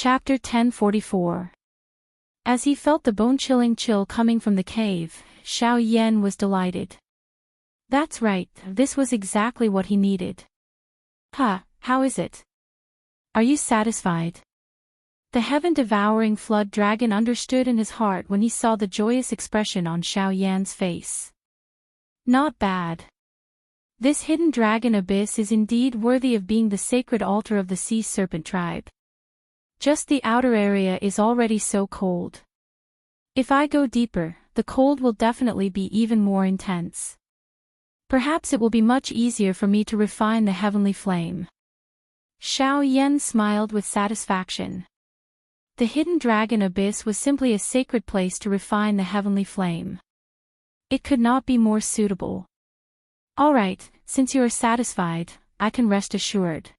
Chapter 1044. As he felt the bone-chilling chill coming from the cave, Xiao Yan was delighted. That's right, this was exactly what he needed. Huh, how is it? Are you satisfied? The heaven-devouring flood dragon understood in his heart when he saw the joyous expression on Xiao Yan's face. Not bad. This hidden dragon abyss is indeed worthy of being the sacred altar of the sea serpent tribe. Just the outer area is already so cold. If I go deeper, the cold will definitely be even more intense. Perhaps it will be much easier for me to refine the heavenly flame. Xiao Yan smiled with satisfaction. The hidden dragon abyss was simply a sacred place to refine the heavenly flame. It could not be more suitable. Alright, since you are satisfied, I can rest assured.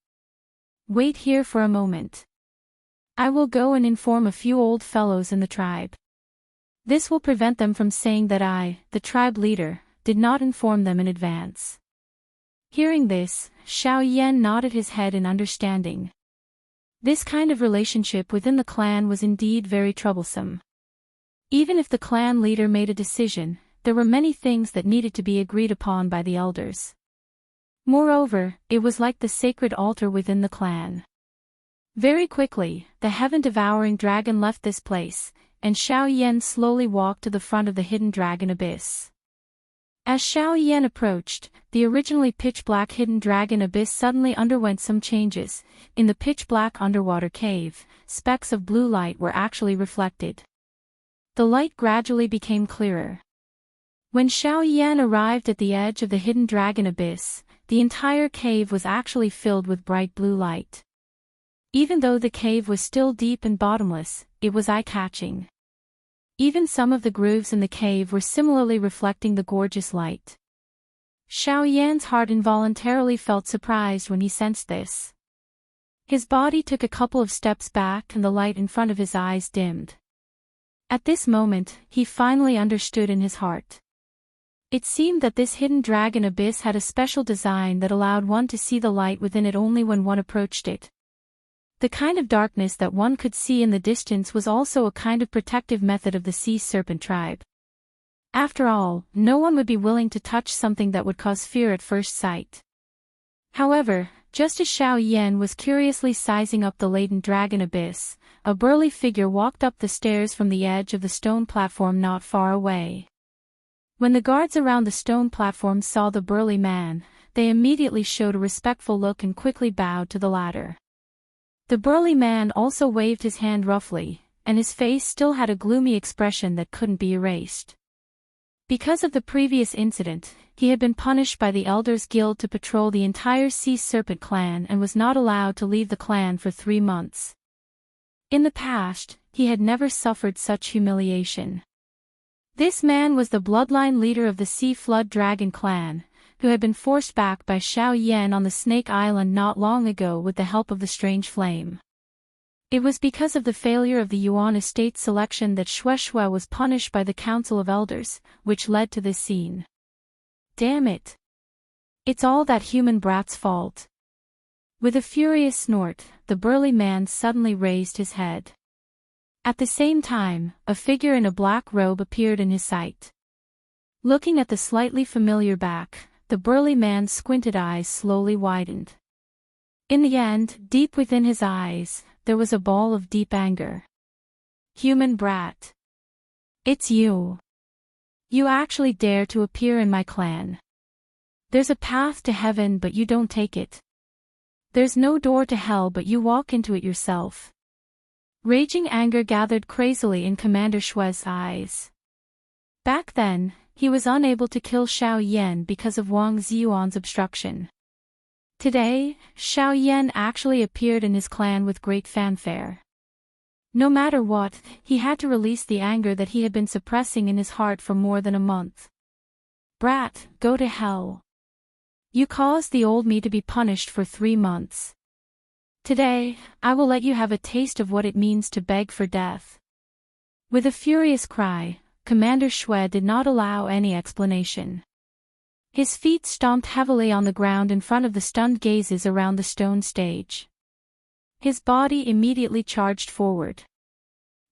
Wait here for a moment. I will go and inform a few old fellows in the tribe. This will prevent them from saying that I, the tribe leader, did not inform them in advance. Hearing this, Xiao Yan nodded his head in understanding. This kind of relationship within the clan was indeed very troublesome. Even if the clan leader made a decision, there were many things that needed to be agreed upon by the elders. Moreover, it was like the sacred altar within the clan. Very quickly, the heaven-devouring dragon left this place, and Xiao Yan slowly walked to the front of the hidden dragon abyss. As Xiao Yan approached, the originally pitch-black hidden dragon abyss suddenly underwent some changes. In the pitch-black underwater cave, specks of blue light were actually reflected. The light gradually became clearer. When Xiao Yan arrived at the edge of the hidden dragon abyss, the entire cave was actually filled with bright blue light. Even though the cave was still deep and bottomless, it was eye-catching. Even some of the grooves in the cave were similarly reflecting the gorgeous light. Xiao Yan's heart involuntarily felt surprised when he sensed this. His body took a couple of steps back and the light in front of his eyes dimmed. At this moment, he finally understood in his heart. It seemed that this hidden dragon abyss had a special design that allowed one to see the light within it only when one approached it. The kind of darkness that one could see in the distance was also a kind of protective method of the sea serpent tribe. After all, no one would be willing to touch something that would cause fear at first sight. However, just as Xiao Yan was curiously sizing up the latent dragon abyss, a burly figure walked up the stairs from the edge of the stone platform not far away. When the guards around the stone platform saw the burly man, they immediately showed a respectful look and quickly bowed to the latter. The burly man also waved his hand roughly, and his face still had a gloomy expression that couldn't be erased. Because of the previous incident, he had been punished by the Elders Guild to patrol the entire Sea Serpent clan and was not allowed to leave the clan for 3 months. In the past, he had never suffered such humiliation. This man was the bloodline leader of the Sea Flood Dragon clan, who had been forced back by Xiao Yan on the Snake Island not long ago with the help of the strange flame. It was because of the failure of the Yuan estate selection that Shueshue was punished by the Council of Elders, which led to this scene. Damn it! It's all that human brat's fault. With a furious snort, the burly man suddenly raised his head. At the same time, a figure in a black robe appeared in his sight. Looking at the slightly familiar back, the burly man's squinted eyes slowly widened. In the end, deep within his eyes, there was a ball of deep anger. Human brat. It's you. You actually dare to appear in my clan. There's a path to heaven but you don't take it. There's no door to hell but you walk into it yourself. Raging anger gathered crazily in Commander Shue's eyes. Back then, he was unable to kill Xiao Yan because of Wang Ziyuan's obstruction. Today, Xiao Yan actually appeared in his clan with great fanfare. No matter what, he had to release the anger that he had been suppressing in his heart for more than a month. Brat, go to hell. You caused the old me to be punished for 3 months. Today, I will let you have a taste of what it means to beg for death. With a furious cry, Commander Shue did not allow any explanation. His feet stomped heavily on the ground in front of the stunned gazes around the stone stage. His body immediately charged forward.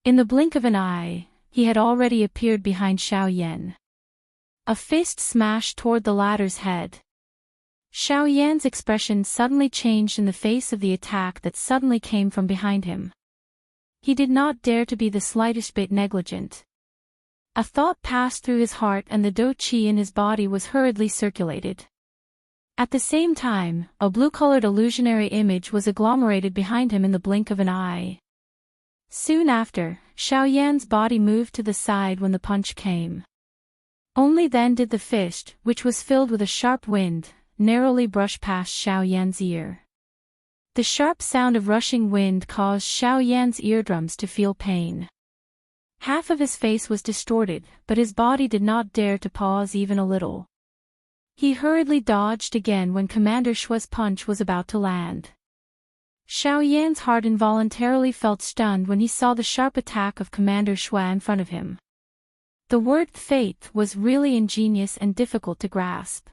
In the blink of an eye, he had already appeared behind Xiao Yan. A fist smashed toward the latter's head. Xiao Yan's expression suddenly changed in the face of the attack that suddenly came from behind him. He did not dare to be the slightest bit negligent. A thought passed through his heart and the dou qi in his body was hurriedly circulated. At the same time, a blue-colored illusionary image was agglomerated behind him in the blink of an eye. Soon after, Xiao Yan's body moved to the side when the punch came. Only then did the fist, which was filled with a sharp wind, narrowly brush past Xiao Yan's ear. The sharp sound of rushing wind caused Xiao Yan's eardrums to feel pain. Half of his face was distorted, but his body did not dare to pause even a little. He hurriedly dodged again when Commander Shua's punch was about to land. Xiao Yan's heart involuntarily felt stunned when he saw the sharp attack of Commander Shua in front of him. The word fate was really ingenious and difficult to grasp.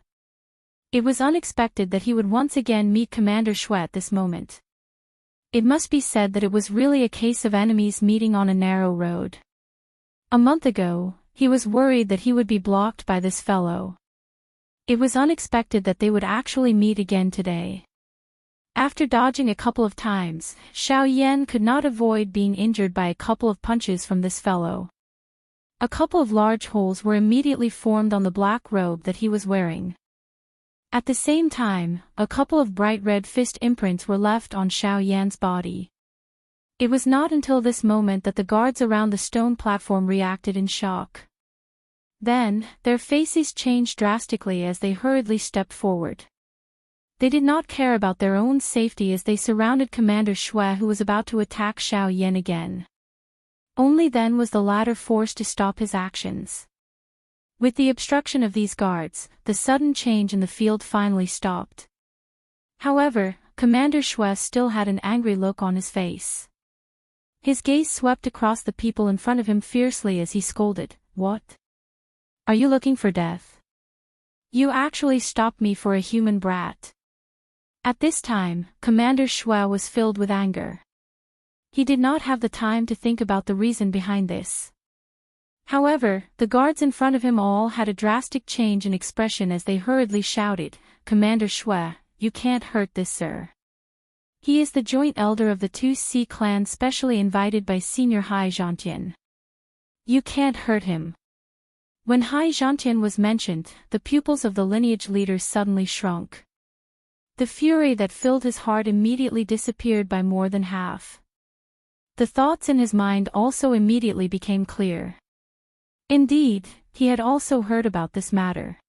It was unexpected that he would once again meet Commander Shua at this moment. It must be said that it was really a case of enemies meeting on a narrow road. A month ago, he was worried that he would be blocked by this fellow. It was unexpected that they would actually meet again today. After dodging a couple of times, Xiao Yan could not avoid being injured by a couple of punches from this fellow. A couple of large holes were immediately formed on the black robe that he was wearing. At the same time, a couple of bright red fist imprints were left on Xiao Yan's body. It was not until this moment that the guards around the stone platform reacted in shock. Then, their faces changed drastically as they hurriedly stepped forward. They did not care about their own safety as they surrounded Commander Shua, who was about to attack Xiao Yan again. Only then was the latter forced to stop his actions. With the obstruction of these guards, the sudden change in the field finally stopped. However, Commander Shua still had an angry look on his face. His gaze swept across the people in front of him fiercely as he scolded, "What? Are you looking for death? You actually stopped me for a human brat." At this time, Commander Shua was filled with anger. He did not have the time to think about the reason behind this. However, the guards in front of him all had a drastic change in expression as they hurriedly shouted, "Commander Shua, you can't hurt this sir. He is the joint elder of the 2C clan specially invited by Senior Hai Zhantian. You can't hurt him." When Hai Zhantian was mentioned, the pupils of the lineage leaders suddenly shrunk. The fury that filled his heart immediately disappeared by more than half. The thoughts in his mind also immediately became clear. Indeed, he had also heard about this matter.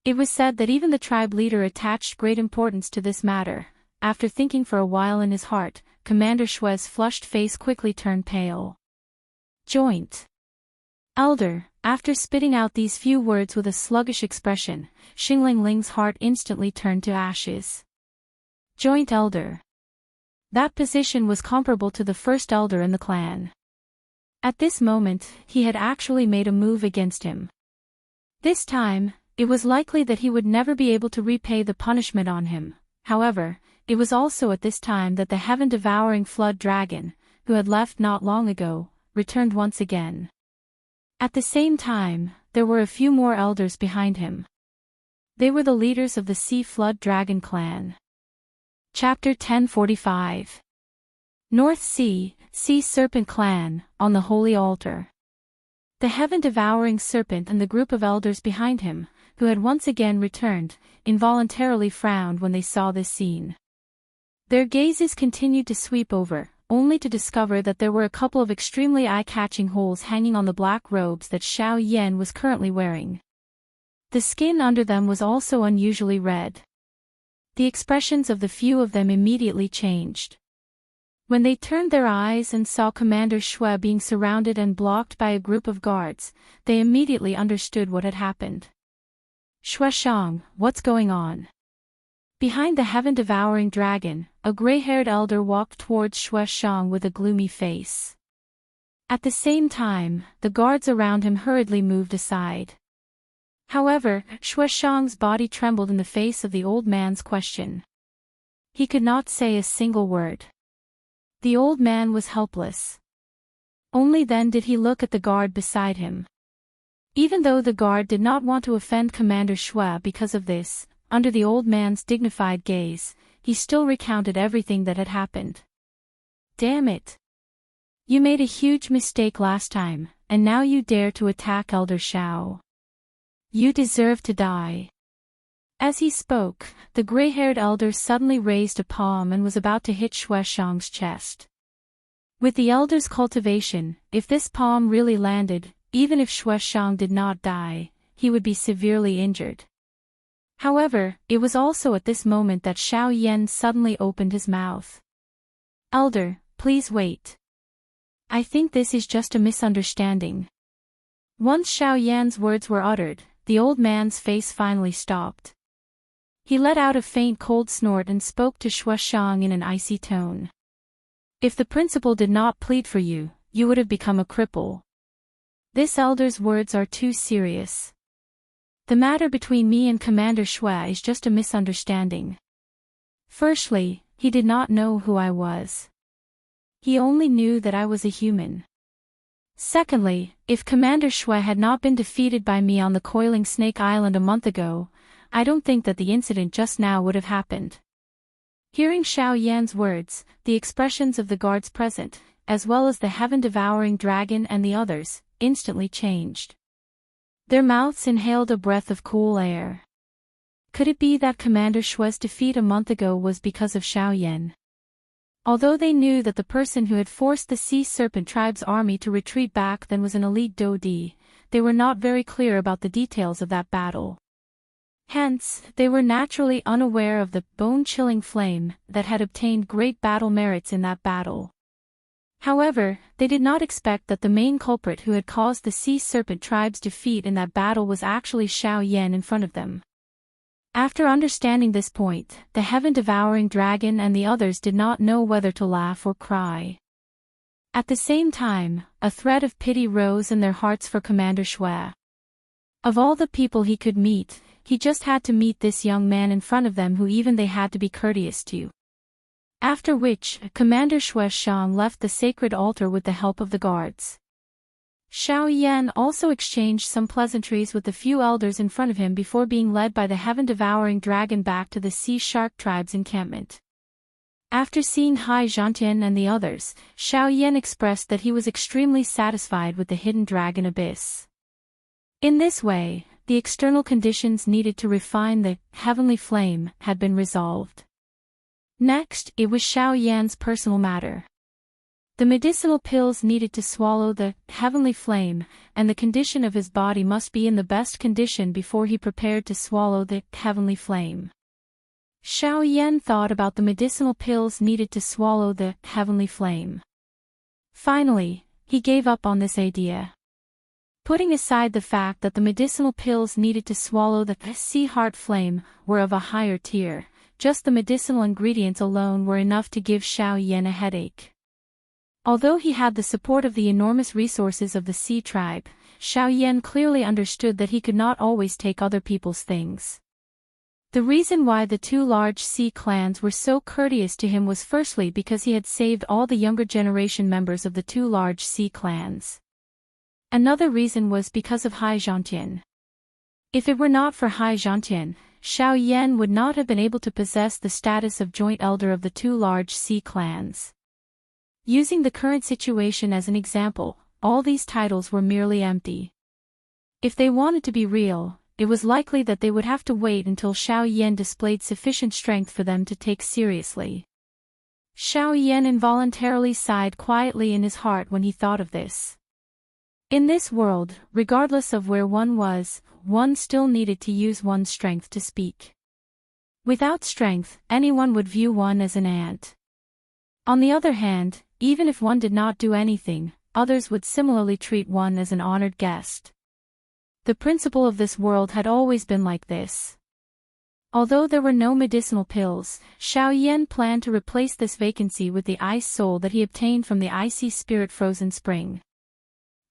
It was said that even the tribe leader attached great importance to this matter. After thinking for a while in his heart, Commander Shua's flushed face quickly turned pale. Joint elder. After spitting out these few words with a sluggish expression, Xingling Ling's heart instantly turned to ashes. Joint elder. That position was comparable to the first elder in the clan. At this moment, he had actually made a move against him. This time, it was likely that he would never be able to repay the punishment on him. However, it was also at this time that the heaven-devouring flood dragon, who had left not long ago, returned once again. At the same time, there were a few more elders behind him. They were the leaders of the Sea Flood Dragon clan. Chapter 1045. North Sea Serpent Clan, on the Holy Altar. The heaven-devouring serpent and the group of elders behind him, who had once again returned, involuntarily frowned when they saw this scene. Their gazes continued to sweep over, only to discover that there were a couple of extremely eye-catching holes hanging on the black robes that Xiao Yan was currently wearing. The skin under them was also unusually red. The expressions of the few of them immediately changed. When they turned their eyes and saw Commander Shua being surrounded and blocked by a group of guards, they immediately understood what had happened. "Shua Shang, what's going on?" Behind the heaven-devouring dragon, a gray-haired elder walked towards Shua Shang with a gloomy face. At the same time, the guards around him hurriedly moved aside. However, Shua Shang's body trembled in the face of the old man's question. He could not say a single word. The old man was helpless. Only then did he look at the guard beside him. Even though the guard did not want to offend Commander Shui because of this, under the old man's dignified gaze, he still recounted everything that had happened. Damn it! You made a huge mistake last time, and now you dare to attack Elder Shao. You deserve to die. As he spoke, the gray-haired elder suddenly raised a palm and was about to hit Shui Shang's chest. With the elder's cultivation, if this palm really landed, even if Shui Shang did not die, he would be severely injured. However, it was also at this moment that Xiao Yan suddenly opened his mouth. Elder, please wait. I think this is just a misunderstanding. Once Xiao Yan's words were uttered, the old man's face finally stopped. He let out a faint cold snort and spoke to Shui Shang in an icy tone. If the principal did not plead for you, you would have become a cripple. This elder's words are too serious. The matter between me and Commander Shui is just a misunderstanding. Firstly, he did not know who I was. He only knew that I was a human. Secondly, if Commander Shui had not been defeated by me on the Coiling Snake Island a month ago, I don't think that the incident just now would have happened. Hearing Xiao Yan's words, the expressions of the guards present, as well as the heaven-devouring dragon and the others, instantly changed. Their mouths inhaled a breath of cool air. Could it be that Commander Shui's defeat a month ago was because of Xiao Yan? Although they knew that the person who had forced the Sea Serpent Tribe's army to retreat back then was an elite Dodi, they were not very clear about the details of that battle. Hence, they were naturally unaware of the bone-chilling flame that had obtained great battle merits in that battle. However, they did not expect that the main culprit who had caused the Sea Serpent Tribe's defeat in that battle was actually Xiao Yan in front of them. After understanding this point, the heaven-devouring dragon and the others did not know whether to laugh or cry. At the same time, a thread of pity rose in their hearts for Commander Shui. Of all the people he could meet, he just had to meet this young man in front of them who even they had to be courteous to. After which, Commander Shui Shang left the sacred altar with the help of the guards. Xiao Yan also exchanged some pleasantries with the few elders in front of him before being led by the heaven-devouring dragon back to the Sea Shark Tribe's encampment. After seeing Hai Zhantian and the others, Xiao Yan expressed that he was extremely satisfied with the hidden dragon abyss. In this way, the external conditions needed to refine the heavenly flame had been resolved. Next, it was Xiao Yan's personal matter. The medicinal pills needed to swallow the heavenly flame, and the condition of his body must be in the best condition before he prepared to swallow the heavenly flame. Xiao Yan thought about the medicinal pills needed to swallow the heavenly flame. Finally, he gave up on this idea. Putting aside the fact that the medicinal pills needed to swallow the sea heart flame were of a higher tier, just the medicinal ingredients alone were enough to give Xiao Yan a headache. Although he had the support of the enormous resources of the Sea Tribe, Xiao Yan clearly understood that he could not always take other people's things. The reason why the two large sea clans were so courteous to him was firstly because he had saved all the younger generation members of the two large sea clans. Another reason was because of Hai Zhantian. If it were not for Hai Zhantian, Xiao Yan would not have been able to possess the status of joint elder of the two large sea clans. Using the current situation as an example, all these titles were merely empty. If they wanted to be real, it was likely that they would have to wait until Xiao Yan displayed sufficient strength for them to take seriously. Xiao Yan involuntarily sighed quietly in his heart when he thought of this. In this world, regardless of where one was, one still needed to use one's strength to speak. Without strength, anyone would view one as an ant. On the other hand, even if one did not do anything, others would similarly treat one as an honored guest. The principle of this world had always been like this. Although there were no medicinal pills, Xiao Yan planned to replace this vacancy with the ice soul that he obtained from the icy spirit frozen spring.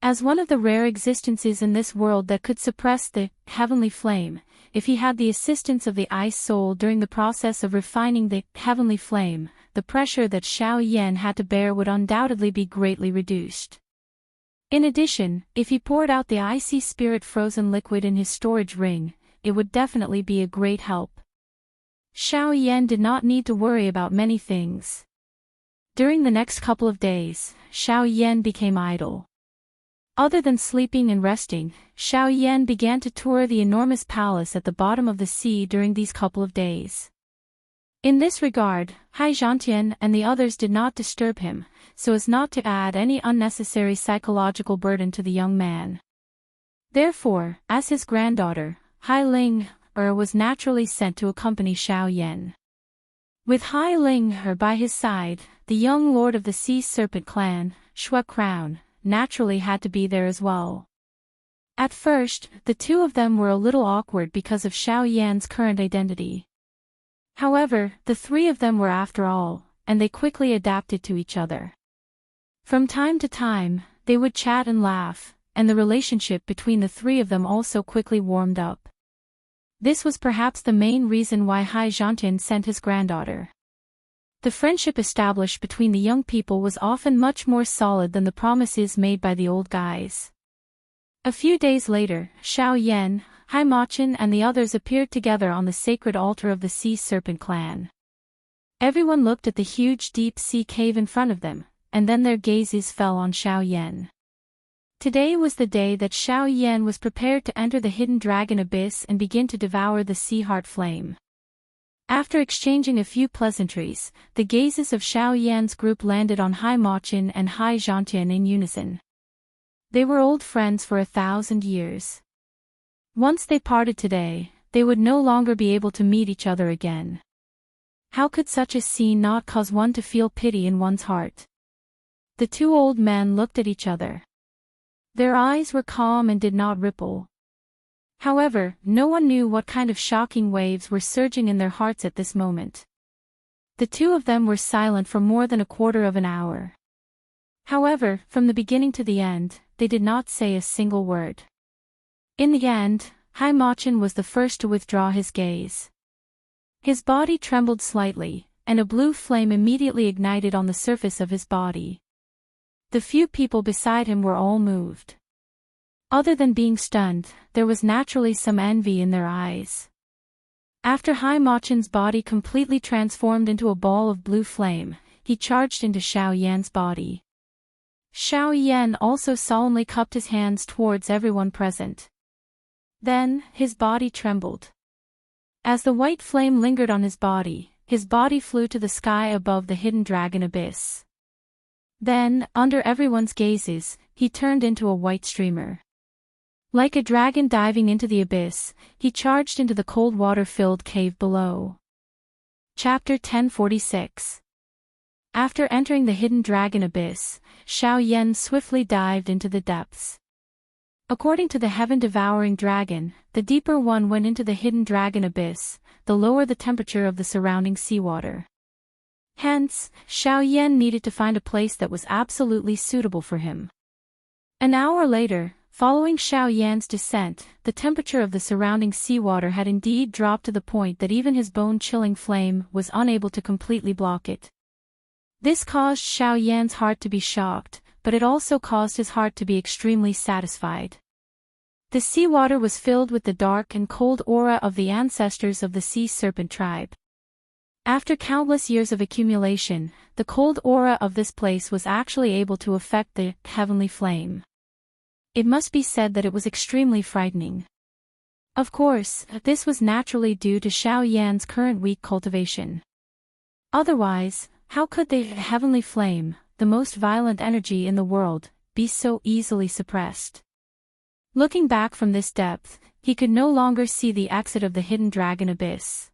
As one of the rare existences in this world that could suppress the heavenly flame, if he had the assistance of the ice soul during the process of refining the heavenly flame, the the pressure that Xiao Yan had to bear would undoubtedly be greatly reduced. In addition, if he poured out the icy spirit-frozen liquid in his storage ring, it would definitely be a great help. Xiao Yan did not need to worry about many things. During the next couple of days, Xiao Yan became idle. Other than sleeping and resting, Xiao Yan began to tour the enormous palace at the bottom of the sea during these couple of days. In this regard, Hai Zhantian and the others did not disturb him, so as not to add any unnecessary psychological burden to the young man. Therefore, as his granddaughter, Hai Ling was naturally sent to accompany Xiao Yan. With Hai Ling by his side, the young lord of the Sea Serpent clan, Shui Crown, naturally had to be there as well. At first, the two of them were a little awkward because of Xiao Yan's current identity. However, the three of them were after all, and they quickly adapted to each other. From time to time, they would chat and laugh, and the relationship between the three of them also quickly warmed up. This was perhaps the main reason why Hai Zhantian sent his granddaughter. The friendship established between the young people was often much more solid than the promises made by the old guys. A few days later, Xiao Yan, Hai Machin and the others appeared together on the sacred altar of the Sea Serpent clan. Everyone looked at the huge deep sea cave in front of them, and then their gazes fell on Xiao Yan. Today was the day that Xiao Yan was prepared to enter the hidden dragon abyss and begin to devour the sea heart flame. After exchanging a few pleasantries, the gazes of Xiao Yan's group landed on Hai Machin and Hai Zhantian in unison. They were old friends for 1,000 years. Once they parted today, they would no longer be able to meet each other again. How could such a scene not cause one to feel pity in one's heart? The two old men looked at each other. Their eyes were calm and did not ripple. However, no one knew what kind of shocking waves were surging in their hearts at this moment. The two of them were silent for more than a quarter of an hour. However, from the beginning to the end, they did not say a single word. In the end, Hai Machin was the first to withdraw his gaze. His body trembled slightly, and a blue flame immediately ignited on the surface of his body. The few people beside him were all moved. Other than being stunned, there was naturally some envy in their eyes. After Hai Machin's body completely transformed into a ball of blue flame, he charged into Xiao Yan's body. Xiao Yan also solemnly cupped his hands towards everyone present. Then, his body trembled. As the white flame lingered on his body flew to the sky above the hidden dragon abyss. Then, under everyone's gazes, he turned into a white streamer. Like a dragon diving into the abyss, he charged into the cold water-filled cave below. Chapter 1046. After entering the hidden dragon abyss, Xiao Yan swiftly dived into the depths. According to the heaven-devouring dragon, the deeper one went into the hidden dragon abyss, the lower the temperature of the surrounding seawater. Hence, Xiao Yan needed to find a place that was absolutely suitable for him. An hour later, following Xiao Yan's descent, the temperature of the surrounding seawater had indeed dropped to the point that even his bone-chilling flame was unable to completely block it. This caused Xiao Yan's heart to be shocked, but it also caused his heart to be extremely satisfied. The seawater was filled with the dark and cold aura of the ancestors of the Sea Serpent tribe. After countless years of accumulation, the cold aura of this place was actually able to affect the heavenly flame. It must be said that it was extremely frightening. Of course, this was naturally due to Xiao Yan's current weak cultivation. Otherwise, how could the heavenly flame, the most violent energy in the world, be so easily suppressed? Looking back from this depth, he could no longer see the exit of the hidden dragon abyss.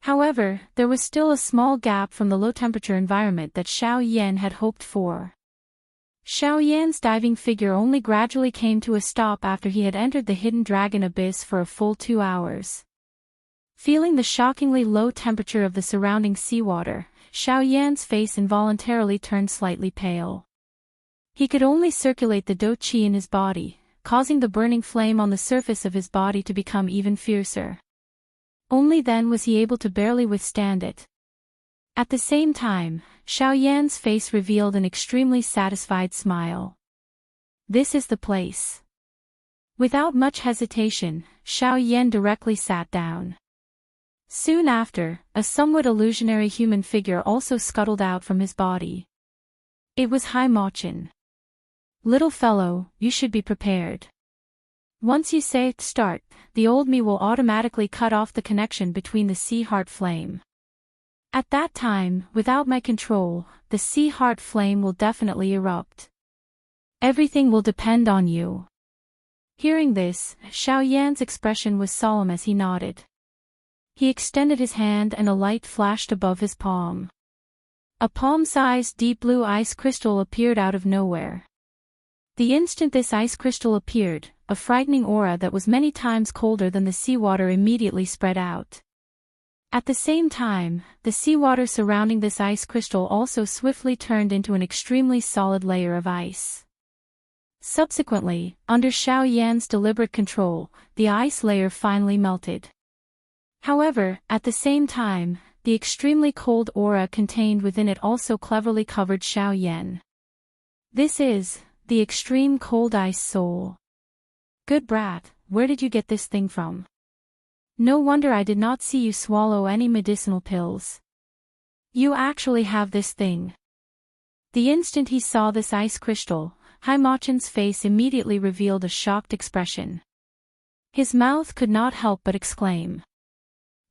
However, there was still a small gap from the low-temperature environment that Xiao Yan had hoped for. Xiao Yan's diving figure only gradually came to a stop after he had entered the hidden dragon abyss for a full 2 hours. Feeling the shockingly low temperature of the surrounding seawater, Xiao Yan's face involuntarily turned slightly pale. He could only circulate the dou qi in his body, causing the burning flame on the surface of his body to become even fiercer. Only then was he able to barely withstand it. At the same time, Xiao Yan's face revealed an extremely satisfied smile. This is the place. Without much hesitation, Xiao Yan directly sat down. Soon after, a somewhat illusionary human figure also scuttled out from his body. It was Hai Machin. Little fellow, you should be prepared. Once you say start, the old me will automatically cut off the connection between the sea heart flame. At that time, without my control, the sea heart flame will definitely erupt. Everything will depend on you. Hearing this, Xiao Yan's expression was solemn as he nodded. He extended his hand and a light flashed above his palm. A palm-sized deep blue ice crystal appeared out of nowhere. The instant this ice crystal appeared, a frightening aura that was many times colder than the seawater immediately spread out. At the same time, the seawater surrounding this ice crystal also swiftly turned into an extremely solid layer of ice. Subsequently, under Xiao Yan's deliberate control, the ice layer finally melted. However, at the same time, the extremely cold aura contained within it also cleverly covered Xiao Yan. This is the extreme cold ice soul. Good brat, where did you get this thing from? No wonder I did not see you swallow any medicinal pills. You actually have this thing. The instant he saw this ice crystal, Hai Machin's face immediately revealed a shocked expression. His mouth could not help but exclaim.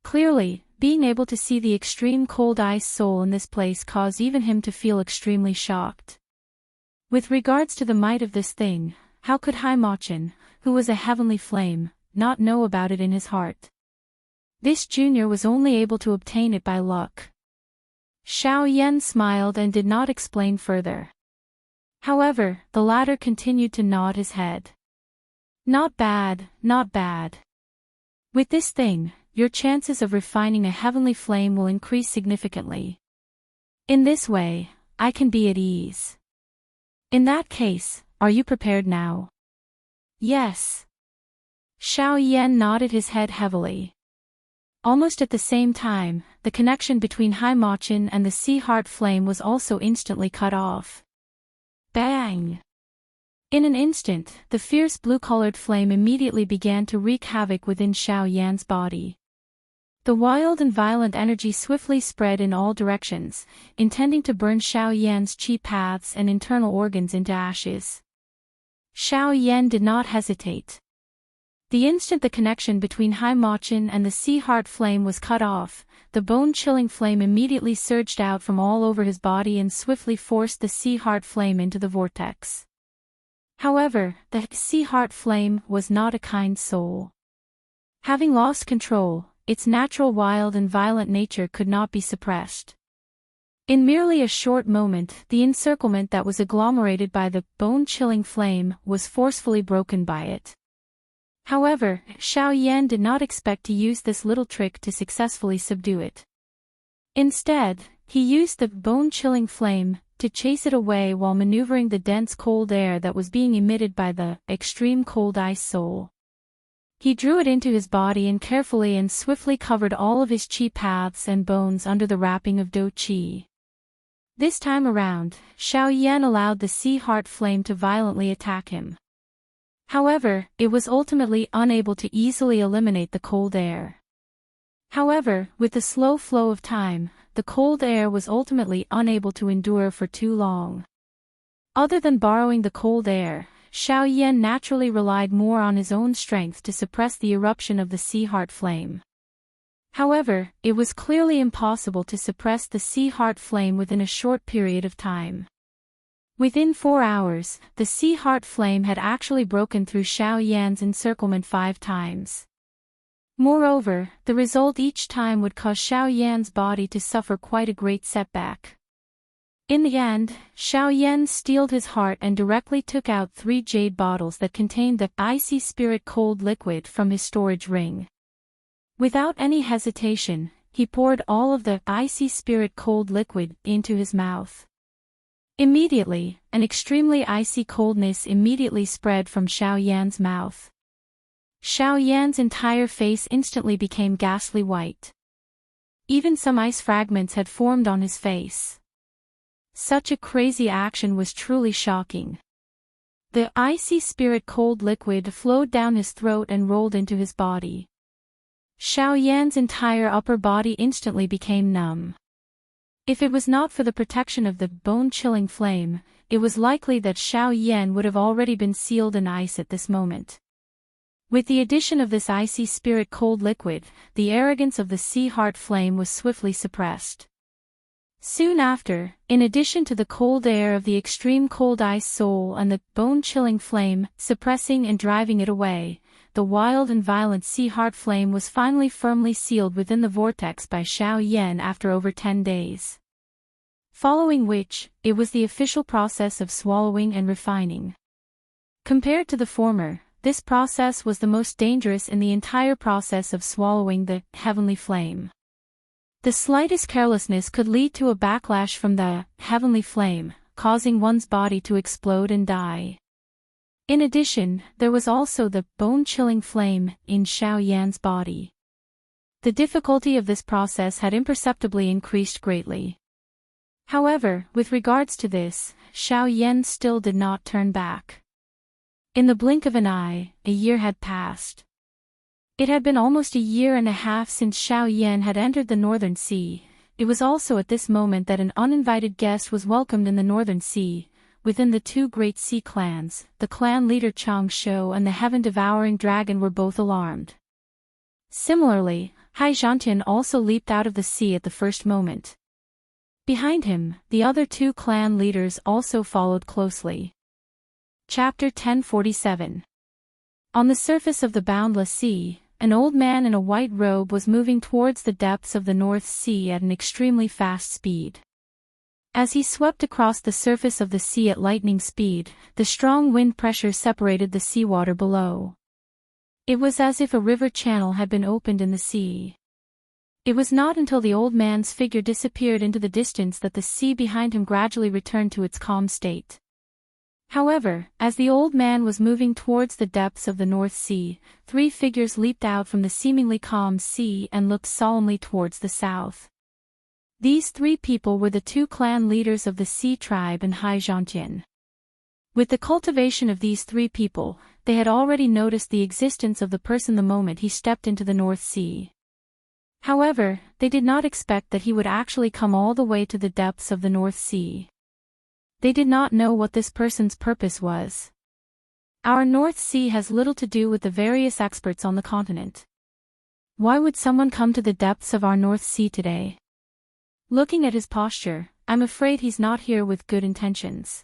Clearly, being able to see the extreme cold ice soul in this place caused even him to feel extremely shocked. With regards to the might of this thing, how could Hai Machin, who was a heavenly flame, not know about it in his heart? This junior was only able to obtain it by luck. Xiao Yan smiled and did not explain further. However, the latter continued to nod his head. Not bad, not bad. With this thing, your chances of refining a heavenly flame will increase significantly. In this way, I can be at ease. In that case, are you prepared now? Yes. Xiao Yan nodded his head heavily. Almost at the same time, the connection between Hai Machin and the sea heart flame was also instantly cut off. Bang! In an instant, the fierce blue-colored flame immediately began to wreak havoc within Xiao Yan's body. The wild and violent energy swiftly spread in all directions, intending to burn Xiao Yan's chi paths and internal organs into ashes. Xiao Yan did not hesitate. The instant the connection between Hai Machin and the sea heart flame was cut off, the bone-chilling flame immediately surged out from all over his body and swiftly forced the sea heart flame into the vortex. However, the sea heart flame was not a kind soul. Having lost control, its natural wild and violent nature could not be suppressed. In merely a short moment, the encirclement that was agglomerated by the bone-chilling flame was forcefully broken by it. However, Xiao Yan did not expect to use this little trick to successfully subdue it. Instead, he used the bone-chilling flame to chase it away while maneuvering the dense cold air that was being emitted by the extreme cold ice soul. He drew it into his body and carefully and swiftly covered all of his chi paths and bones under the wrapping of Do Chi. This time around, Xiao Yan allowed the sea heart flame to violently attack him. However, it was ultimately unable to easily eliminate the cold air. However, with the slow flow of time, the cold air was ultimately unable to endure for too long. Other than borrowing the cold air, Xiao Yan naturally relied more on his own strength to suppress the eruption of the sea heart flame. However, it was clearly impossible to suppress the sea heart flame within a short period of time. Within 4 hours, the sea heart flame had actually broken through Xiao Yan's encirclement 5 times. Moreover, the result each time would cause Xiao Yan's body to suffer quite a great setback. In the end, Xiao Yan steeled his heart and directly took out 3 jade bottles that contained the icy spirit cold liquid from his storage ring. Without any hesitation, he poured all of the icy spirit cold liquid into his mouth. Immediately, an extremely icy coldness immediately spread from Xiao Yan's mouth. Xiao Yan's entire face instantly became ghastly white. Even some ice fragments had formed on his face. Such a crazy action was truly shocking. The icy spirit-cold liquid flowed down his throat and rolled into his body. Xiao Yan's entire upper body instantly became numb. If it was not for the protection of the bone-chilling flame, it was likely that Xiao Yan would have already been sealed in ice at this moment. With the addition of this icy spirit-cold liquid, the arrogance of the sea heart flame was swiftly suppressed. Soon after, in addition to the cold air of the extreme cold ice soul and the bone-chilling flame, suppressing and driving it away, the wild and violent sea heart flame was finally firmly sealed within the vortex by Xiao Yan after over 10 days. Following which, it was the official process of swallowing and refining. Compared to the former, this process was the most dangerous in the entire process of swallowing the heavenly flame. The slightest carelessness could lead to a backlash from the heavenly flame, causing one's body to explode and die. In addition, there was also the bone-chilling flame in Xiao Yan's body. The difficulty of this process had imperceptibly increased greatly. However, with regards to this, Xiao Yan still did not turn back. In the blink of an eye, a year had passed. It had been almost a year and a half since Xiao Yan had entered the Northern Sea. It was also at this moment that an uninvited guest was welcomed in the Northern Sea. Within the two great sea clans, the clan leader Chang Shou and the heaven-devouring dragon were both alarmed. Similarly, Hai Zhantian also leaped out of the sea at the first moment. Behind him, the other two clan leaders also followed closely. Chapter 1047. On the surface of the boundless sea, an old man in a white robe was moving towards the depths of the North Sea at an extremely fast speed. As he swept across the surface of the sea at lightning speed, the strong wind pressure separated the seawater below. It was as if a river channel had been opened in the sea. It was not until the old man's figure disappeared into the distance that the sea behind him gradually returned to its calm state. However, as the old man was moving towards the depths of the North Sea, three figures leaped out from the seemingly calm sea and looked solemnly towards the south. These three people were the two clan leaders of the Sea Tribe and Hai Zhantian. With the cultivation of these three people, they had already noticed the existence of the person the moment he stepped into the North Sea. However, they did not expect that he would actually come all the way to the depths of the North Sea. They did not know what this person's purpose was. Our North Sea has little to do with the various experts on the continent. Why would someone come to the depths of our North Sea today? Looking at his posture, I'm afraid he's not here with good intentions.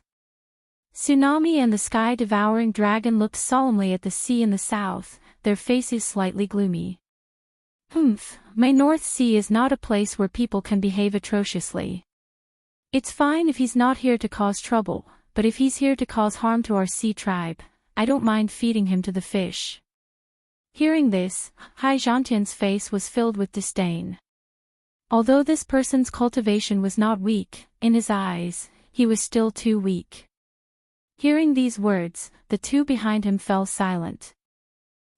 Tsunami and the sky-devouring dragon looked solemnly at the sea in the south, their faces slightly gloomy. My North Sea is not a place where people can behave atrociously. It's fine if he's not here to cause trouble, but if he's here to cause harm to our sea tribe, I don't mind feeding him to the fish. Hearing this, Hai Zhantian's face was filled with disdain. Although this person's cultivation was not weak, in his eyes, he was still too weak. Hearing these words, the two behind him fell silent.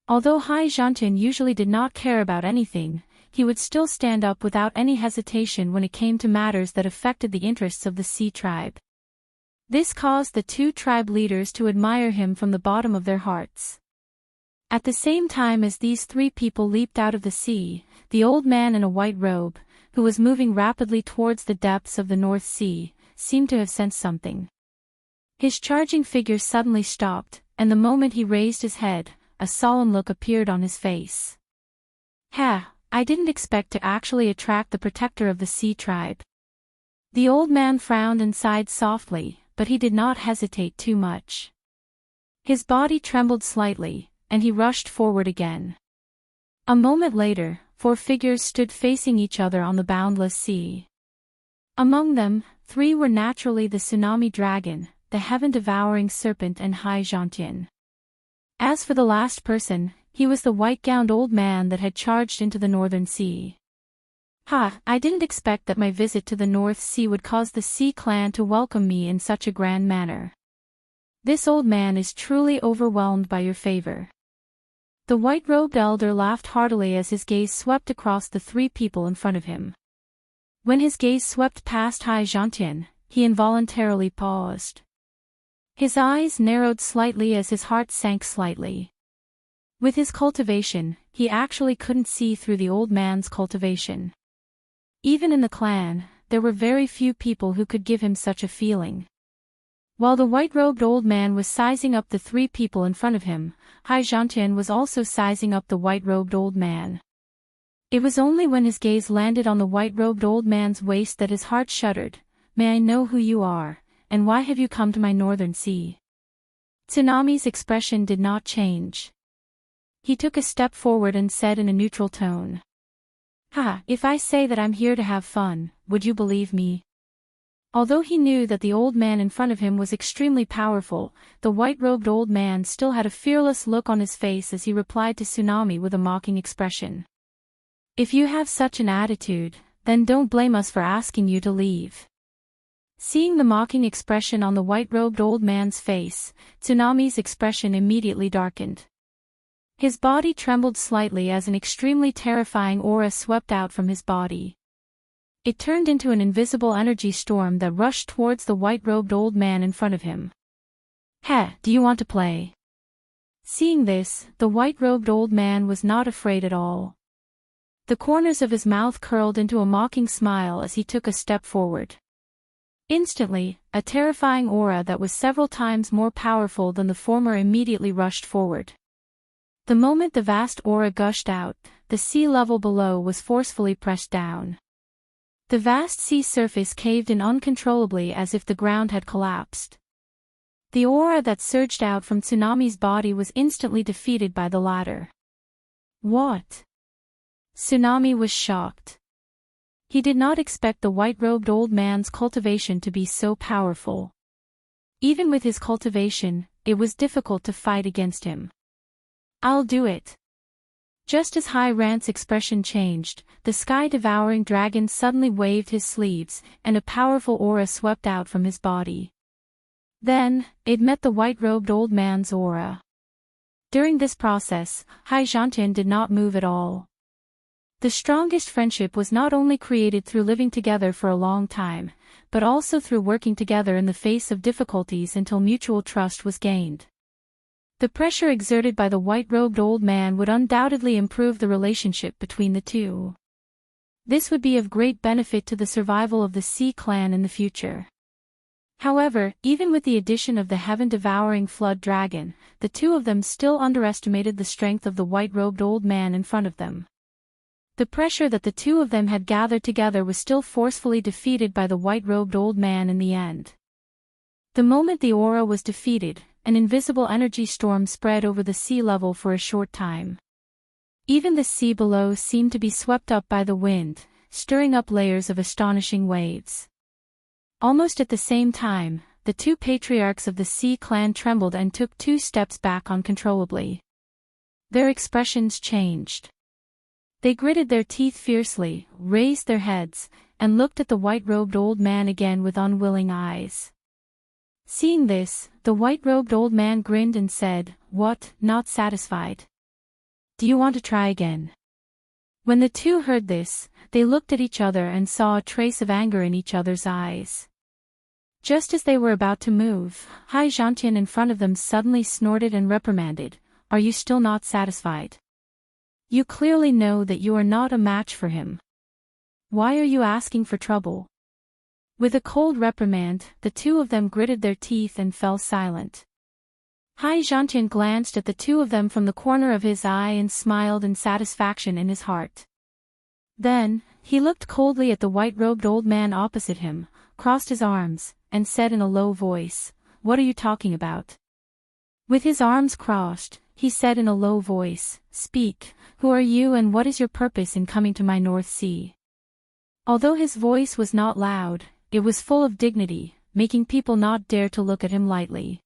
Although Hai Zhantian usually did not care about anything, he would still stand up without any hesitation when it came to matters that affected the interests of the Sea Tribe. This caused the two tribe leaders to admire him from the bottom of their hearts. At the same time as these three people leaped out of the sea, the old man in a white robe, who was moving rapidly towards the depths of the North Sea, seemed to have sensed something. His charging figure suddenly stopped, and the moment he raised his head, a solemn look appeared on his face. I didn't expect to actually attract the protector of the Sea Tribe. The old man frowned and sighed softly, but he did not hesitate too much. His body trembled slightly, and he rushed forward again. A moment later, four figures stood facing each other on the boundless sea. Among them, three were naturally the tsunami dragon, the heaven-devouring serpent and Hai Zhantian. As for the last person, he was the white-gowned old man that had charged into the Northern Sea. I didn't expect that my visit to the North Sea would cause the Sea Clan to welcome me in such a grand manner. This old man is truly overwhelmed by your favor. The white-robed elder laughed heartily as his gaze swept across the three people in front of him. When his gaze swept past Hai Zhantian, he involuntarily paused. His eyes narrowed slightly as his heart sank slightly. With his cultivation, he actually couldn't see through the old man's cultivation. Even in the clan, there were very few people who could give him such a feeling. While the white-robed old man was sizing up the three people in front of him, Hai Zhantian was also sizing up the white-robed old man. It was only when his gaze landed on the white-robed old man's waist that his heart shuddered. "May I know who you are, and why have you come to my northern sea?" Tsunami's expression did not change. He took a step forward and said in a neutral tone. If I say that I'm here to have fun, would you believe me?" Although he knew that the old man in front of him was extremely powerful, the white-robed old man still had a fearless look on his face as he replied to Tsunami with a mocking expression. "If you have such an attitude, then don't blame us for asking you to leave." Seeing the mocking expression on the white-robed old man's face, Tsunami's expression immediately darkened. His body trembled slightly as an extremely terrifying aura swept out from his body. It turned into an invisible energy storm that rushed towards the white-robed old man in front of him. Do you want to play?" Seeing this, the white-robed old man was not afraid at all. The corners of his mouth curled into a mocking smile as he took a step forward. Instantly, a terrifying aura that was several times more powerful than the former immediately rushed forward. The moment the vast aura gushed out, the sea level below was forcefully pressed down. The vast sea surface caved in uncontrollably as if the ground had collapsed. The aura that surged out from Tsunami's body was instantly defeated by the latter. What? Tsunami was shocked. He did not expect the white-robed old man's cultivation to be so powerful. Even with his cultivation, it was difficult to fight against him. "I'll do it." Just as Hai Rant's expression changed, the sky-devouring dragon suddenly waved his sleeves, and a powerful aura swept out from his body. Then, it met the white-robed old man's aura. During this process, Hai Zhantian did not move at all. The strongest friendship was not only created through living together for a long time, but also through working together in the face of difficulties until mutual trust was gained. The pressure exerted by the white-robed old man would undoubtedly improve the relationship between the two. This would be of great benefit to the survival of the Sea clan in the future. However, even with the addition of the heaven-devouring flood dragon, the two of them still underestimated the strength of the white-robed old man in front of them. The pressure that the two of them had gathered together was still forcefully defeated by the white-robed old man in the end. The moment the aura was defeated, an invisible energy storm spread over the sea level for a short time. Even the sea below seemed to be swept up by the wind, stirring up layers of astonishing waves. Almost at the same time, the two patriarchs of the Sea clan trembled and took 2 steps back uncontrollably. Their expressions changed. They gritted their teeth fiercely, raised their heads, and looked at the white-robed old man again with unwilling eyes. Seeing this, the white-robed old man grinned and said, "What, not satisfied? Do you want to try again?" When the two heard this, they looked at each other and saw a trace of anger in each other's eyes. Just as they were about to move, Hai Zhantian in front of them suddenly snorted and reprimanded, "Are you still not satisfied? You clearly know that you are not a match for him. Why are you asking for trouble?" With a cold reprimand, the two of them gritted their teeth and fell silent. Hai Zhantian glanced at the two of them from the corner of his eye and smiled in satisfaction in his heart. Then, he looked coldly at the white-robed old man opposite him, crossed his arms, and said in a low voice, "What are you talking about?" With his arms crossed, he said in a low voice, "Speak, who are you and what is your purpose in coming to my North Sea?" Although his voice was not loud, it was full of dignity, making people not dare to look at him lightly.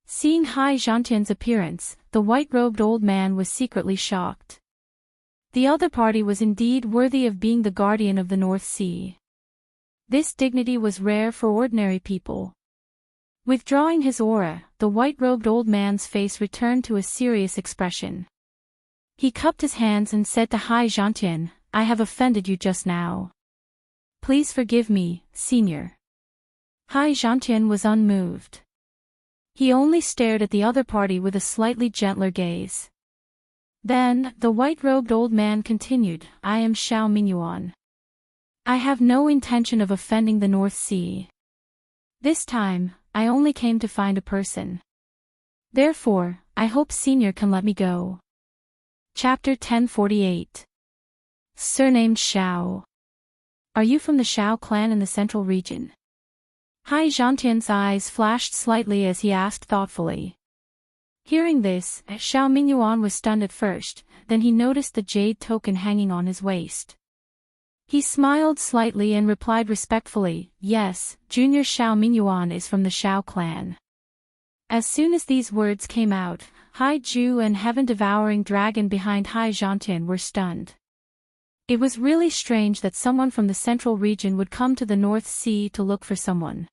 Seeing Hai Zhantian's appearance, the white-robed old man was secretly shocked. The other party was indeed worthy of being the guardian of the North Sea. This dignity was rare for ordinary people. Withdrawing his aura, the white-robed old man's face returned to a serious expression. He cupped his hands and said to Hai Zhantian, I have offended you just now. Please forgive me, senior. Hai Zhantian was unmoved. He only stared at the other party with a slightly gentler gaze. Then, the white-robed old man continued, I am Xiao Mingyuan. I have no intention of offending the North Sea. This time, I only came to find a person. Therefore, I hope senior can let me go. Chapter 1048. Surnamed Xiao. Are you from the Xiao clan in the central region? Hai Zhantian's eyes flashed slightly as he asked thoughtfully. Hearing this, Xiao Mingyuan was stunned at first, then he noticed the jade token hanging on his waist. He smiled slightly and replied respectfully, yes, Junior Xiao Mingyuan is from the Xiao clan. As soon as these words came out, Hai Ju and heaven-devouring dragon behind Hai Zhantian were stunned. It was really strange that someone from the central region would come to the North Sea to look for someone.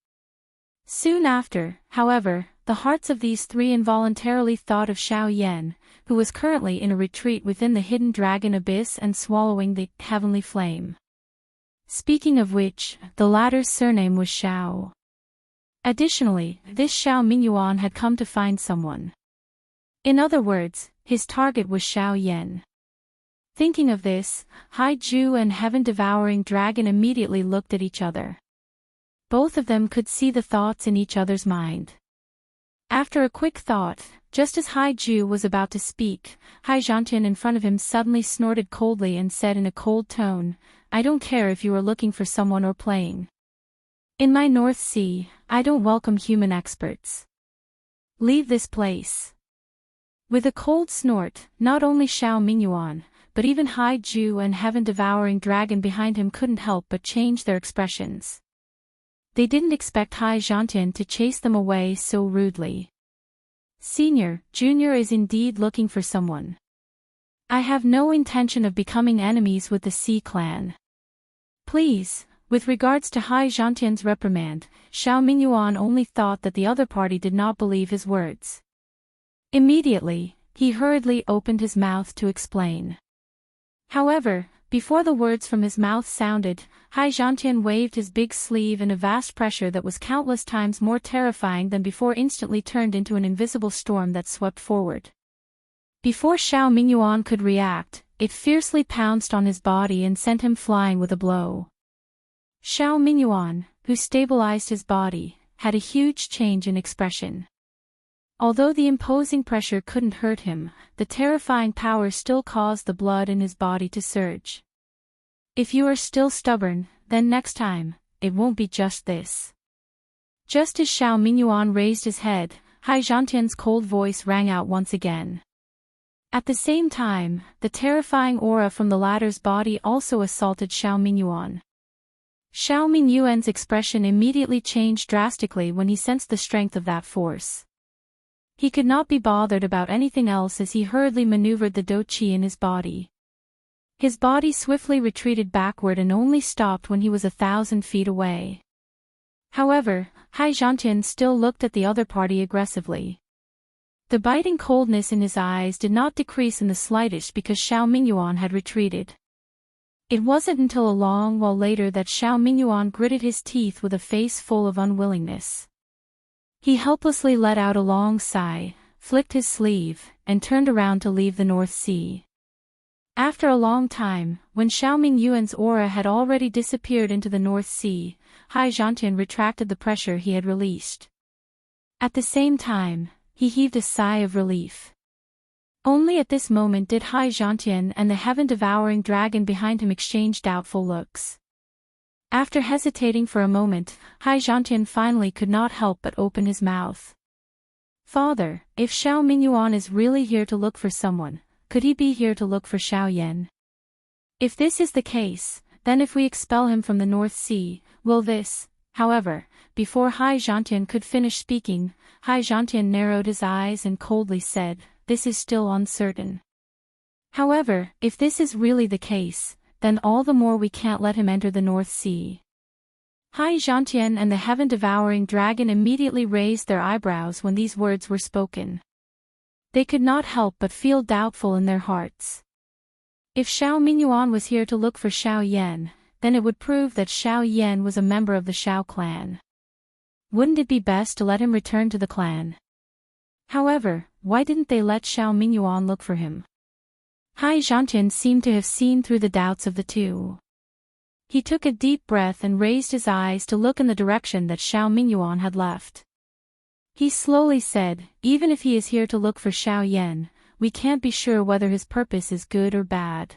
Soon after, however, the hearts of these three involuntarily thought of Xiao Yan, who was currently in a retreat within the hidden dragon abyss and swallowing the heavenly flame. Speaking of which, the latter's surname was Xiao. Additionally, this Xiao Mingyuan had come to find someone. In other words, his target was Xiao Yan. Thinking of this, Hai Ju and heaven-devouring dragon immediately looked at each other. Both of them could see the thoughts in each other's mind. After a quick thought, just as Hai Ju was about to speak, Hai Zhantian in front of him suddenly snorted coldly and said in a cold tone, I don't care if you are looking for someone or playing. In my North Sea, I don't welcome human experts. Leave this place. With a cold snort, not only Xiao Mingyuan, but even Hai Ju and heaven-devouring dragon behind him couldn't help but change their expressions. They didn't expect Hai Zhantian to chase them away so rudely. Senior, Junior is indeed looking for someone. I have no intention of becoming enemies with the Sea clan. Please, with regards to Hai Zhantian's reprimand, Xiao Mingyuan only thought that the other party did not believe his words. Immediately, he hurriedly opened his mouth to explain. However, before the words from his mouth sounded, Hai Zhantian waved his big sleeve in a vast pressure that was countless times more terrifying than before, instantly turned into an invisible storm that swept forward. Before Xiao Mingyuan could react, it fiercely pounced on his body and sent him flying with a blow. Xiao Mingyuan, who stabilized his body, had a huge change in expression. Although the imposing pressure couldn't hurt him, the terrifying power still caused the blood in his body to surge. If you are still stubborn, then next time, it won't be just this. Just as Xiao Mingyuan raised his head, Hai Zhantian's cold voice rang out once again. At the same time, the terrifying aura from the latter's body also assaulted Xiao Mingyuan. Xiao Mingyuan's expression immediately changed drastically when he sensed the strength of that force. He could not be bothered about anything else as he hurriedly maneuvered the dou qi in his body. His body swiftly retreated backward and only stopped when he was 1,000 feet away. However, Hai Zhantian still looked at the other party aggressively. The biting coldness in his eyes did not decrease in the slightest because Xiao Mingyuan had retreated. It wasn't until a long while later that Xiao Mingyuan gritted his teeth with a face full of unwillingness. He helplessly let out a long sigh, flicked his sleeve, and turned around to leave the North Sea. After a long time, when Xiao Mingyuan's aura had already disappeared into the North Sea, Hai Zhantian retracted the pressure he had released. At the same time, he heaved a sigh of relief. Only at this moment did Hai Zhantian and the heaven-devouring dragon behind him exchange doubtful looks. After hesitating for a moment, Hai Zhantian finally could not help but open his mouth. Father, if Xiao Mingyuan is really here to look for someone, could he be here to look for Xiao Yan? If this is the case, then if we expel him from the North Sea, will this, however, before Hai Zhantian could finish speaking, Hai Zhantian narrowed his eyes and coldly said, this is still uncertain. However, if this is really the case, then all the more we can't let him enter the North Sea. Hai Zhantian and the heaven-devouring dragon immediately raised their eyebrows when these words were spoken. They could not help but feel doubtful in their hearts. If Xiao Mingyuan was here to look for Xiao Yan, then it would prove that Xiao Yan was a member of the Xiao clan. Wouldn't it be best to let him return to the clan? However, why didn't they let Xiao Mingyuan look for him? Hai Zhantian seemed to have seen through the doubts of the two. He took a deep breath and raised his eyes to look in the direction that Xiao Mingyuan had left. He slowly said, even if he is here to look for Xiao Yan, we can't be sure whether his purpose is good or bad.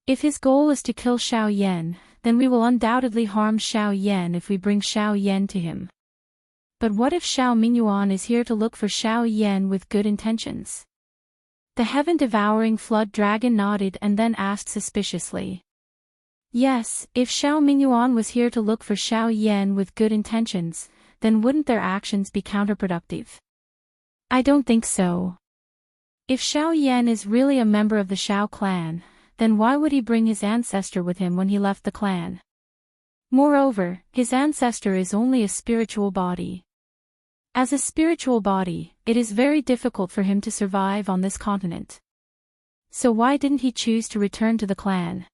If his goal is to kill Xiao Yan, then we will undoubtedly harm Xiao Yan if we bring Xiao Yan to him. But what if Xiao Mingyuan is here to look for Xiao Yan with good intentions? The heaven-devouring flood dragon nodded and then asked suspiciously. Yes, if Xiao Mingyuan was here to look for Xiao Yan with good intentions, then wouldn't their actions be counterproductive? I don't think so. If Xiao Yan is really a member of the Xiao clan, then why would he bring his ancestor with him when he left the clan? Moreover, his ancestor is only a spiritual body. As a spiritual body, it is very difficult for him to survive on this continent. So why didn't he choose to return to the clan?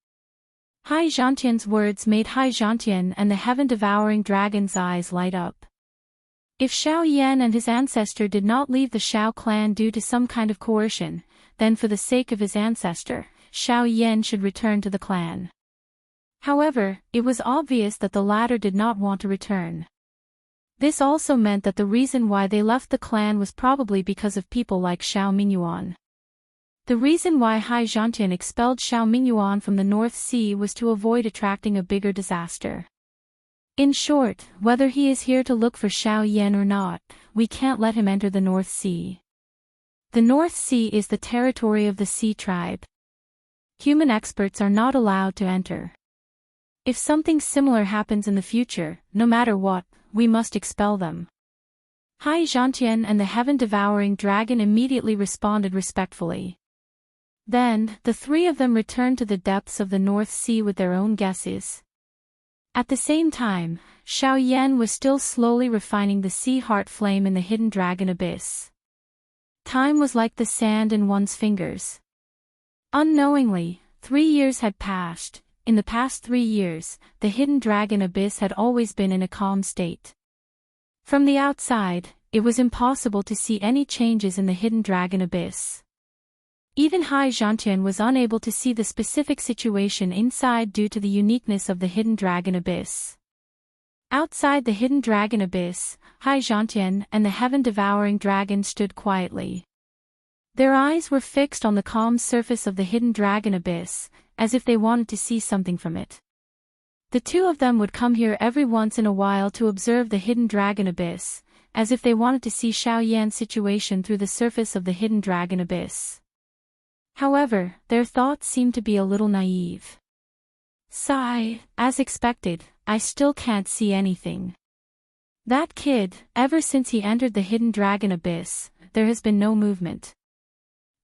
Hai Zhantian's words made Hai Zhantian and the heaven-devouring dragon's eyes light up. If Xiao Yan and his ancestor did not leave the Xiao clan due to some kind of coercion, then for the sake of his ancestor, Xiao Yan should return to the clan. However, it was obvious that the latter did not want to return. This also meant that the reason why they left the clan was probably because of people like Xiao Mingyuan. The reason why Hai Zhantian expelled Xiao Mingyuan from the North Sea was to avoid attracting a bigger disaster. In short, whether he is here to look for Xiao Yan or not, we can't let him enter the North Sea. The North Sea is the territory of the Sea tribe. Human experts are not allowed to enter. If something similar happens in the future, no matter what, we must expel them. Hai Zhantian and the heaven-devouring dragon immediately responded respectfully. Then, the three of them returned to the depths of the North Sea with their own guesses. At the same time, Xiao Yan was still slowly refining the sea heart flame in the hidden dragon abyss. Time was like the sand in one's fingers. Unknowingly, 3 years had passed. In the past 3 years, the hidden dragon abyss had always been in a calm state. From the outside, it was impossible to see any changes in the hidden dragon abyss. Even Hai Zhantian was unable to see the specific situation inside due to the uniqueness of the hidden dragon abyss. Outside the hidden dragon abyss, Hai Zhantian and the heaven-devouring dragon stood quietly. Their eyes were fixed on the calm surface of the hidden dragon abyss, as if they wanted to see something from it. The two of them would come here every once in a while to observe the hidden dragon abyss, as if they wanted to see Xiao Yan's situation through the surface of the hidden dragon abyss. However, their thoughts seemed to be a little naive. Sigh, as expected, I still can't see anything. That kid, ever since he entered the hidden dragon abyss, there has been no movement.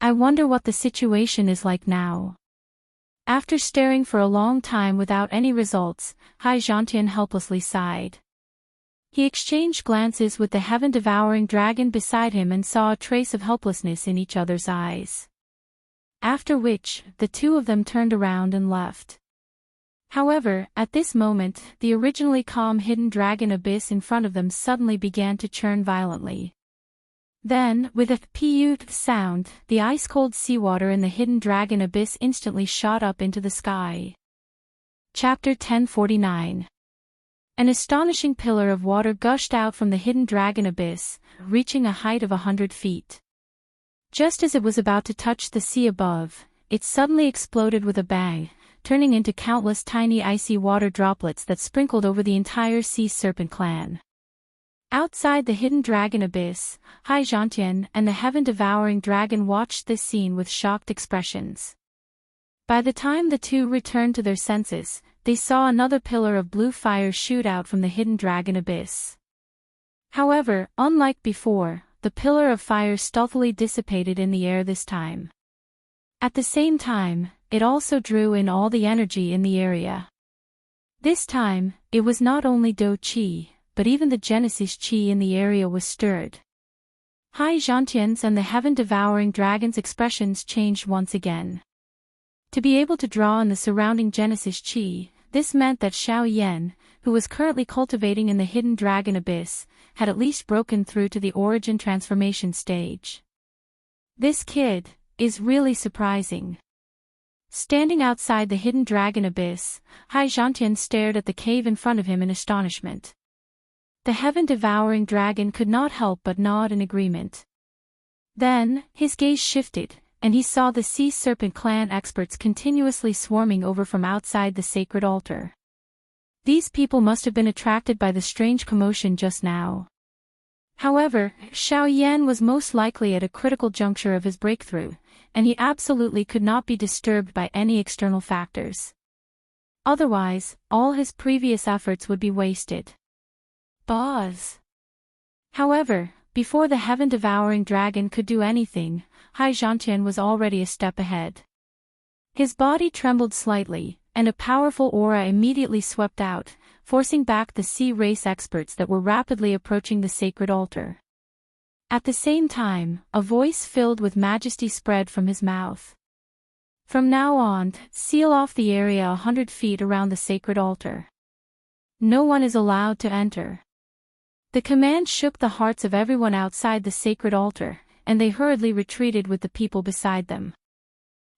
I wonder what the situation is like now. After staring for a long time without any results, Hai Zhantian helplessly sighed. He exchanged glances with the heaven-devouring dragon beside him and saw a trace of helplessness in each other's eyes. After which, the two of them turned around and left. However, at this moment, the originally calm hidden dragon abyss in front of them suddenly began to churn violently. Then, with a "pew" sound, the ice-cold seawater in the hidden dragon abyss instantly shot up into the sky. Chapter 1049. An astonishing pillar of water gushed out from the hidden dragon abyss, reaching a height of 100 feet. Just as it was about to touch the sea above, it suddenly exploded with a bang, turning into countless tiny icy water droplets that sprinkled over the entire sea serpent clan. Outside the hidden dragon abyss, Hai Zhantian and the heaven-devouring dragon watched this scene with shocked expressions. By the time the two returned to their senses, they saw another pillar of blue fire shoot out from the hidden dragon abyss. However, unlike before, the pillar of fire stealthily dissipated in the air this time. At the same time, it also drew in all the energy in the area. This time, it was not only Do Qi, but even the Genesis Qi in the area was stirred. Hai Zhantian's and the heaven-devouring dragon's expressions changed once again. To be able to draw on the surrounding Genesis Qi, this meant that Xiao Yan, who was currently cultivating in the hidden dragon abyss, had at least broken through to the origin transformation stage. This kid is really surprising. Standing outside the hidden dragon abyss, Hai Zhantian stared at the cave in front of him in astonishment. The heaven-devouring dragon could not help but nod in agreement. Then, his gaze shifted, and he saw the Sea Serpent clan experts continuously swarming over from outside the sacred altar. These people must have been attracted by the strange commotion just now. However, Xiao Yan was most likely at a critical juncture of his breakthrough, and he absolutely could not be disturbed by any external factors. Otherwise, all his previous efforts would be wasted. Buzz. However, before the heaven-devouring dragon could do anything, Hai Zhantian was already a step ahead. His body trembled slightly, and a powerful aura immediately swept out, forcing back the sea race experts that were rapidly approaching the sacred altar. At the same time, a voice filled with majesty spread from his mouth. From now on, seal off the area 100 feet around the sacred altar. No one is allowed to enter. The command shook the hearts of everyone outside the sacred altar, and they hurriedly retreated with the people beside them.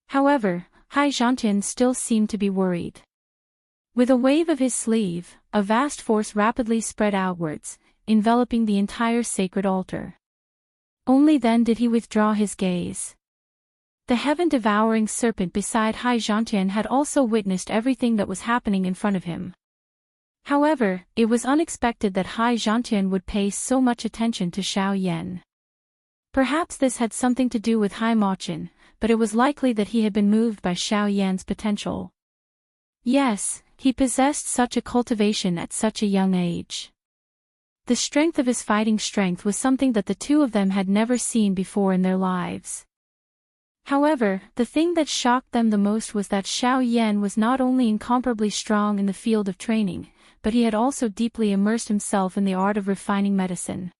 However, Hai Zhantian still seemed to be worried. With a wave of his sleeve, a vast force rapidly spread outwards, enveloping the entire sacred altar. Only then did he withdraw his gaze. The heaven-devouring serpent beside Hai Zhantian had also witnessed everything that was happening in front of him. However, it was unexpected that Hai Zhantian would pay so much attention to Xiao Yan. Perhaps this had something to do with Hai Machin, but it was likely that he had been moved by Xiao Yan's potential. Yes, he possessed such a cultivation at such a young age. The strength of his fighting strength was something that the two of them had never seen before in their lives. However, the thing that shocked them the most was that Xiao Yan was not only incomparably strong in the field of training, but he had also deeply immersed himself in the art of refining medicine.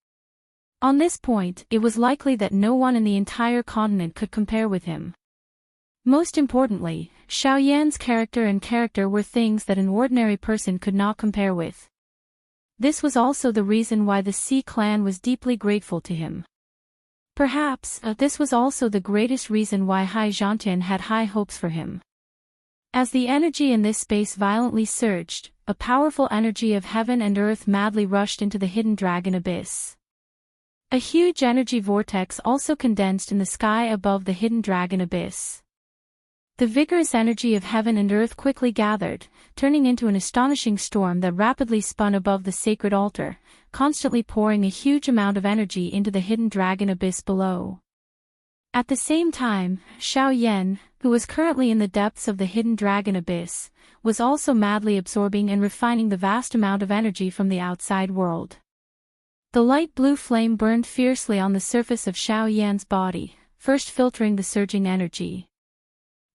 On this point, it was likely that no one in the entire continent could compare with him. Most importantly, Xiao Yan's character were things that an ordinary person could not compare with. This was also the reason why the Sea clan was deeply grateful to him. Perhaps, this was also the greatest reason why Hai Zhantian had high hopes for him. As the energy in this space violently surged, a powerful energy of heaven and earth madly rushed into the hidden dragon abyss. A huge energy vortex also condensed in the sky above the hidden dragon abyss. The vigorous energy of heaven and earth quickly gathered, turning into an astonishing storm that rapidly spun above the sacred altar, constantly pouring a huge amount of energy into the hidden dragon abyss below. At the same time, Xiao Yan, who was currently in the depths of the hidden dragon abyss, was also madly absorbing and refining the vast amount of energy from the outside world. The light blue flame burned fiercely on the surface of Xiao Yan's body, first filtering the surging energy.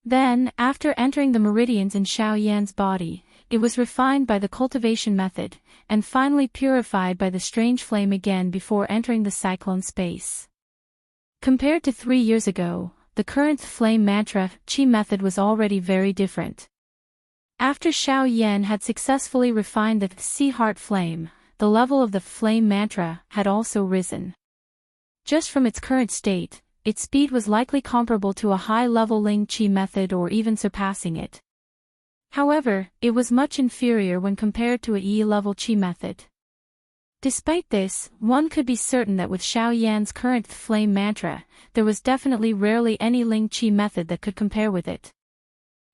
Then, after entering the meridians in Xiao Yan's body, it was refined by the cultivation method, and finally purified by the strange flame again before entering the cyclone space. Compared to 3 years ago, the current flame mantra Qi method was already very different. After Xiao Yan had successfully refined the Sea Heart flame, the level of the flame mantra had also risen. Just from its current state, its speed was likely comparable to a high-level Ling Qi method or even surpassing it. However, it was much inferior when compared to a E-level Qi method. Despite this, one could be certain that with Xiao Yan's current flame mantra, there was definitely rarely any Ling Qi method that could compare with it.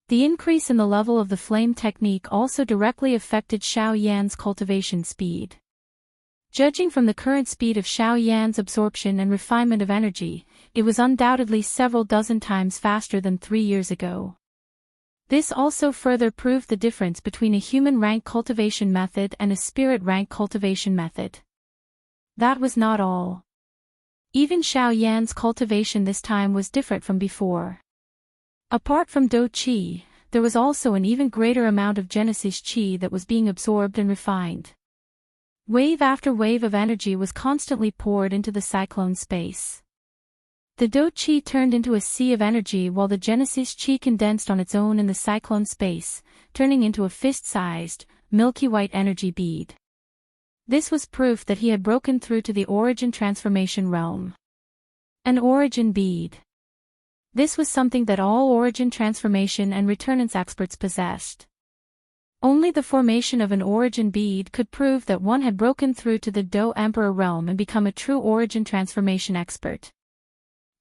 The increase in the level of the flame technique also directly affected Xiao Yan's cultivation speed. Judging from the current speed of Xiao Yan's absorption and refinement of energy, it was undoubtedly several dozen times faster than 3 years ago. This also further proved the difference between a human rank cultivation method and a spirit rank cultivation method. That was not all. Even Xiao Yan's cultivation this time was different from before. Apart from Do Qi, there was also an even greater amount of Genesis Qi that was being absorbed and refined. Wave after wave of energy was constantly poured into the cyclone space. The Do Chi turned into a sea of energy while the Genesis Chi condensed on its own in the cyclone space, turning into a fist-sized, milky white energy bead. This was proof that he had broken through to the origin transformation realm. An origin bead. This was something that all origin transformation and returnance experts possessed. Only the formation of an origin bead could prove that one had broken through to the Do Emperor realm and become a true origin transformation expert.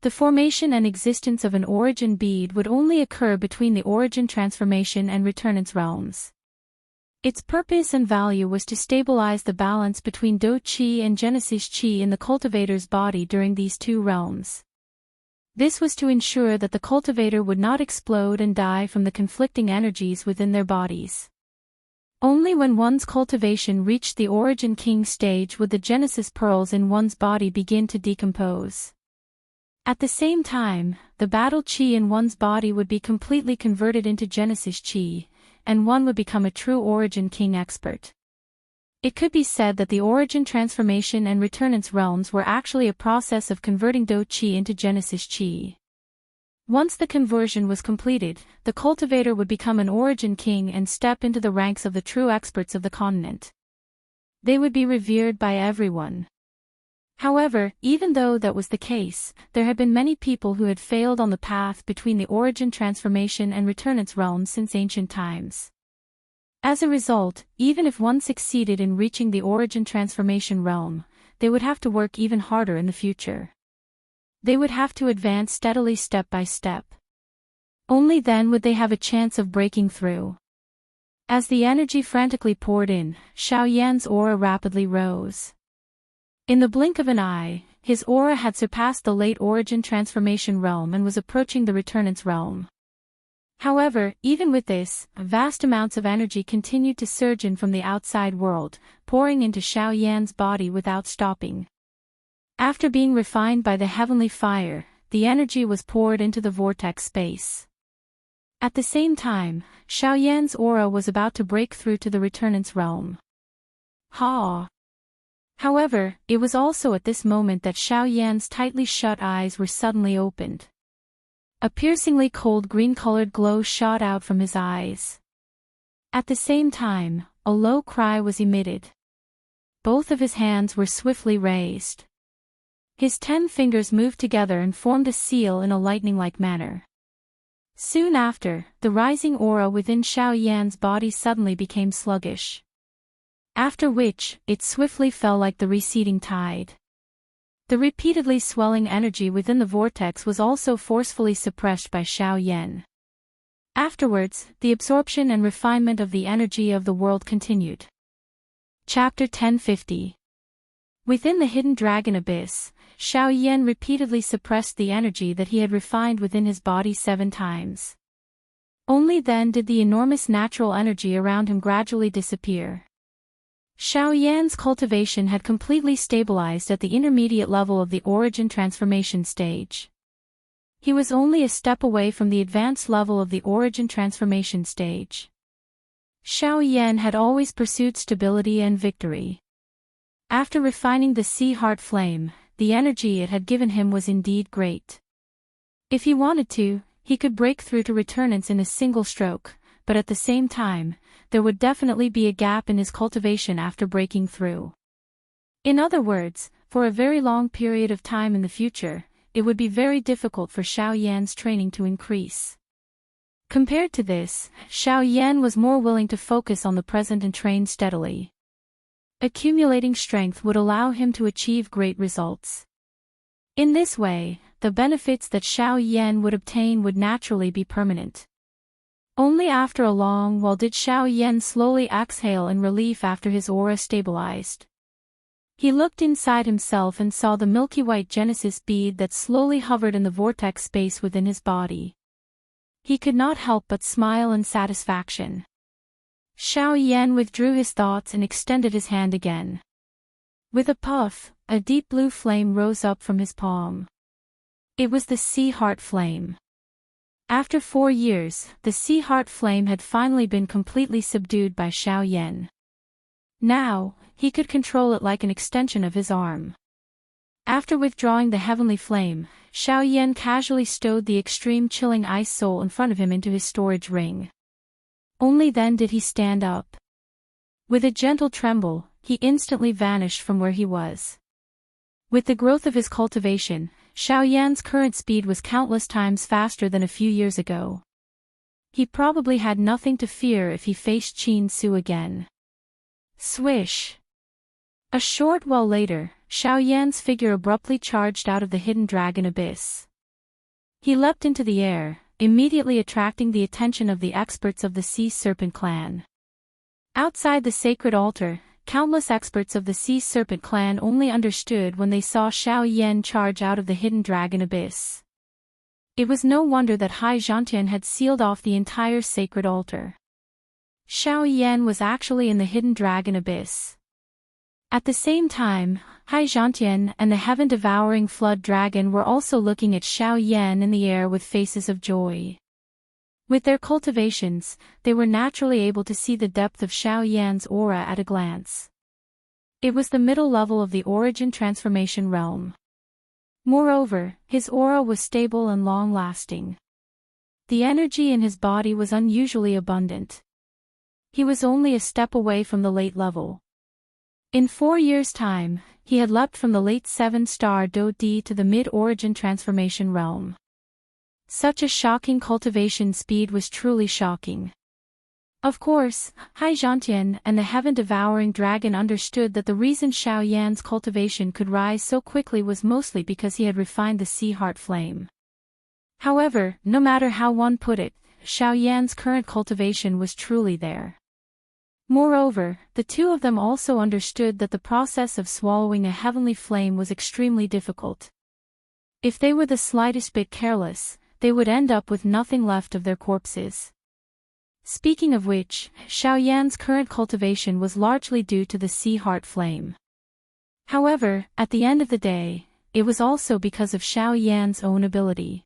The formation and existence of an origin bead would only occur between the origin transformation and returnance realms. Its purpose and value was to stabilize the balance between Do Chi and Genesis Chi in the cultivator's body during these two realms. This was to ensure that the cultivator would not explode and die from the conflicting energies within their bodies. Only when one's cultivation reached the origin king stage would the Genesis pearls in one's body begin to decompose. At the same time, the battle chi in one's body would be completely converted into Genesis chi, and one would become a true origin king expert. It could be said that the origin transformation and returnance realms were actually a process of converting Do Chi into Genesis Chi. Once the conversion was completed, the cultivator would become an origin king and step into the ranks of the true experts of the continent. They would be revered by everyone. However, even though that was the case, there had been many people who had failed on the path between the origin transformation and returnance realms since ancient times. As a result, even if one succeeded in reaching the origin transformation realm, they would have to work even harder in the future. They would have to advance steadily step by step. Only then would they have a chance of breaking through. As the energy frantically poured in, Xiao Yan's aura rapidly rose. In the blink of an eye, his aura had surpassed the late origin transformation realm and was approaching the returnance realm. However, even with this, vast amounts of energy continued to surge in from the outside world, pouring into Xiao Yan's body without stopping. After being refined by the heavenly fire, the energy was poured into the vortex space. At the same time, Xiao Yan's aura was about to break through to the returnance realm. However, it was also at this moment that Xiao Yan's tightly shut eyes were suddenly opened. A piercingly cold green-colored glow shot out from his eyes. At the same time, a low cry was emitted. Both of his hands were swiftly raised. His 10 fingers moved together and formed a seal in a lightning-like manner. Soon after, the rising aura within Xiao Yan's body suddenly became sluggish. After which, it swiftly fell like the receding tide. The repeatedly swelling energy within the vortex was also forcefully suppressed by Xiao Yan. Afterwards, the absorption and refinement of the energy of the world continued. Chapter 1050. Within the hidden dragon abyss, Xiao Yan repeatedly suppressed the energy that he had refined within his body 7 times. Only then did the enormous natural energy around him gradually disappear. Xiao Yan's cultivation had completely stabilized at the intermediate level of the origin transformation stage. He was only a step away from the advanced level of the origin transformation stage. Xiao Yan had always pursued stability and victory. After refining the sea heart flame, the energy it had given him was indeed great. If he wanted to, he could break through to returnance in a single stroke, but at the same time, there would definitely be a gap in his cultivation after breaking through. In other words, for a very long period of time in the future, it would be very difficult for Xiao Yan's training to increase. Compared to this, Xiao Yan was more willing to focus on the present and train steadily. Accumulating strength would allow him to achieve great results. In this way, the benefits that Xiao Yan would obtain would naturally be permanent. Only after a long while did Xiao Yan slowly exhale in relief after his aura stabilized. He looked inside himself and saw the milky white Genesis bead that slowly hovered in the vortex space within his body. He could not help but smile in satisfaction. Xiao Yan withdrew his thoughts and extended his hand again. With a puff, a deep blue flame rose up from his palm. It was the sea heart flame. After 4 years, the sea heart flame had finally been completely subdued by Xiao Yan. Now, he could control it like an extension of his arm. After withdrawing the heavenly flame, Xiao Yan casually stowed the extreme chilling ice soul in front of him into his storage ring. Only then did he stand up. With a gentle tremble, he instantly vanished from where he was. With the growth of his cultivation, Xiao Yan's current speed was countless times faster than a few years ago. He probably had nothing to fear if he faced Qin Su again. Swish! A short while later, Xiao Yan's figure abruptly charged out of the hidden dragon abyss. He leapt into the air, immediately attracting the attention of the experts of the Sea Serpent clan. Outside the sacred altar, countless experts of the Sea Serpent clan only understood when they saw Xiao Yan charge out of the hidden dragon abyss. It was no wonder that Hai Zhantian had sealed off the entire sacred altar. Xiao Yan was actually in the hidden dragon abyss. At the same time, Hai Zhantian and the heaven-devouring flood dragon were also looking at Xiao Yan in the air with faces of joy. With their cultivations, they were naturally able to see the depth of Xiao Yan's aura at a glance. It was the middle level of the origin transformation realm. Moreover, his aura was stable and long-lasting. The energy in his body was unusually abundant. He was only a step away from the late level. In 4 years' time, he had leapt from the late 7-star Do Di to the mid-origin transformation realm. Such a shocking cultivation speed was truly shocking. Of course, Hai Zhantian and the heaven-devouring dragon understood that the reason Xiao Yan's cultivation could rise so quickly was mostly because he had refined the sea heart flame. However, no matter how one put it, Xiao Yan's current cultivation was truly there. Moreover, the two of them also understood that the process of swallowing a heavenly flame was extremely difficult. If they were the slightest bit careless, they would end up with nothing left of their corpses. Speaking of which, Xiao Yan's current cultivation was largely due to the sea heart flame. However, at the end of the day, it was also because of Xiao Yan's own ability.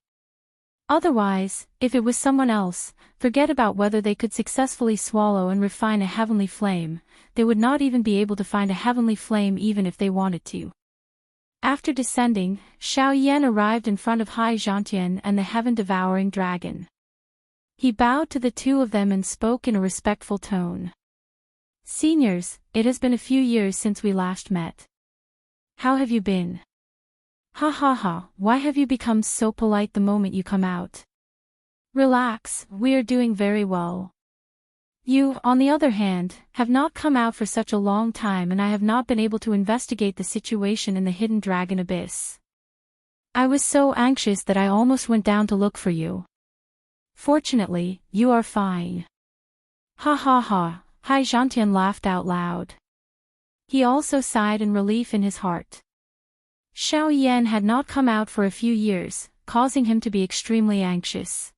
Otherwise, if it was someone else, forget about whether they could successfully swallow and refine a heavenly flame, they would not even be able to find a heavenly flame even if they wanted to. After descending, Xiao Yan arrived in front of Hai Zhantian and the heaven-devouring dragon. He bowed to the two of them and spoke in a respectful tone. "Seniors, it has been a few years since we last met. How have you been? Ha ha ha, why have you become so polite the moment you come out? Relax, we are doing very well. You, on the other hand, have not come out for such a long time and I have not been able to investigate the situation in the hidden dragon abyss. I was so anxious that I almost went down to look for you. Fortunately, you are fine." Ha ha ha, Hai Zhantian laughed out loud. He also sighed in relief in his heart. Xiao Yan had not come out for a few years, causing him to be extremely anxious.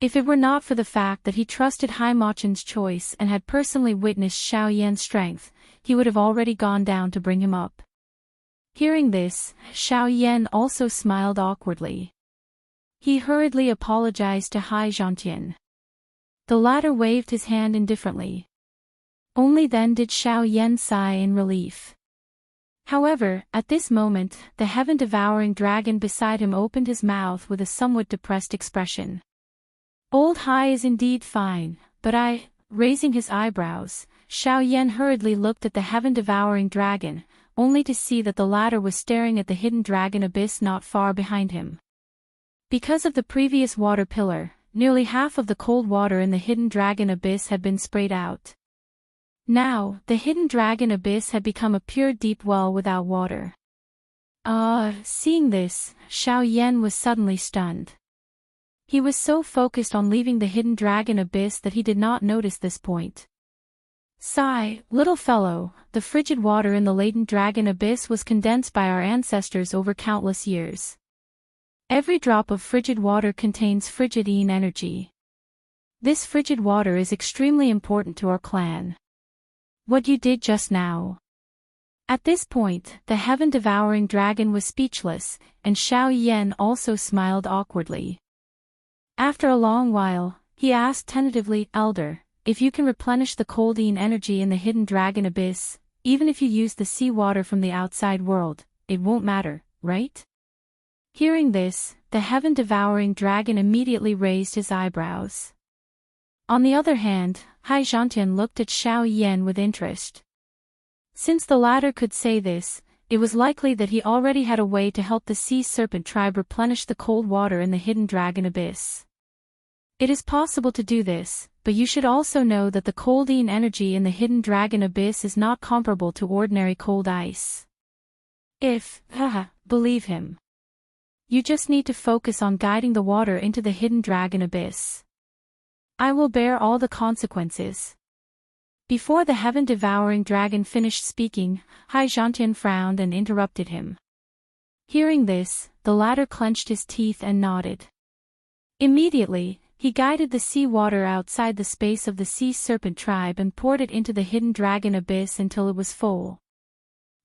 If it were not for the fact that he trusted Hai Machen's choice and had personally witnessed Xiao Yan's strength, he would have already gone down to bring him up. Hearing this, Xiao Yan also smiled awkwardly. He hurriedly apologized to Hai Zhantian. The latter waved his hand indifferently. Only then did Xiao Yan sigh in relief. However, at this moment, the heaven-devouring dragon beside him opened his mouth with a somewhat depressed expression. "Old Hai is indeed fine, but raising his eyebrows, Xiao Yan hurriedly looked at the heaven-devouring dragon, only to see that the latter was staring at the hidden dragon abyss not far behind him. Because of the previous water pillar, nearly half of the cold water in the hidden dragon abyss had been sprayed out. Now, the hidden dragon abyss had become a pure deep well without water. Seeing this, Xiao Yan was suddenly stunned. He was so focused on leaving the hidden dragon abyss that he did not notice this point. "Sigh, little fellow, the frigid water in the latent dragon abyss was condensed by our ancestors over countless years. Every drop of frigid water contains frigid Yin energy. This frigid water is extremely important to our clan. What you did just now." At this point, the heaven-devouring dragon was speechless, and Xiao Yan also smiled awkwardly. After a long while, he asked tentatively, "Elder, if you can replenish the cold Yin energy in the hidden dragon abyss, even if you use the sea water from the outside world, it won't matter, right? Hearing this, the heaven-devouring dragon immediately raised his eyebrows. On the other hand, Hai Zhantian looked at Xiao Yan with interest. Since the latter could say this, it was likely that he already had a way to help the sea serpent tribe replenish the cold water in the hidden dragon abyss. It is possible to do this, but you should also know that the coldine energy in the hidden dragon abyss is not comparable to ordinary cold ice. Believe him. You just need to focus on guiding the water into the hidden dragon abyss. I will bear all the consequences. Before the heaven-devouring dragon finished speaking, Hai Zhantian frowned and interrupted him. Hearing this, the latter clenched his teeth and nodded. Immediately, he guided the sea water outside the space of the sea serpent tribe and poured it into the hidden dragon abyss until it was full.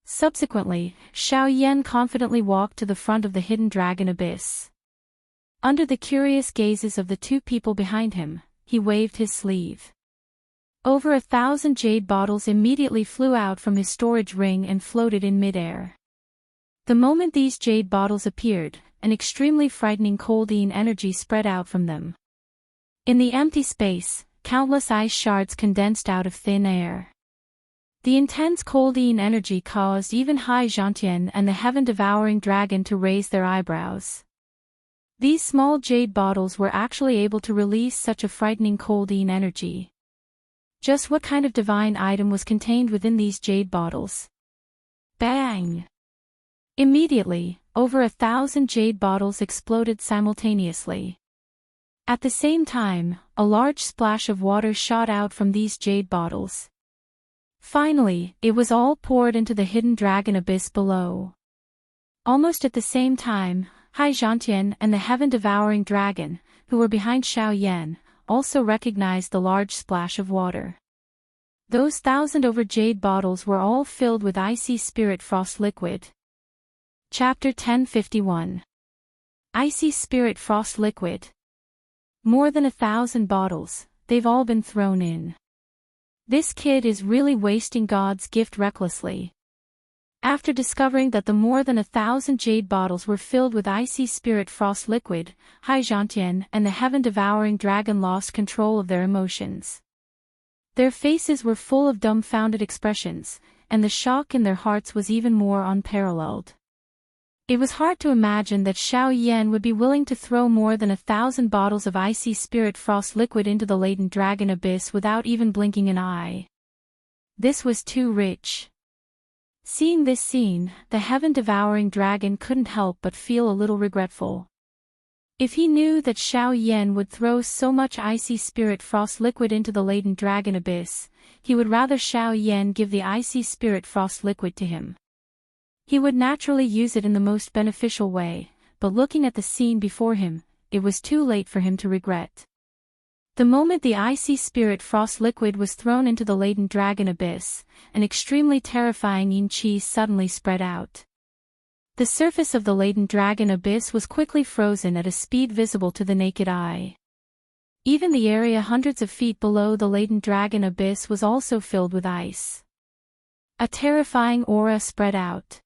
Subsequently, Xiao Yan confidently walked to the front of the hidden dragon abyss. Under the curious gazes of the two people behind him, he waved his sleeve. Over 1,000 jade bottles immediately flew out from his storage ring and floated in midair. The moment these jade bottles appeared, an extremely frightening coldine energy spread out from them. In the empty space, countless ice shards condensed out of thin air. The intense coldine energy caused even Hai Zhantian and the heaven-devouring dragon to raise their eyebrows. These small jade bottles were actually able to release such a frightening coldine energy. Just what kind of divine item was contained within these jade bottles? Bang! Immediately, over 1,000 jade bottles exploded simultaneously. At the same time, a large splash of water shot out from these jade bottles. Finally, it was all poured into the hidden dragon abyss below. Almost at the same time, Hai Zhantian and the heaven-devouring dragon, who were behind Xiao Yan, also recognized the large splash of water. Those 1,000 over jade bottles were all filled with icy spirit frost liquid. Chapter 1051. Icy spirit frost liquid. More than 1,000 bottles, they've all been thrown in. This kid is really wasting God's gift recklessly. After discovering that the more than 1,000 jade bottles were filled with icy spirit frost liquid, Hai Zhantian and the heaven-devouring dragon lost control of their emotions. Their faces were full of dumbfounded expressions, and the shock in their hearts was even more unparalleled. It was hard to imagine that Xiao Yan would be willing to throw more than 1,000 bottles of icy spirit frost liquid into the latent dragon abyss without even blinking an eye. This was too rich. Seeing this scene, the heaven-devouring dragon couldn't help but feel a little regretful. If he knew that Xiao Yan would throw so much icy spirit frost liquid into the latent dragon abyss, he would rather Xiao Yan give the icy spirit frost liquid to him. He would naturally use it in the most beneficial way, but looking at the scene before him, it was too late for him to regret. The moment the icy spirit frost liquid was thrown into the latent dragon abyss, an extremely terrifying yin qi suddenly spread out. The surface of the latent dragon abyss was quickly frozen at a speed visible to the naked eye. Even the area hundreds of feet below the latent dragon abyss was also filled with ice. A terrifying aura spread out.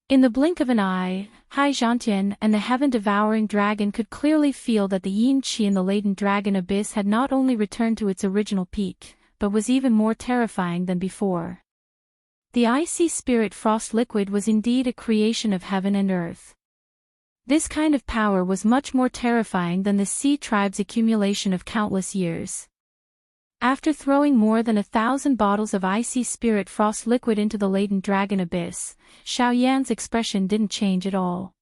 In the blink of an eye, Hai Zhantian and the heaven-devouring dragon could clearly feel that the yin qi in the latent dragon abyss had not only returned to its original peak, but was even more terrifying than before. The icy spirit frost liquid was indeed a creation of heaven and earth. This kind of power was much more terrifying than the sea tribe's accumulation of countless years. After throwing more than 1,000 bottles of icy spirit frost liquid into the latent dragon abyss, Xiao Yan's expression didn't change at all.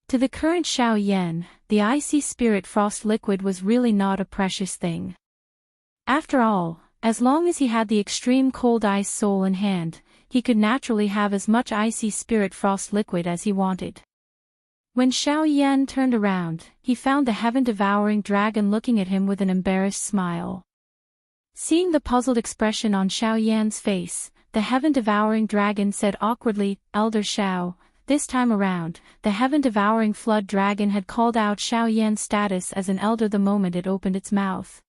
To the current Xiao Yan, the icy spirit frost liquid was really not a precious thing. After all, as long as he had the extreme cold ice soul in hand, he could naturally have as much icy spirit frost liquid as he wanted. When Xiao Yan turned around, he found the heaven-devouring dragon looking at him with an embarrassed smile. Seeing the puzzled expression on Xiao Yan's face, the heaven-devouring dragon said awkwardly, "Elder Xiao." This time around, the heaven-devouring flood dragon had called out Xiao Yan's status as an elder the moment it opened its mouth.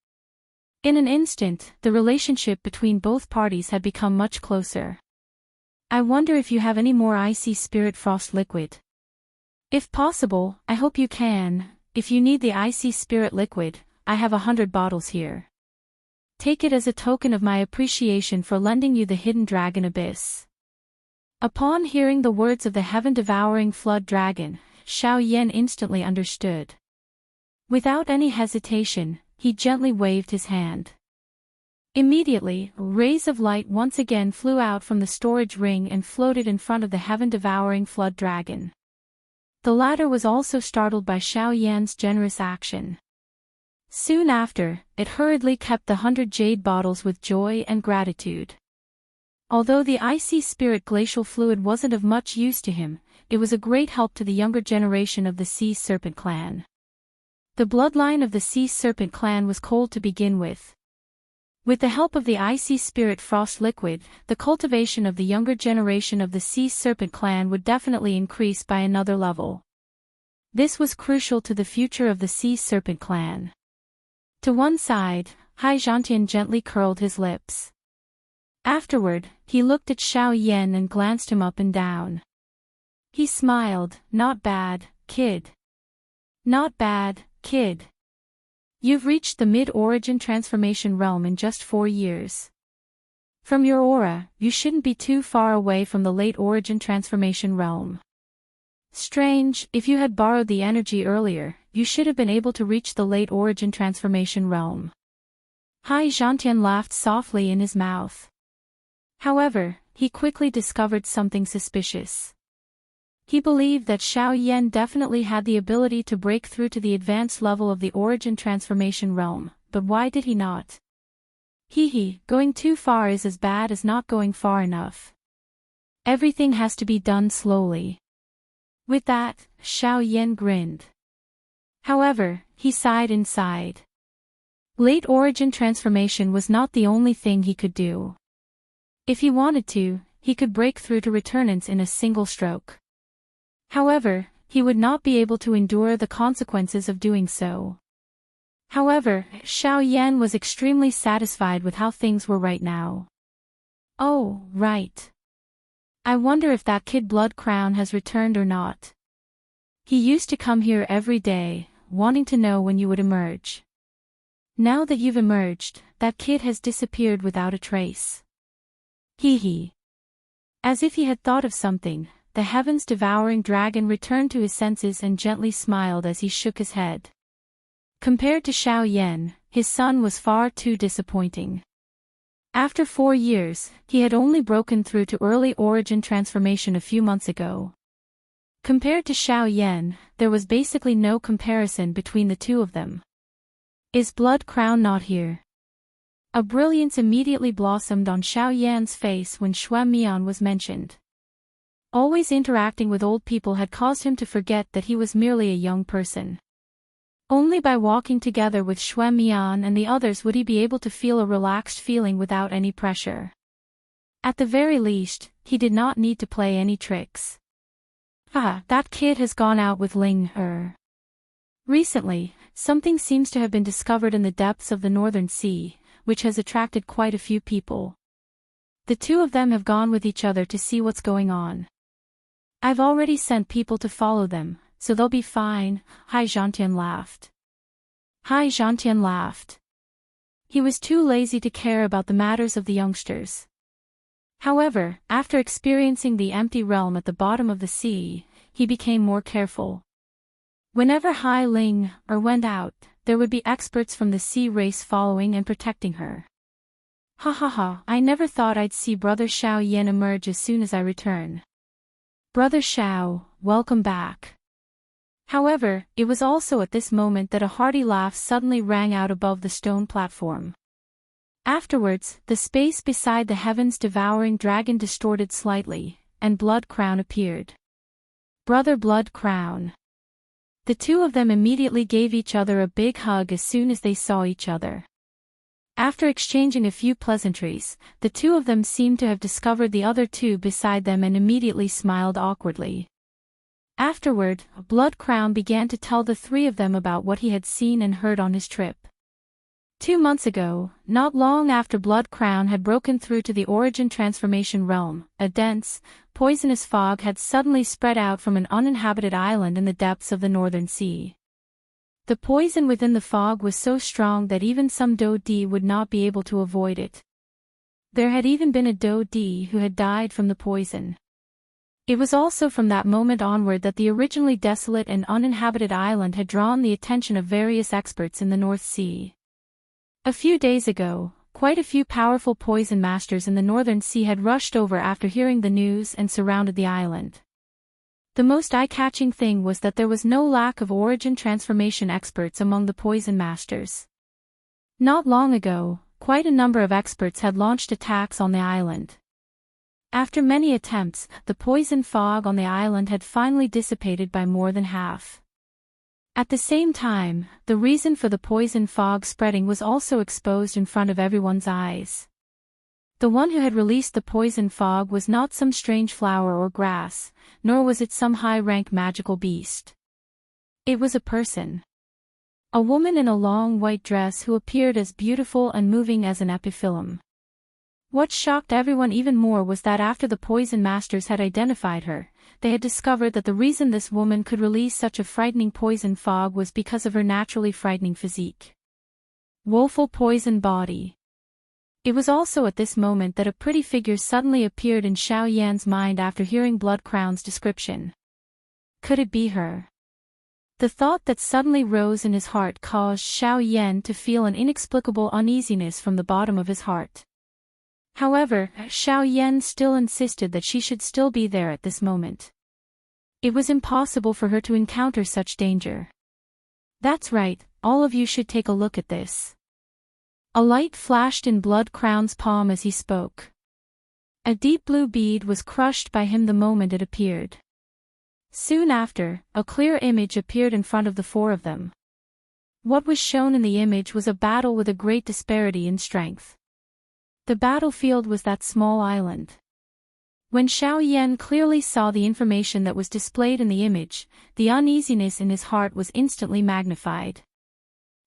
In an instant, the relationship between both parties had become much closer. I wonder if you have any more icy spirit frost liquid. If possible, I hope you can. If you need the icy spirit liquid, I have 100 bottles here. Take it as a token of my appreciation for lending you the hidden dragon abyss. Upon hearing the words of the heaven-devouring flood dragon, Xiao Yan instantly understood. Without any hesitation, he gently waved his hand. Immediately, rays of light once again flew out from the storage ring and floated in front of the heaven-devouring flood dragon. The latter was also startled by Xiao Yan's generous action. Soon after, it hurriedly kept the 100 jade bottles with joy and gratitude. Although the icy spirit glacial fluid wasn't of much use to him, it was a great help to the younger generation of the Sea Serpent clan. The bloodline of the Sea Serpent clan was cold to begin with. With the help of the icy spirit frost liquid, the cultivation of the younger generation of the Sea Serpent clan would definitely increase by another level. This was crucial to the future of the Sea Serpent clan. To one side, Hai Zhantian gently curled his lips. Afterward, he looked at Xiao Yan and glanced him up and down. He smiled. Not bad, kid. Not bad, kid. You've reached the mid-origin transformation realm in just 4 years. From your aura, you shouldn't be too far away from the late origin transformation realm. Strange, if you had borrowed the energy earlier, you should have been able to reach the late origin transformation realm. Hai Zhantian laughed softly in his mouth. However, he quickly discovered something suspicious. He believed that Xiao Yan definitely had the ability to break through to the advanced level of the origin transformation realm, but why did he not? Going too far is as bad as not going far enough. Everything has to be done slowly. With that, Xiao Yan grinned. However, he sighed inside. Late origin transformation was not the only thing he could do. If he wanted to, he could break through to returnance in a single stroke. However, he would not be able to endure the consequences of doing so. However, Xiao Yan was extremely satisfied with how things were right now. Oh, right. I wonder if that kid Blood Crown has returned or not. He used to come here every day, wanting to know when you would emerge. Now that you've emerged, that kid has disappeared without a trace. As if he had thought of something, the heavens-devouring dragon returned to his senses and gently smiled as he shook his head. Compared to Xiao Yan, his son was far too disappointing. After 4 years, he had only broken through to early origin transformation a few months ago. Compared to Xiao Yan, there was basically no comparison between the two of them. Is Blood Crown not here? A brilliance immediately blossomed on Xiao Yan's face when Xue Mian was mentioned. Always interacting with old people had caused him to forget that he was merely a young person. Only by walking together with Xue Mian and the others would he be able to feel a relaxed feeling without any pressure. At the very least, he did not need to play any tricks. That kid has gone out with Ling Er. Recently, something seems to have been discovered in the depths of the Northern Sea, which has attracted quite a few people. The two of them have gone with each other to see what's going on. I've already sent people to follow them, so they'll be fine, Hai Zhantian laughed. He was too lazy to care about the matters of the youngsters. However, after experiencing the empty realm at the bottom of the sea, he became more careful. Whenever Hai Ling Er went out, there would be experts from the sea race following and protecting her. I never thought I'd see Brother Xiao Yan emerge as soon as I return. Brother Xiao, welcome back. However, it was also at this moment that a hearty laugh suddenly rang out above the stone platform. Afterwards, the space beside the heavens-devouring dragon distorted slightly, and Blood Crown appeared. Brother Blood Crown. The two of them immediately gave each other a big hug as soon as they saw each other. After exchanging a few pleasantries, the two of them seemed to have discovered the other two beside them and immediately smiled awkwardly. Afterward, Blood Crown began to tell the three of them about what he had seen and heard on his trip. 2 months ago, not long after Blood Crown had broken through to the Origin Transformation realm, a dense, poisonous fog had suddenly spread out from an uninhabited island in the depths of the Northern Sea. The poison within the fog was so strong that even some Do-Di would not be able to avoid it. There had even been a Do-Di who had died from the poison. It was also from that moment onward that the originally desolate and uninhabited island had drawn the attention of various experts in the North Sea. A few days ago, quite a few powerful poison masters in the Northern Sea had rushed over after hearing the news and surrounded the island. The most eye-catching thing was that there was no lack of origin transformation experts among the poison masters. Not long ago, quite a number of experts had launched attacks on the island. After many attempts, the poison fog on the island had finally dissipated by more than half. At the same time, the reason for the poison fog spreading was also exposed in front of everyone's eyes. The one who had released the poison fog was not some strange flower or grass, nor was it some high-rank magical beast. It was a person. A woman in a long white dress who appeared as beautiful and moving as an epiphyllum. What shocked everyone even more was that after the poison masters had identified her, they had discovered that the reason this woman could release such a frightening poison fog was because of her naturally frightening physique. Woeful poison body. It was also at this moment that a pretty figure suddenly appeared in Xiao Yan's mind after hearing Blood Crown's description. Could it be her? The thought that suddenly rose in his heart caused Xiao Yan to feel an inexplicable uneasiness from the bottom of his heart. However, Xiao Yan still insisted that she should still be there at this moment. It was impossible for her to encounter such danger. That's right, all of you should take a look at this. A light flashed in Blood Crown's palm as he spoke. A deep blue bead was crushed by him the moment it appeared. Soon after, a clear image appeared in front of the four of them. What was shown in the image was a battle with a great disparity in strength. The battlefield was that small island. When Xiao Yan clearly saw the information that was displayed in the image, the uneasiness in his heart was instantly magnified.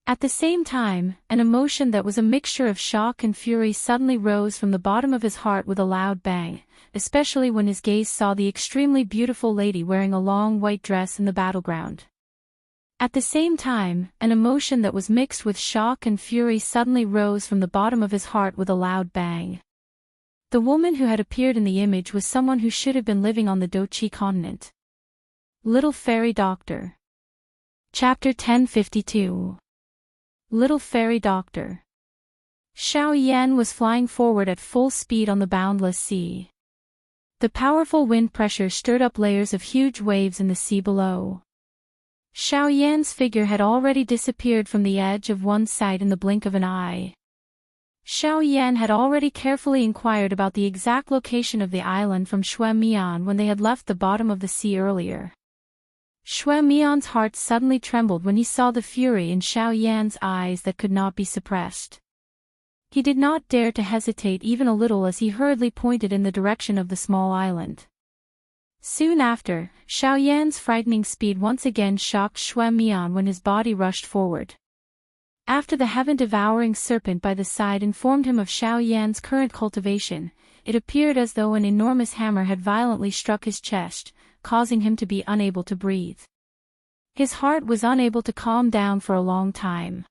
At the same time, an emotion that was a mixture of shock and fury suddenly rose from the bottom of his heart with a loud bang, especially when his gaze saw the extremely beautiful lady wearing a long white dress in the battleground. At the same time, an emotion that was mixed with shock and fury suddenly rose from the bottom of his heart with a loud bang. The woman who had appeared in the image was someone who should have been living on the Dochi continent. Little Fairy Doctor. Chapter 1052. Little Fairy Doctor. Xiao Yan was flying forward at full speed on the boundless sea. The powerful wind pressure stirred up layers of huge waves in the sea below. Xiao Yan's figure had already disappeared from the edge of one's sight in the blink of an eye. Xiao Yan had already carefully inquired about the exact location of the island from Xue Mian when they had left the bottom of the sea earlier. Xue Mian's heart suddenly trembled when he saw the fury in Xiao Yan's eyes that could not be suppressed. He did not dare to hesitate even a little as he hurriedly pointed in the direction of the small island. Soon after, Xiao Yan's frightening speed once again shocked Xue Mian when his body rushed forward. After the heaven-devouring serpent by the side informed him of Xiao Yan's current cultivation, it appeared as though an enormous hammer had violently struck his chest, causing him to be unable to breathe. His heart was unable to calm down for a long time.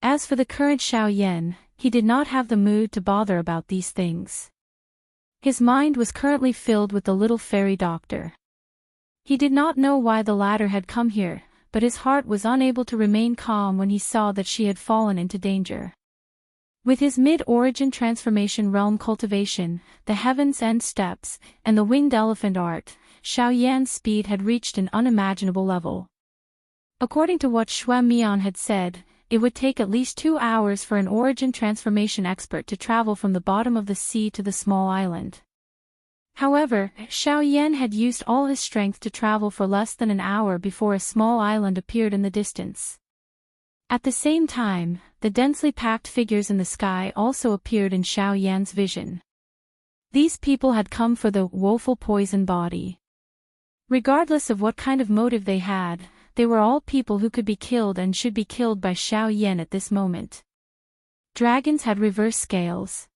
As for the current Xiao Yan, he did not have the mood to bother about these things. His mind was currently filled with the little fairy doctor. He did not know why the latter had come here, but his heart was unable to remain calm when he saw that she had fallen into danger. With his mid-origin transformation realm cultivation, the Heaven's End steps, and the winged elephant art, Xiao Yan's speed had reached an unimaginable level. According to what Xue Mian had said, it would take at least 2 hours for an origin transformation expert to travel from the bottom of the sea to the small island. However, Xiao Yan had used all his strength to travel for less than an hour before a small island appeared in the distance. At the same time, the densely packed figures in the sky also appeared in Xiao Yan's vision. These people had come for the woeful poison body. Regardless of what kind of motive they had, they were all people who could be killed and should be killed by Xiao Yan at this moment. Dragons had reverse scales.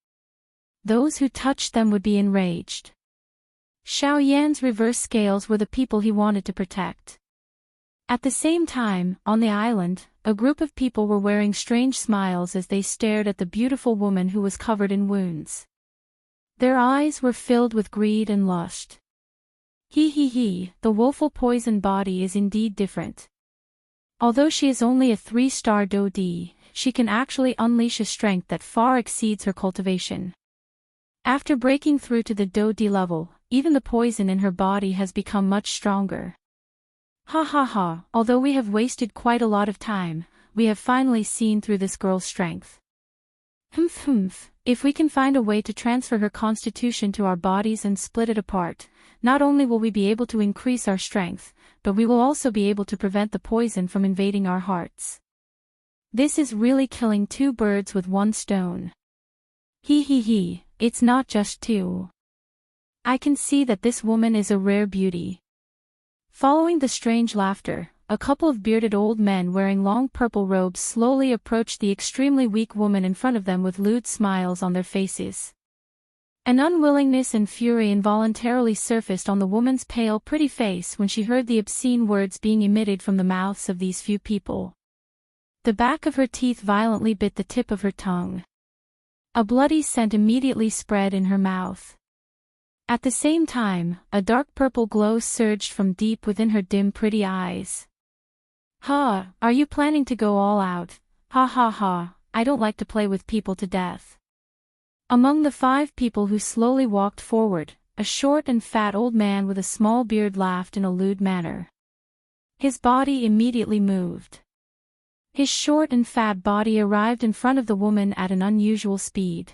Those who touched them would be enraged. Xiao Yan's reverse scales were the people he wanted to protect. At the same time, on the island, a group of people were wearing strange smiles as they stared at the beautiful woman who was covered in wounds. Their eyes were filled with greed and lust. He, the woeful poison body is indeed different. Although she is only a 3-star Dodi, she can actually unleash a strength that far exceeds her cultivation. After breaking through to the Dodi level, even the poison in her body has become much stronger. Although we have wasted quite a lot of time, we have finally seen through this girl's strength. If we can find a way to transfer her constitution to our bodies and split it apart, not only will we be able to increase our strength, but we will also be able to prevent the poison from invading our hearts. This is really killing 2 birds with 1 stone. It's not just 2. I can see that this woman is a rare beauty. Following the strange laughter, a couple of bearded old men wearing long purple robes slowly approached the extremely weak woman in front of them with lewd smiles on their faces. An unwillingness and fury involuntarily surfaced on the woman's pale pretty face when she heard the obscene words being emitted from the mouths of these few people. The back of her teeth violently bit the tip of her tongue. A bloody scent immediately spread in her mouth. At the same time, a dark purple glow surged from deep within her dim pretty eyes. Are you planning to go all out? I don't like to play with people to death. Among the 5 people who slowly walked forward, a short and fat old man with a small beard laughed in a lewd manner. His body immediately moved. His short and fat body arrived in front of the woman at an unusual speed.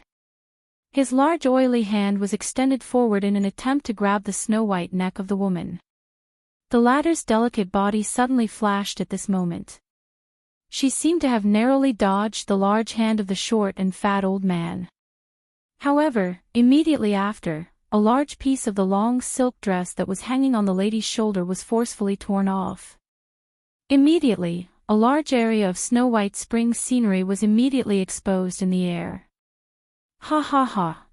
His large oily hand was extended forward in an attempt to grab the snow-white neck of the woman. The latter's delicate body suddenly flashed at this moment. She seemed to have narrowly dodged the large hand of the short and fat old man. However, immediately after, a large piece of the long silk dress that was hanging on the lady's shoulder was forcefully torn off. Immediately, a large area of snow-white spring scenery was immediately exposed in the air.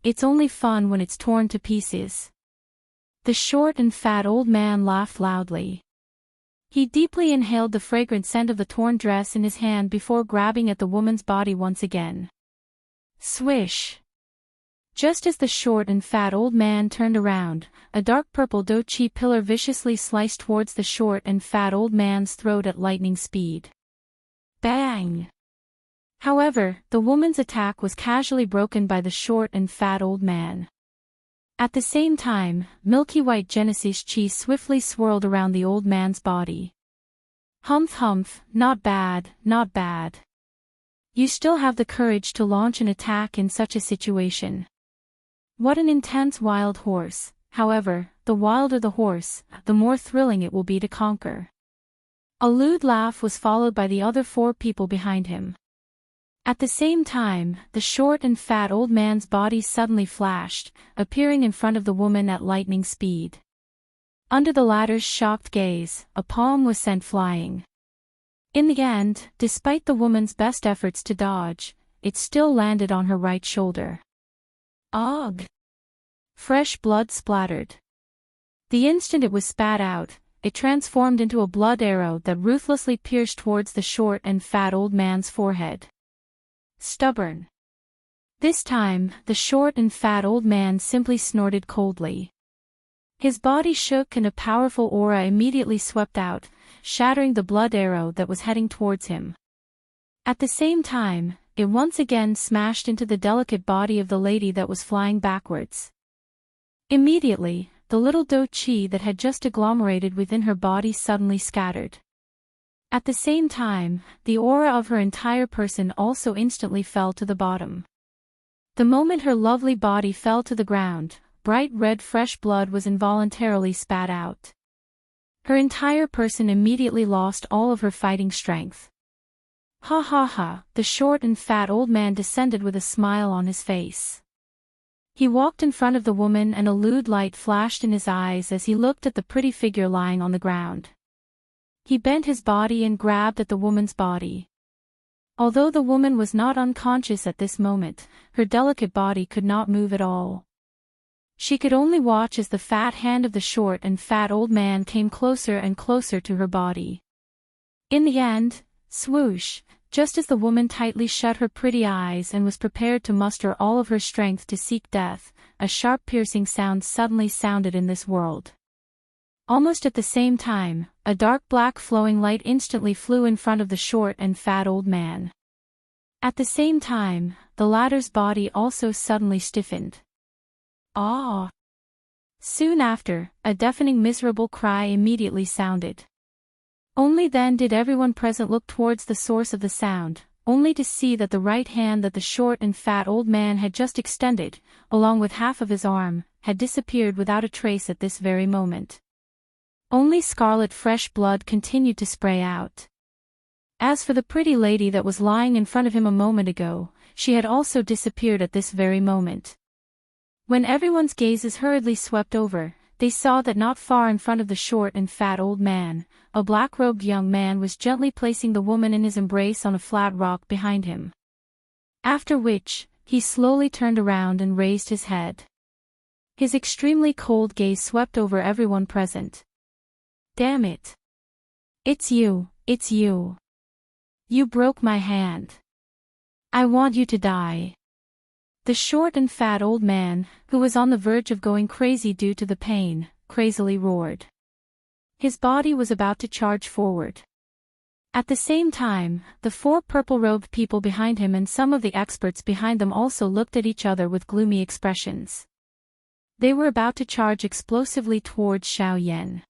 It's only fun when it's torn to pieces. The short and fat old man laughed loudly. He deeply inhaled the fragrant scent of the torn dress in his hand before grabbing at the woman's body once again. Swish! Just as the short and fat old man turned around, a dark purple dochi pillar viciously sliced towards the short and fat old man's throat at lightning speed. Bang! However, the woman's attack was casually broken by the short and fat old man. At the same time, milky white Genesis chi swiftly swirled around the old man's body. Humph, not bad. You still have the courage to launch an attack in such a situation. What an intense wild horse. However, the wilder the horse, the more thrilling it will be to conquer. A lewd laugh was followed by the other 4 people behind him. At the same time, the short and fat old man's body suddenly flashed, appearing in front of the woman at lightning speed. Under the latter's shocked gaze, a palm was sent flying. In the end, despite the woman's best efforts to dodge, it still landed on her right shoulder. Ugh! Fresh blood splattered. The instant it was spat out, it transformed into a blood arrow that ruthlessly pierced towards the short and fat old man's forehead. Stubborn. This time, the short and fat old man simply snorted coldly. His body shook and a powerful aura immediately swept out, shattering the blood arrow that was heading towards him. At the same time, it once again smashed into the delicate body of the lady that was flying backwards. Immediately, the little do chi that had just agglomerated within her body suddenly scattered. At the same time, the aura of her entire person also instantly fell to the bottom. The moment her lovely body fell to the ground, bright red fresh blood was involuntarily spat out. Her entire person immediately lost all of her fighting strength. The short and fat old man descended with a smile on his face. He walked in front of the woman and a lewd light flashed in his eyes as he looked at the pretty figure lying on the ground. He bent his body and grabbed at the woman's body. Although the woman was not unconscious at this moment, her delicate body could not move at all. She could only watch as the fat hand of the short and fat old man came closer and closer to her body. In the end, swoosh, just as the woman tightly shut her pretty eyes and was prepared to muster all of her strength to seek death, a sharp piercing sound suddenly sounded in this world. Almost at the same time, a dark black flowing light instantly flew in front of the short and fat old man. At the same time, the latter's body also suddenly stiffened. Ah! Soon after, a deafening miserable cry immediately sounded. Only then did everyone present look towards the source of the sound, only to see that the right hand that the short and fat old man had just extended, along with half of his arm, had disappeared without a trace at this very moment. Only scarlet fresh blood continued to spray out. As for the pretty lady that was lying in front of him a moment ago, she had also disappeared at this very moment. When everyone's gazes hurriedly swept over, they saw that not far in front of the short and fat old man, a black-robed young man was gently placing the woman in his embrace on a flat rock behind him. After which, he slowly turned around and raised his head. His extremely cold gaze swept over everyone present. Damn it. It's you, it's you. You broke my hand. I want you to die. The short and fat old man, who was on the verge of going crazy due to the pain, crazily roared. His body was about to charge forward. At the same time, the four purple-robed people behind him and some of the experts behind them also looked at each other with gloomy expressions. They were about to charge explosively towards Xiao Yan.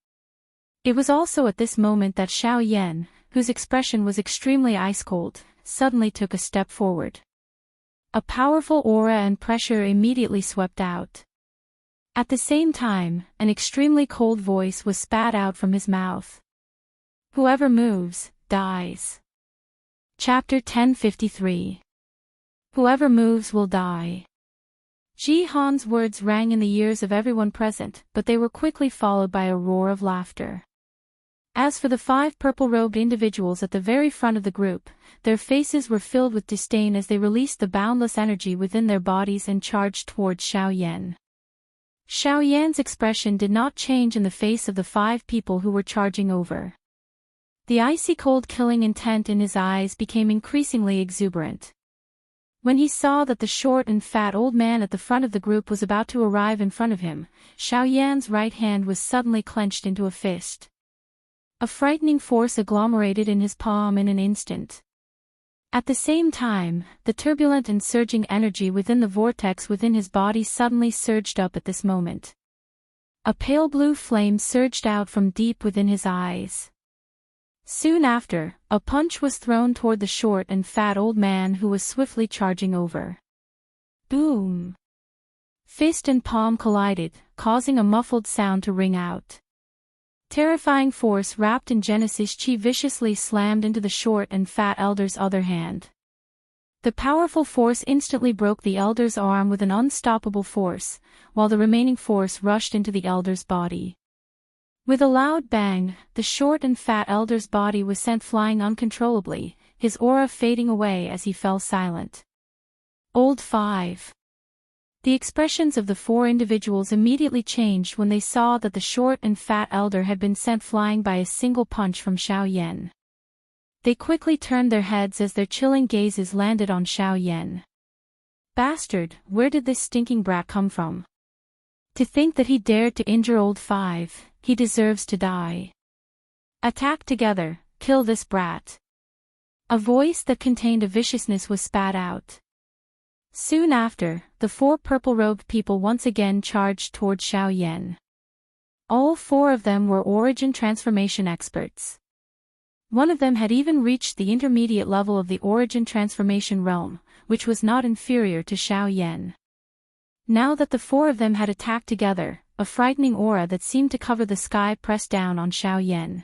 It was also at this moment that Xiao Yan, whose expression was extremely ice-cold, suddenly took a step forward. A powerful aura and pressure immediately swept out. At the same time, an extremely cold voice was spat out from his mouth. Whoever moves, dies. Chapter 1053. Whoever moves will die. Ji Han's words rang in the ears of everyone present, but they were quickly followed by a roar of laughter. As for the 5 purple-robed individuals at the very front of the group, their faces were filled with disdain as they released the boundless energy within their bodies and charged towards Xiao Yan. Xiao Yan's expression did not change in the face of the 5 people who were charging over. The icy cold killing intent in his eyes became increasingly exuberant. When he saw that the short and fat old man at the front of the group was about to arrive in front of him, Xiao Yan's right hand was suddenly clenched into a fist. A frightening force agglomerated in his palm in an instant. At the same time, the turbulent and surging energy within the vortex within his body suddenly surged up at this moment. A pale blue flame surged out from deep within his eyes. Soon after, a punch was thrown toward the short and fat old man who was swiftly charging over. Boom! Fist and palm collided, causing a muffled sound to ring out. Terrifying force wrapped in Genesis Chi viciously slammed into the short and fat elder's other hand. The powerful force instantly broke the elder's arm with an unstoppable force, while the remaining force rushed into the elder's body. With a loud bang, the short and fat elder's body was sent flying uncontrollably, his aura fading away as he fell silent. Old 5. The expressions of the 4 individuals immediately changed when they saw that the short and fat elder had been sent flying by a single punch from Xiao Yan. They quickly turned their heads as their chilling gazes landed on Xiao Yan. Bastard, where did this stinking brat come from? To think that he dared to injure old 5, he deserves to die. Attack together, kill this brat. A voice that contained a viciousness was spat out. Soon after, the 4 purple-robed people once again charged toward Xiao Yan. All 4 of them were origin transformation experts. One of them had even reached the intermediate level of the origin transformation realm, which was not inferior to Xiao Yan. Now that the 4 of them had attacked together, a frightening aura that seemed to cover the sky pressed down on Xiao Yan.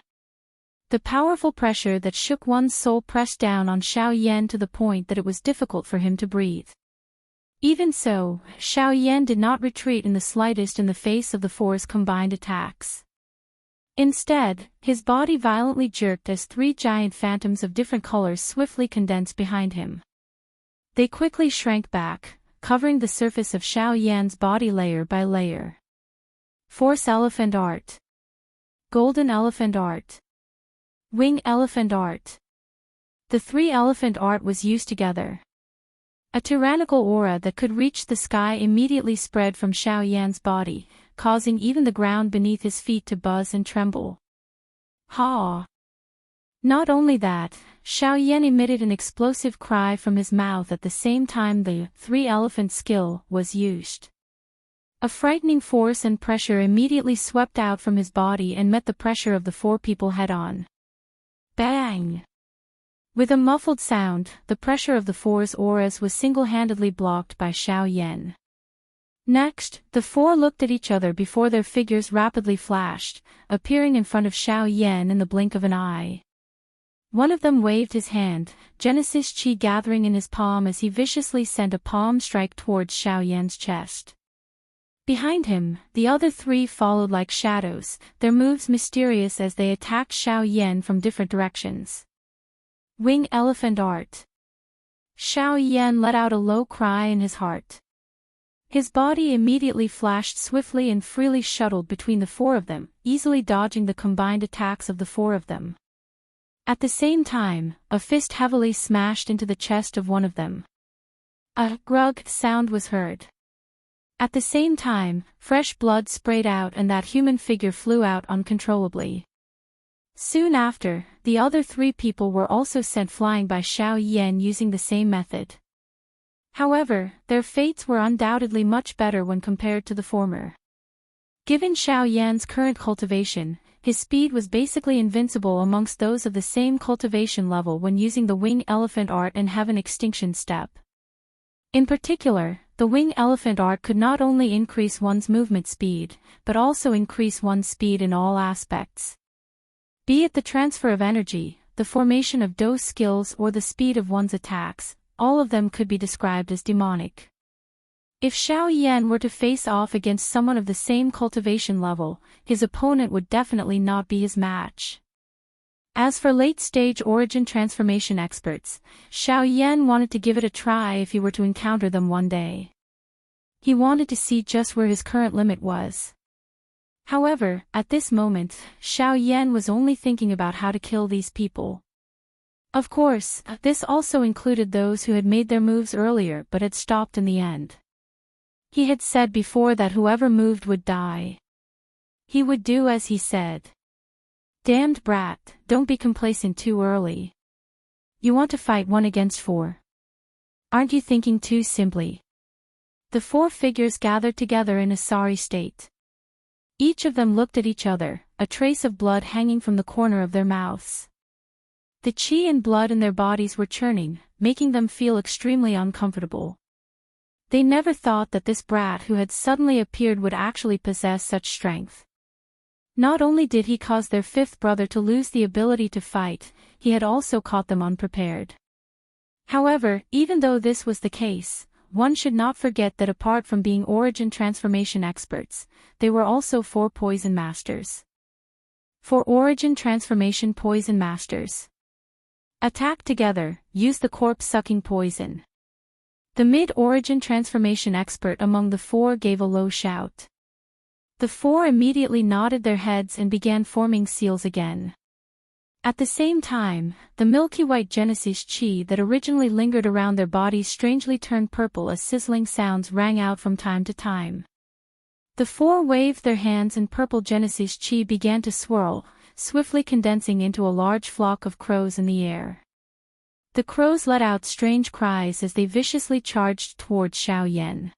The powerful pressure that shook one's soul pressed down on Xiao Yan to the point that it was difficult for him to breathe. Even so, Xiao Yan did not retreat in the slightest in the face of the 4's combined attacks. Instead, his body violently jerked as three giant phantoms of different colors swiftly condensed behind him. They quickly shrank back, covering the surface of Xiao Yan's body layer by layer. Force Elephant Art. Golden Elephant Art. Wing Elephant Art. The three elephant art was used together. A tyrannical aura that could reach the sky immediately spread from Xiao Yan's body, causing even the ground beneath his feet to buzz and tremble. Ha! Not only that, Xiao Yan emitted an explosive cry from his mouth at the same time the three-elephant skill was used. A frightening force and pressure immediately swept out from his body and met the pressure of the four people head-on. Bang! With a muffled sound, the pressure of the four's auras was single-handedly blocked by Xiao Yan. Next, the four looked at each other before their figures rapidly flashed, appearing in front of Xiao Yan in the blink of an eye. One of them waved his hand, Genesis Chi gathering in his palm as he viciously sent a palm strike towards Xiao Yan's chest. Behind him, the other three followed like shadows, their moves mysterious as they attacked Xiao Yan from different directions. Wing Elephant Art. Xiao Yan let out a low cry in his heart. His body immediately flashed swiftly and freely shuttled between the four of them, easily dodging the combined attacks of the four of them. At the same time, a fist heavily smashed into the chest of one of them. A grug sound was heard. At the same time, fresh blood sprayed out and that human figure flew out uncontrollably. Soon after, the other three people were also sent flying by Xiao Yan using the same method. However, their fates were undoubtedly much better when compared to the former. Given Xiao Yan's current cultivation, his speed was basically invincible amongst those of the same cultivation level when using the Wing Elephant Art and Heaven Extinction Step. In particular, the Wing Elephant Art could not only increase one's movement speed, but also increase one's speed in all aspects. Be it the transfer of energy, the formation of dose skills or the speed of one's attacks, all of them could be described as demonic. If Xiao Yan were to face off against someone of the same cultivation level, his opponent would definitely not be his match. As for late-stage origin transformation experts, Xiao Yan wanted to give it a try if he were to encounter them one day. He wanted to see just where his current limit was. However, at this moment, Xiao Yan was only thinking about how to kill these people. Of course, this also included those who had made their moves earlier but had stopped in the end. He had said before that whoever moved would die. He would do as he said. Damned brat, don't be complacent too early. You want to fight 1 against 4. Aren't you thinking too simply? The four figures gathered together in a sorry state. Each of them looked at each other, a trace of blood hanging from the corner of their mouths. The chi and blood in their bodies were churning, making them feel extremely uncomfortable. They never thought that this brat who had suddenly appeared would actually possess such strength. Not only did he cause their fifth brother to lose the ability to fight, he had also caught them unprepared. However, even though this was the case, one should not forget that apart from being origin transformation experts, they were also 4 poison masters. 4 origin transformation poison masters. Attack together, use the corpse-sucking poison. The mid-origin transformation expert among the 4 gave a low shout. The 4 immediately nodded their heads and began forming seals again. At the same time, the milky white Genesis chi that originally lingered around their bodies strangely turned purple as sizzling sounds rang out from time to time. The 4 waved their hands and purple Genesis chi began to swirl, swiftly condensing into a large flock of crows in the air. The crows let out strange cries as they viciously charged towards Xiao Yan.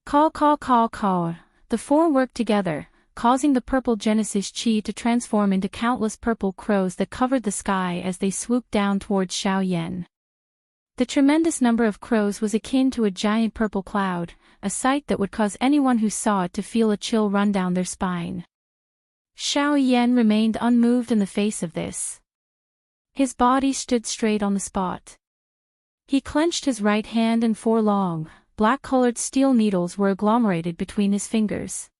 Caw caw caw caw. The 4 worked together, causing the purple Genesis chi to transform into countless purple crows that covered the sky as they swooped down towards Xiao Yan. The tremendous number of crows was akin to a giant purple cloud, a sight that would cause anyone who saw it to feel a chill run down their spine. Xiao Yan remained unmoved in the face of this. His body stood straight on the spot. He clenched his right hand and 4 long, black-colored steel needles were agglomerated between his fingers.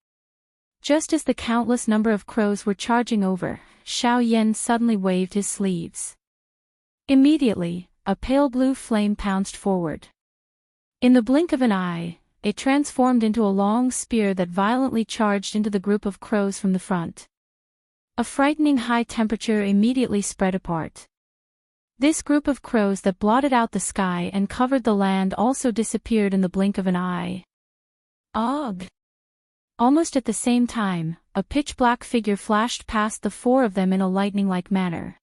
Just as the countless number of crows were charging over, Xiao Yan suddenly waved his sleeves. Immediately, a pale blue flame pounced forward. In the blink of an eye, it transformed into a long spear that violently charged into the group of crows from the front. A frightening high temperature immediately spread apart. This group of crows that blotted out the sky and covered the land also disappeared in the blink of an eye. Ugh! Almost at the same time, a pitch-black figure flashed past the four of them in a lightning-like manner.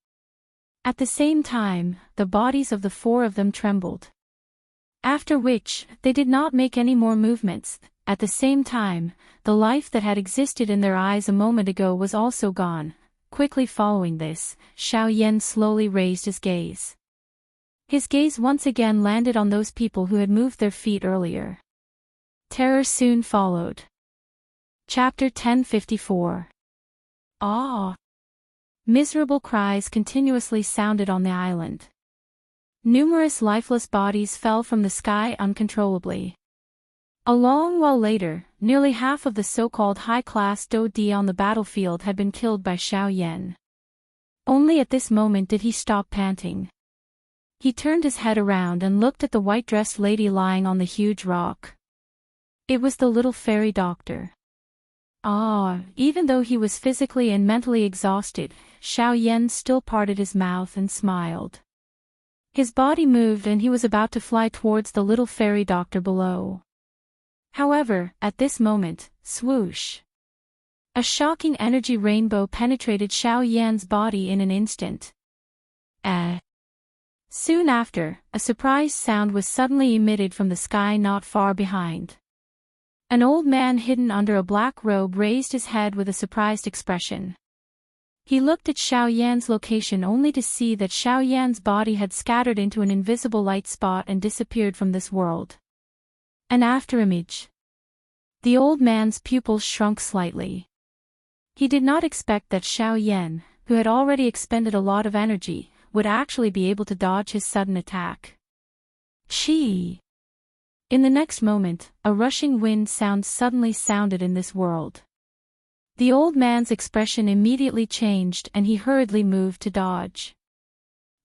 At the same time, the bodies of the four of them trembled. After which, they did not make any more movements. At the same time, the life that had existed in their eyes a moment ago was also gone. Quickly following this, Xiao Yan slowly raised his gaze. His gaze once again landed on those people who had moved their feet earlier. Terror soon followed. Chapter 1054. Ah! Miserable cries continuously sounded on the island. Numerous lifeless bodies fell from the sky uncontrollably. A long while later, nearly half of the so-called high-class Dou Di on the battlefield had been killed by Xiao Yan. Only at this moment did he stop panting. He turned his head around and looked at the white-dressed lady lying on the huge rock. It was the little fairy doctor. Even though he was physically and mentally exhausted, Xiao Yan still parted his mouth and smiled. His body moved and he was about to fly towards the little fairy doctor below. However, at this moment, swoosh! A shocking energy rainbow penetrated Xiao Yan's body in an instant. Soon after, a surprise sound was suddenly emitted from the sky not far behind. An old man hidden under a black robe raised his head with a surprised expression. He looked at Xiao Yan's location only to see that Xiao Yan's body had scattered into an invisible light spot and disappeared from this world. An afterimage. The old man's pupils shrunk slightly. He did not expect that Xiao Yan, who had already expended a lot of energy, would actually be able to dodge his sudden attack. Chi! In the next moment, a rushing wind sound suddenly sounded in this world. The old man's expression immediately changed and he hurriedly moved to dodge.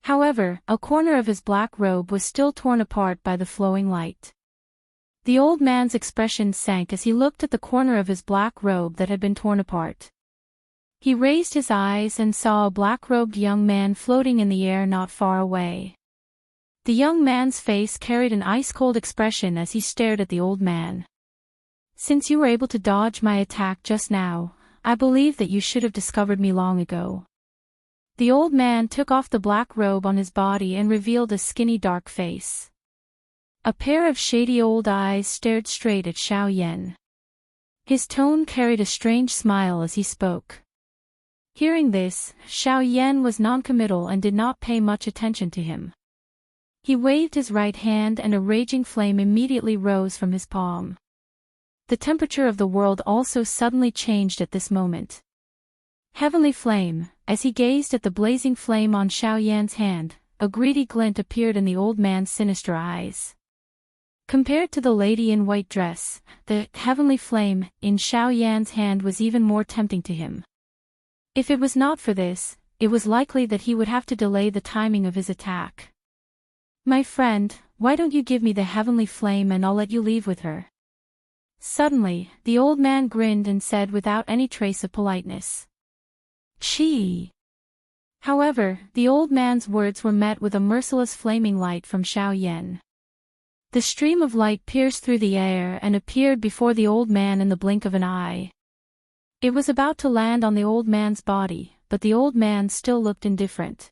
However, a corner of his black robe was still torn apart by the flowing light. The old man's expression sank as he looked at the corner of his black robe that had been torn apart. He raised his eyes and saw a black-robed young man floating in the air not far away. The young man's face carried an ice-cold expression as he stared at the old man. Since you were able to dodge my attack just now, I believe that you should have discovered me long ago. The old man took off the black robe on his body and revealed a skinny dark face. A pair of shady old eyes stared straight at Xiao Yan. His tone carried a strange smile as he spoke. Hearing this, Xiao Yan was noncommittal and did not pay much attention to him. He waved his right hand and a raging flame immediately rose from his palm. The temperature of the world also suddenly changed at this moment. Heavenly flame, as he gazed at the blazing flame on Xiao Yan's hand, a greedy glint appeared in the old man's sinister eyes. Compared to the lady in white dress, the heavenly flame in Xiao Yan's hand was even more tempting to him. If it was not for this, it was likely that he would have to delay the timing of his attack. My friend, why don't you give me the heavenly flame and I'll let you leave with her? Suddenly, the old man grinned and said without any trace of politeness. Chi! However, the old man's words were met with a merciless flaming light from Xiao Yan. The stream of light pierced through the air and appeared before the old man in the blink of an eye. It was about to land on the old man's body, but the old man still looked indifferent.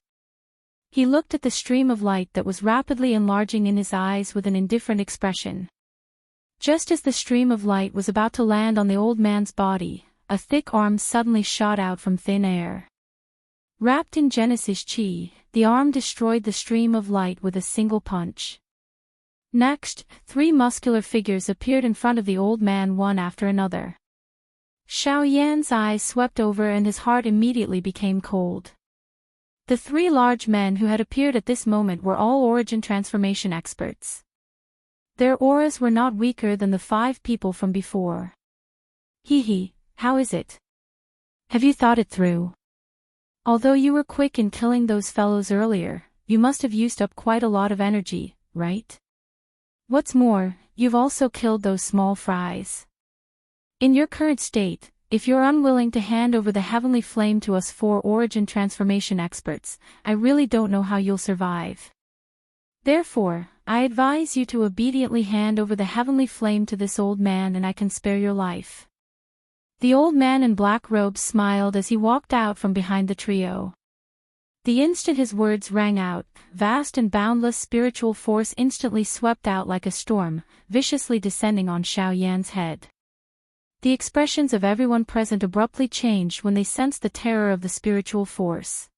He looked at the stream of light that was rapidly enlarging in his eyes with an indifferent expression. Just as the stream of light was about to land on the old man's body, a thick arm suddenly shot out from thin air. Wrapped in Genesis Chi, the arm destroyed the stream of light with a single punch. Next, 3 muscular figures appeared in front of the old man one after another. Xiao Yan's eyes swept over and his heart immediately became cold. The 3 large men who had appeared at this moment were all origin transformation experts. Their auras were not weaker than the 5 people from before. How is it? Have you thought it through? Although you were quick in killing those fellows earlier, you must have used up quite a lot of energy, right? What's more, you've also killed those small fries. In your current state, if you're unwilling to hand over the heavenly flame to us four origin transformation experts, I really don't know how you'll survive. Therefore, I advise you to obediently hand over the heavenly flame to this old man and I can spare your life. The old man in black robes smiled as he walked out from behind the trio. The instant his words rang out, vast and boundless spiritual force instantly swept out like a storm, viciously descending on Xiao Yan's head. The expressions of everyone present abruptly changed when they sensed the terror of the spiritual force.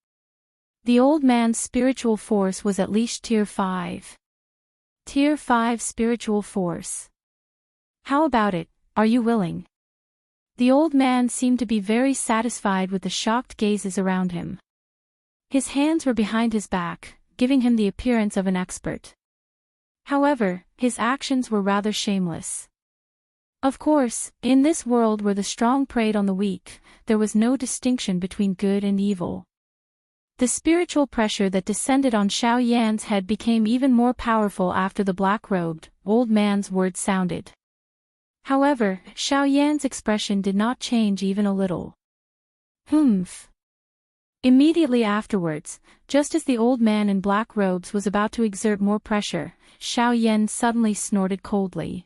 The old man's spiritual force was at least Tier 5. Tier 5 spiritual force. How about it, are you willing? The old man seemed to be very satisfied with the shocked gazes around him. His hands were behind his back, giving him the appearance of an expert. However, his actions were rather shameless. Of course, in this world where the strong preyed on the weak, there was no distinction between good and evil. The spiritual pressure that descended on Xiao Yan's head became even more powerful after the black-robed, old man's words sounded. However, Xiao Yan's expression did not change even a little. Humph. Immediately afterwards, just as the old man in black robes was about to exert more pressure, Xiao Yan suddenly snorted coldly.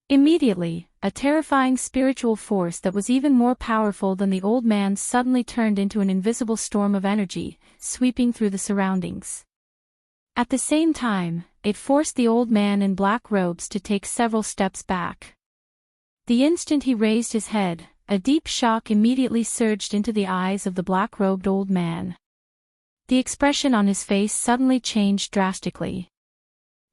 Immediately, a terrifying spiritual force that was even more powerful than the old man suddenly turned into an invisible storm of energy, sweeping through the surroundings. At the same time, it forced the old man in black robes to take several steps back. The instant he raised his head, a deep shock immediately surged into the eyes of the black-robed old man. The expression on his face suddenly changed drastically.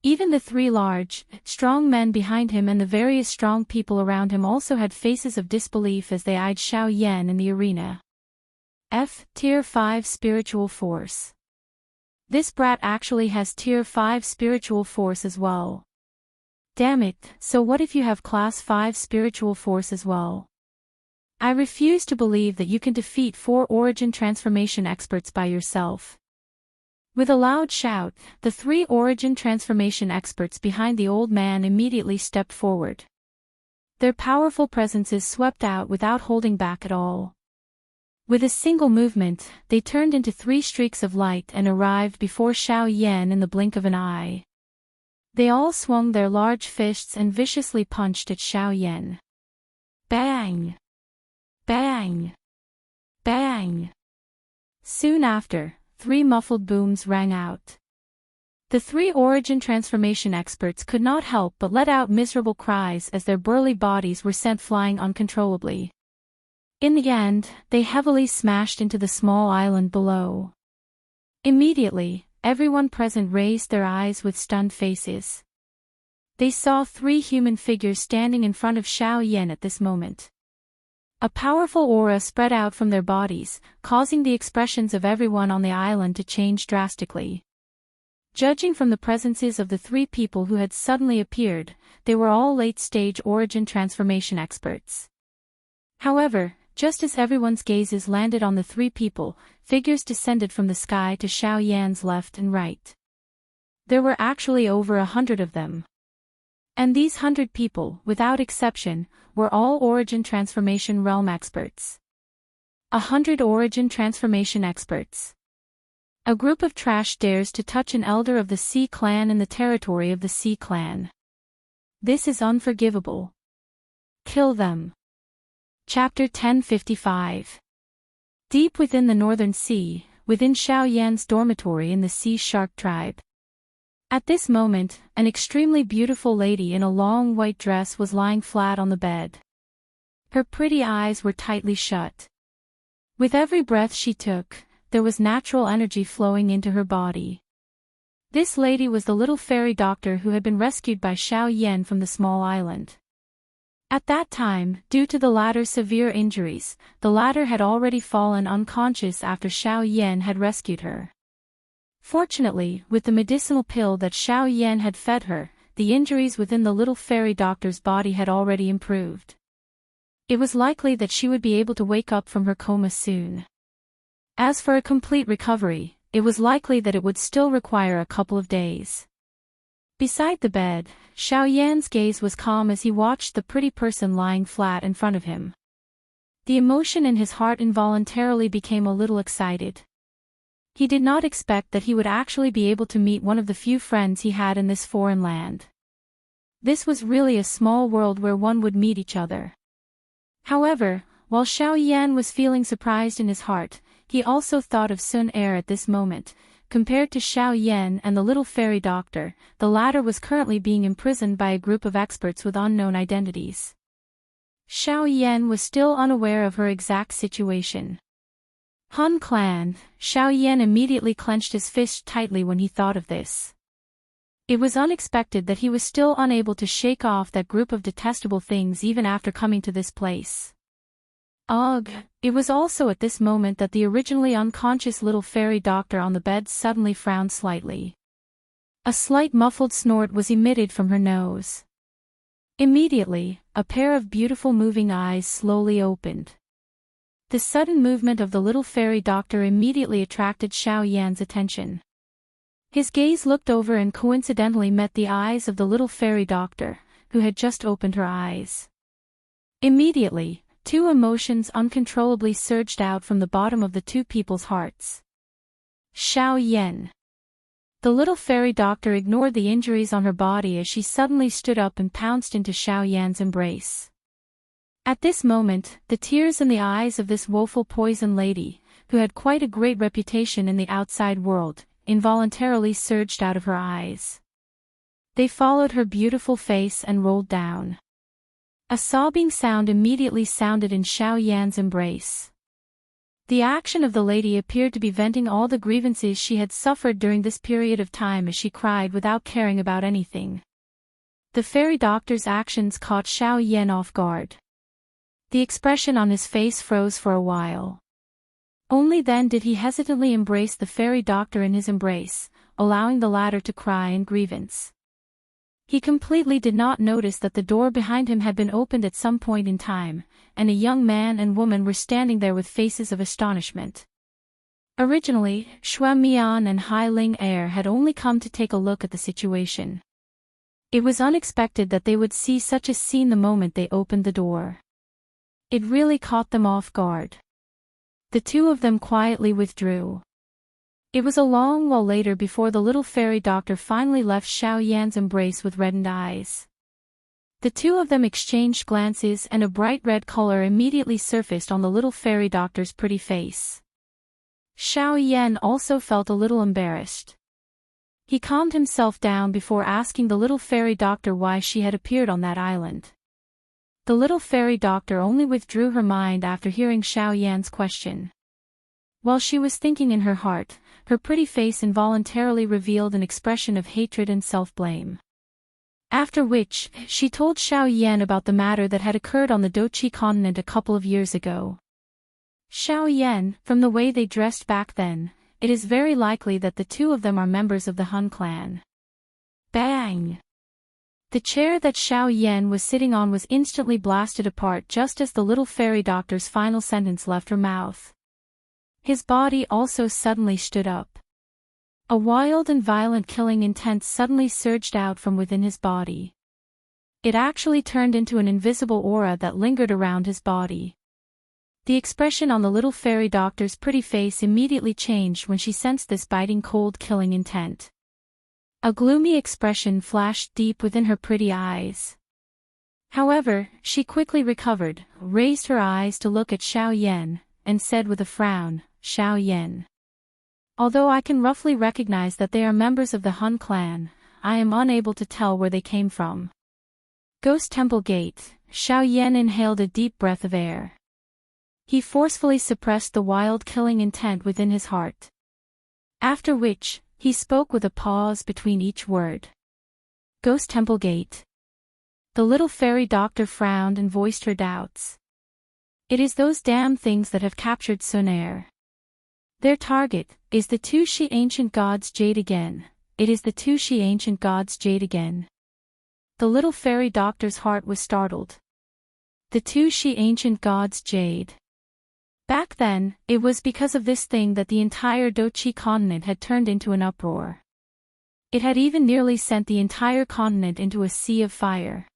Even the three large, strong men behind him and the various strong people around him also had faces of disbelief as they eyed Xiao Yan in the arena. Tier 5 spiritual force. This brat actually has Tier 5 spiritual force as well. Damn it, so what if you have Class 5 spiritual force as well? I refuse to believe that you can defeat 4 origin transformation experts by yourself. With a loud shout, the 3 origin transformation experts behind the old man immediately stepped forward. Their powerful presences swept out without holding back at all. With a single movement, they turned into 3 streaks of light and arrived before Xiao Yan in the blink of an eye. They all swung their large fists and viciously punched at Xiao Yan. Bang! Bang! Bang! Soon after, 3 muffled booms rang out. The 3 origin transformation experts could not help but let out miserable cries as their burly bodies were sent flying uncontrollably. In the end, they heavily smashed into the small island below. Immediately, everyone present raised their eyes with stunned faces. They saw 3 human figures standing in front of Xiao Yan at this moment. A powerful aura spread out from their bodies, causing the expressions of everyone on the island to change drastically. Judging from the presences of the 3 people who had suddenly appeared, they were all late-stage origin transformation experts. However, just as everyone's gazes landed on the 3 people, figures descended from the sky to Xiao Yan's left and right. There were actually over 100 of them. And these 100 people, without exception, were all origin transformation realm experts. 100 origin transformation experts. A group of trash dares to touch an elder of the Sea Clan in the territory of the Sea Clan. This is unforgivable. Kill them. Chapter 1055. Deep within the Northern Sea, within Xiao Yan's dormitory in the Sea Shark tribe. At this moment, an extremely beautiful lady in a long white dress was lying flat on the bed. Her pretty eyes were tightly shut. With every breath she took, there was natural energy flowing into her body. This lady was the little fairy doctor who had been rescued by Xiao Yan from the small island. At that time, due to the latter's severe injuries, the latter had already fallen unconscious after Xiao Yan had rescued her. Fortunately, with the medicinal pill that Xiao Yan had fed her, the injuries within the little fairy doctor's body had already improved. It was likely that she would be able to wake up from her coma soon. As for a complete recovery, it was likely that it would still require a couple of days. Beside the bed, Xiao Yan's gaze was calm as he watched the pretty person lying flat in front of him. The emotion in his heart involuntarily became a little excited. He did not expect that he would actually be able to meet one of the few friends he had in this foreign land. This was really a small world where one would meet each other. However, while Xiao Yan was feeling surprised in his heart, he also thought of Sun Er at this moment. Compared to Xiao Yan and the little fairy doctor, the latter was currently being imprisoned by a group of experts with unknown identities. Xiao Yan was still unaware of her exact situation. Hun Clan, Xiao Yan immediately clenched his fist tightly when he thought of this. It was unexpected that he was still unable to shake off that group of detestable things even after coming to this place. Ugh! It was also at this moment that the originally unconscious little fairy doctor on the bed suddenly frowned slightly. A slight muffled snort was emitted from her nose. Immediately, a pair of beautiful moving eyes slowly opened. The sudden movement of the little fairy doctor immediately attracted Xiao Yan's attention. His gaze looked over and coincidentally met the eyes of the little fairy doctor, who had just opened her eyes. Immediately, two emotions uncontrollably surged out from the bottom of the two people's hearts. Xiao Yan. The little fairy doctor ignored the injuries on her body as she suddenly stood up and pounced into Xiao Yan's embrace. At this moment, the tears in the eyes of this woeful poison lady, who had quite a great reputation in the outside world, involuntarily surged out of her eyes. They followed her beautiful face and rolled down. A sobbing sound immediately sounded in Xiao Yan's embrace. The action of the lady appeared to be venting all the grievances she had suffered during this period of time as she cried without caring about anything. The fairy doctor's actions caught Xiao Yan off guard. The expression on his face froze for a while. Only then did he hesitantly embrace the fairy doctor in his embrace, allowing the latter to cry in grievance. He completely did not notice that the door behind him had been opened at some point in time, and a young man and woman were standing there with faces of astonishment. Originally, Xue Mian and Hai Ling Er had only come to take a look at the situation. It was unexpected that they would see such a scene the moment they opened the door. It really caught them off guard. The two of them quietly withdrew. It was a long while later before the little fairy doctor finally left Xiao Yan's embrace with reddened eyes. The two of them exchanged glances and a bright red color immediately surfaced on the little fairy doctor's pretty face. Xiao Yan also felt a little embarrassed. He calmed himself down before asking the little fairy doctor why she had appeared on that island. The little fairy doctor only withdrew her mind after hearing Xiao Yan's question. While she was thinking in her heart, her pretty face involuntarily revealed an expression of hatred and self-blame. After which, she told Xiao Yan about the matter that had occurred on the Dochi continent a couple of years ago. Xiao Yan, from the way they dressed back then, it is very likely that the two of them are members of the Hun clan. Bang! The chair that Xiao Yan was sitting on was instantly blasted apart just as the little fairy doctor's final sentence left her mouth. His body also suddenly stood up. A wild and violent killing intent suddenly surged out from within his body. It actually turned into an invisible aura that lingered around his body. The expression on the little fairy doctor's pretty face immediately changed when she sensed this biting cold killing intent. A gloomy expression flashed deep within her pretty eyes. However, she quickly recovered, raised her eyes to look at Xiao Yan, and said with a frown, "Xiao Yan. Although I can roughly recognize that they are members of the Hun clan, I am unable to tell where they came from." Ghost Temple Gate, Xiao Yan inhaled a deep breath of air. He forcefully suppressed the wild killing intent within his heart. After which, he spoke with a pause between each word. Ghost Temple Gate. The little fairy doctor frowned and voiced her doubts. It is those damn things that have captured Sun Er. Their target is the two she ancient gods jade again. It is the two she ancient gods jade again. The little fairy doctor's heart was startled. The two she ancient gods jade. Back then, it was because of this thing that the entire Dochi continent had turned into an uproar. It had even nearly sent the entire continent into a sea of fire.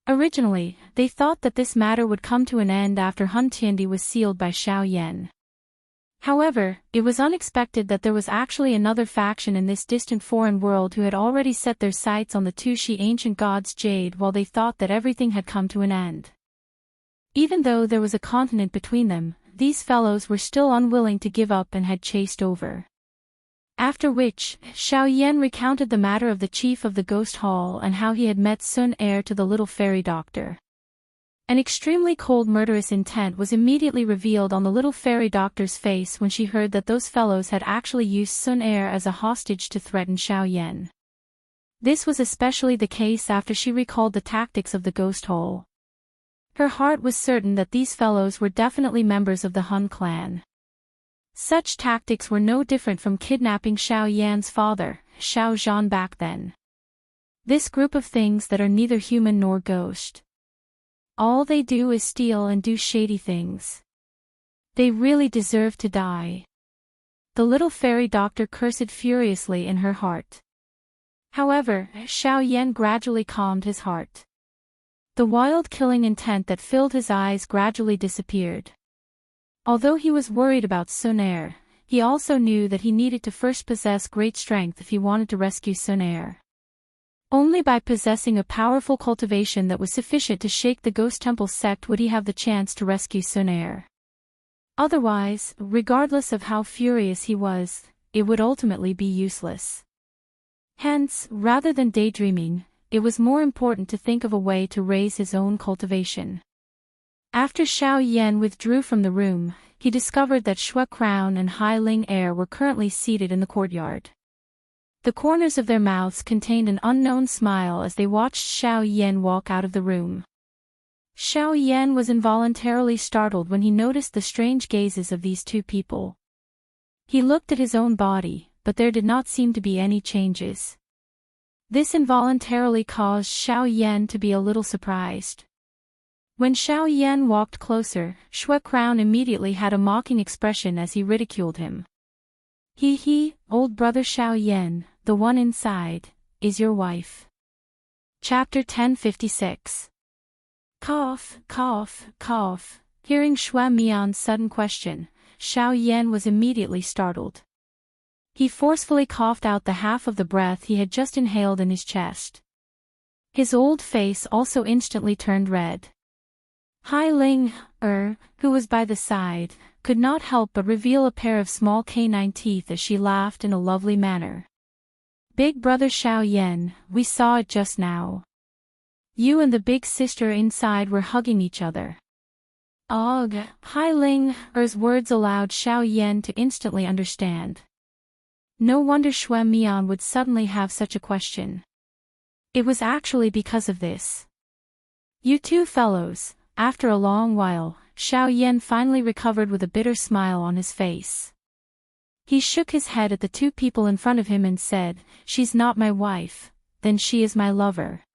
Originally, they thought that this matter would come to an end after Hun Tiandi was sealed by Xiao Yan. However, it was unexpected that there was actually another faction in this distant foreign world who had already set their sights on the two she ancient gods jade while they thought that everything had come to an end. Even though there was a continent between them, these fellows were still unwilling to give up and had chased over. After which, Xiao Yan recounted the matter of the chief of the Ghost Hall and how he had met Sun heir to the little fairy doctor. An extremely cold murderous intent was immediately revealed on the little fairy doctor's face when she heard that those fellows had actually used Sun heir as a hostage to threaten Xiao Yan. This was especially the case after she recalled the tactics of the Ghost Hall. Her heart was certain that these fellows were definitely members of the Hun clan. Such tactics were no different from kidnapping Xiao Yan's father, Xiao Zhan back then. This group of things that are neither human nor ghost. All they do is steal and do shady things. They really deserve to die. The little fairy doctor cursed furiously in her heart. However, Xiao Yan gradually calmed his heart. The wild killing intent that filled his eyes gradually disappeared. Although he was worried about Sun heir, he also knew that he needed to first possess great strength if he wanted to rescue Sun heir. Only by possessing a powerful cultivation that was sufficient to shake the Ghost Temple sect would he have the chance to rescue Sun heir. Otherwise, regardless of how furious he was, it would ultimately be useless. Hence, rather than daydreaming, it was more important to think of a way to raise his own cultivation. After Xiao Yan withdrew from the room, he discovered that Shui Crown and Hai Ling heir were currently seated in the courtyard. The corners of their mouths contained an unknown smile as they watched Xiao Yan walk out of the room. Xiao Yan was involuntarily startled when he noticed the strange gazes of these two people. He looked at his own body, but there did not seem to be any changes. This involuntarily caused Xiao Yan to be a little surprised. When Xiao Yan walked closer, Shui Crown immediately had a mocking expression as he ridiculed him. He, old brother Xiao Yan, the one inside, is your wife. Chapter 1056. Cough, cough, cough. Hearing Shui Mian's sudden question, Xiao Yan was immediately startled. He forcefully coughed out the half of the breath he had just inhaled in his chest. His old face also instantly turned red. Hai Ling, who was by the side, could not help but reveal a pair of small canine teeth as she laughed in a lovely manner. Big brother Xiao Yan, we saw it just now. You and the big sister inside were hugging each other. Ugh, Hai Ling's words allowed Xiao Yan to instantly understand. No wonder Shui Mian would suddenly have such a question. It was actually because of this. You two fellows, after a long while, Xiao Yan finally recovered with a bitter smile on his face. He shook his head at the two people in front of him and said, "She's not my wife, then she is my lover."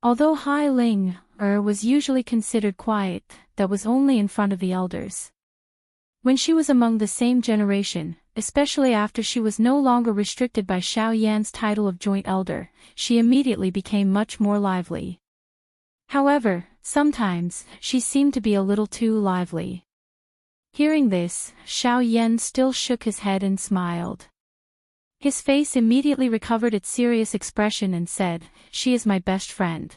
Although Hai Ling was usually considered quiet, that was only in front of the elders. When she was among the same generation, especially after she was no longer restricted by Xiao Yan's title of joint elder, she immediately became much more lively. However, sometimes, she seemed to be a little too lively. Hearing this, Xiao Yan still shook his head and smiled. His face immediately recovered its serious expression and said, "She is my best friend."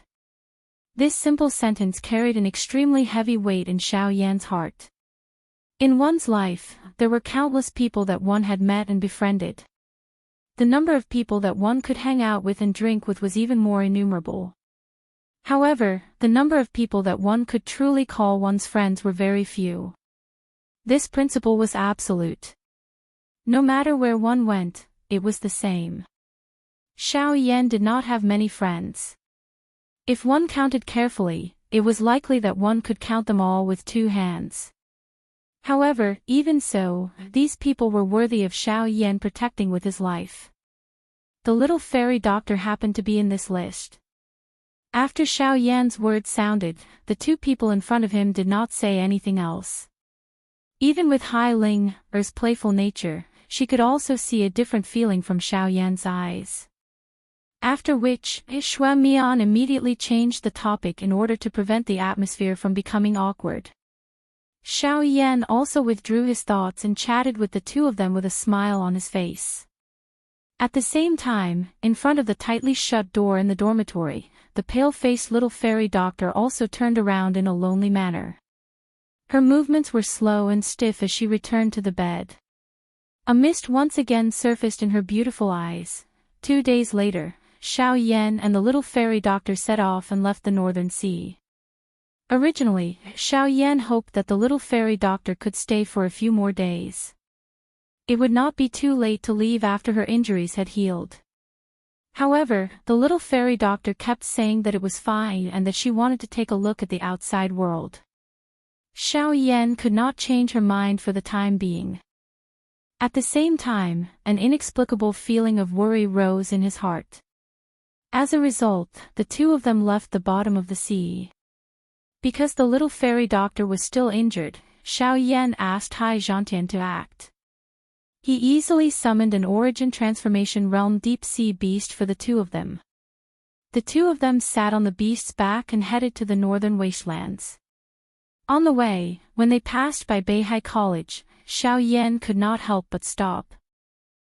This simple sentence carried an extremely heavy weight in Xiao Yan's heart. In one's life, there were countless people that one had met and befriended. The number of people that one could hang out with and drink with was even more innumerable. However, the number of people that one could truly call one's friends were very few. This principle was absolute. No matter where one went, it was the same. Xiao Yan did not have many friends. If one counted carefully, it was likely that one could count them all with two hands. However, even so, these people were worthy of Xiao Yan protecting with his life. The little fairy doctor happened to be in this list. After Xiao Yan's words sounded, the two people in front of him did not say anything else. Even with Hai Ling, Er's playful nature, she could also see a different feeling from Xiao Yan's eyes. After which, Xue Mian immediately changed the topic in order to prevent the atmosphere from becoming awkward. Xiao Yan also withdrew his thoughts and chatted with the two of them with a smile on his face. At the same time, in front of the tightly shut door in the dormitory, the pale-faced little fairy doctor also turned around in a lonely manner. Her movements were slow and stiff as she returned to the bed. A mist once again surfaced in her beautiful eyes. 2 days later, Xiao Yan and the little fairy doctor set off and left the northern sea. Originally, Xiao Yan hoped that the little fairy doctor could stay for a few more days. It would not be too late to leave after her injuries had healed. However, the little fairy doctor kept saying that it was fine and that she wanted to take a look at the outside world. Xiao Yan could not change her mind for the time being. At the same time, an inexplicable feeling of worry rose in his heart. As a result, the two of them left the bottom of the sea. Because the little fairy doctor was still injured, Xiao Yan asked Hai Zhantian to act. He easily summoned an origin transformation realm deep-sea beast for the two of them. The two of them sat on the beast's back and headed to the northern wastelands. On the way, when they passed by Beihai College, Xiao Yan could not help but stop.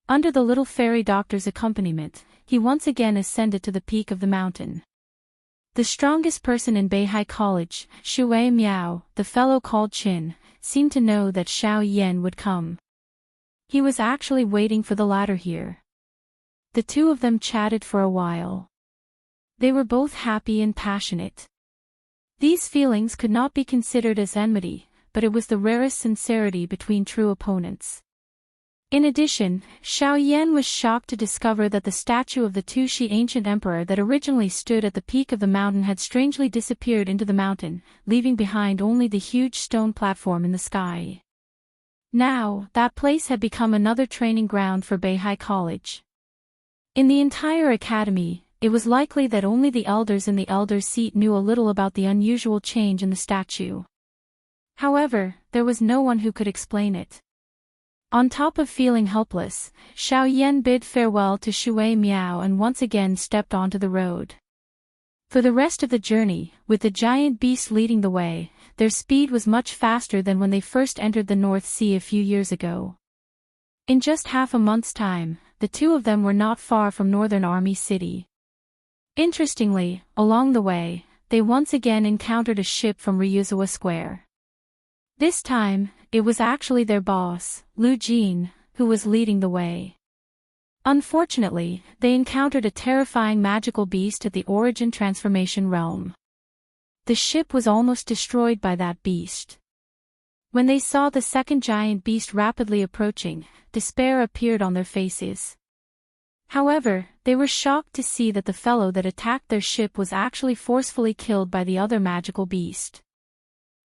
Under the little fairy doctor's accompaniment, he once again ascended to the peak of the mountain. The strongest person in Beihai College, Shui Miao, the fellow called Qin, seemed to know that Xiao Yan would come. He was actually waiting for the latter here. The two of them chatted for a while. They were both happy and passionate. These feelings could not be considered as enmity, but it was the rarest sincerity between true opponents. In addition, Xiao Yan was shocked to discover that the statue of the Tushi ancient emperor that originally stood at the peak of the mountain had strangely disappeared into the mountain, leaving behind only the huge stone platform in the sky. Now, that place had become another training ground for Beihai College. In the entire academy, it was likely that only the elders in the elder's seat knew a little about the unusual change in the statue. However, there was no one who could explain it. On top of feeling helpless, Xiao Yan bid farewell to Shui Miao and once again stepped onto the road. For the rest of the journey, with the giant beast leading the way, their speed was much faster than when they first entered the North Sea a few years ago. In just half a month's time, the two of them were not far from Northern Army City. Interestingly, along the way, they once again encountered a ship from Ryuzawa Square. This time, it was actually their boss, Lu Jin, who was leading the way. Unfortunately, they encountered a terrifying magical beast at the origin transformation realm. The ship was almost destroyed by that beast. When they saw the second giant beast rapidly approaching, despair appeared on their faces. However, they were shocked to see that the fellow that attacked their ship was actually forcefully killed by the other magical beast.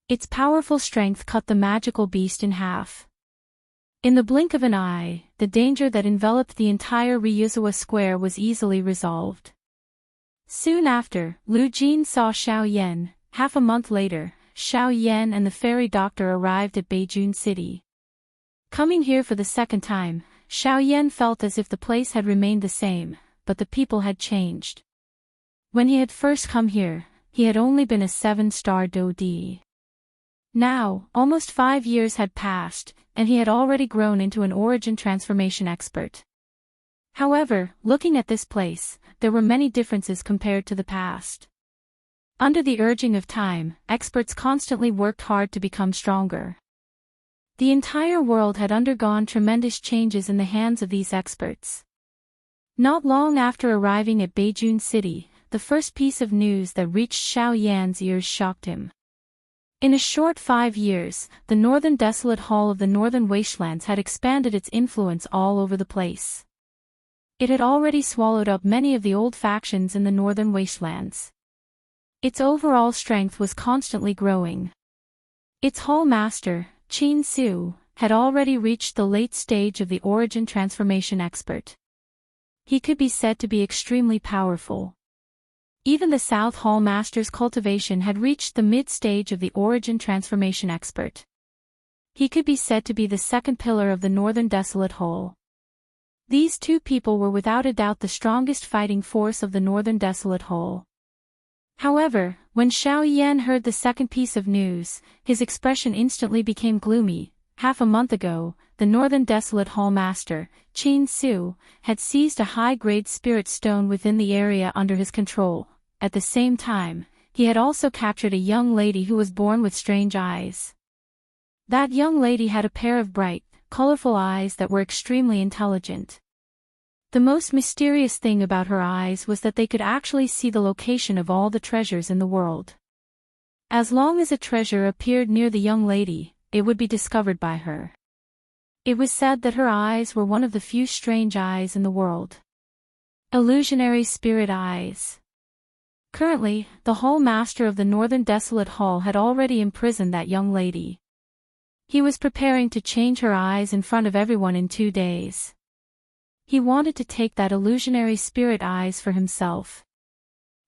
Its powerful strength cut the magical beast in half. In the blink of an eye, the danger that enveloped the entire Ryuzawa Square was easily resolved. Soon after, Lu Jin saw Xiao Yan. Half a month later, Xiao Yan and the fairy doctor arrived at Beijun City. Coming here for the second time, Xiao Yan felt as if the place had remained the same, but the people had changed. When he had first come here, he had only been a 7-star Dodi. Now, almost 5 years had passed, and he had already grown into an origin transformation expert. However, looking at this place, there were many differences compared to the past. Under the urging of time, experts constantly worked hard to become stronger. The entire world had undergone tremendous changes in the hands of these experts. Not long after arriving at Beijun City, the first piece of news that reached Xiao Yan's ears shocked him. In a short 5 years, the Northern Desolate Hall of the Northern Wastelands had expanded its influence all over the place. It had already swallowed up many of the old factions in the Northern Wastelands. Its overall strength was constantly growing. Its hall master, Qin Su, had already reached the late stage of the origin transformation expert. He could be said to be extremely powerful. Even the South Hall Master's cultivation had reached the mid-stage of the origin transformation expert. He could be said to be the second pillar of the Northern Desolate Hall. These two people were without a doubt the strongest fighting force of the Northern Desolate Hall. However, when Xiao Yan heard the second piece of news, his expression instantly became gloomy. Half a month ago, the Northern Desolate Hall Master, Qin Su, had seized a high-grade spirit stone within the area under his control. At the same time, he had also captured a young lady who was born with strange eyes. That young lady had a pair of bright, colorful eyes that were extremely intelligent. The most mysterious thing about her eyes was that they could actually see the location of all the treasures in the world. As long as a treasure appeared near the young lady, it would be discovered by her. It was said that her eyes were one of the few strange eyes in the world. Illusionary spirit eyes. Currently, the Hall Master of the Northern Desolate Hall had already imprisoned that young lady. He was preparing to change her eyes in front of everyone in 2 days. He wanted to take that illusionary spirit eyes for himself.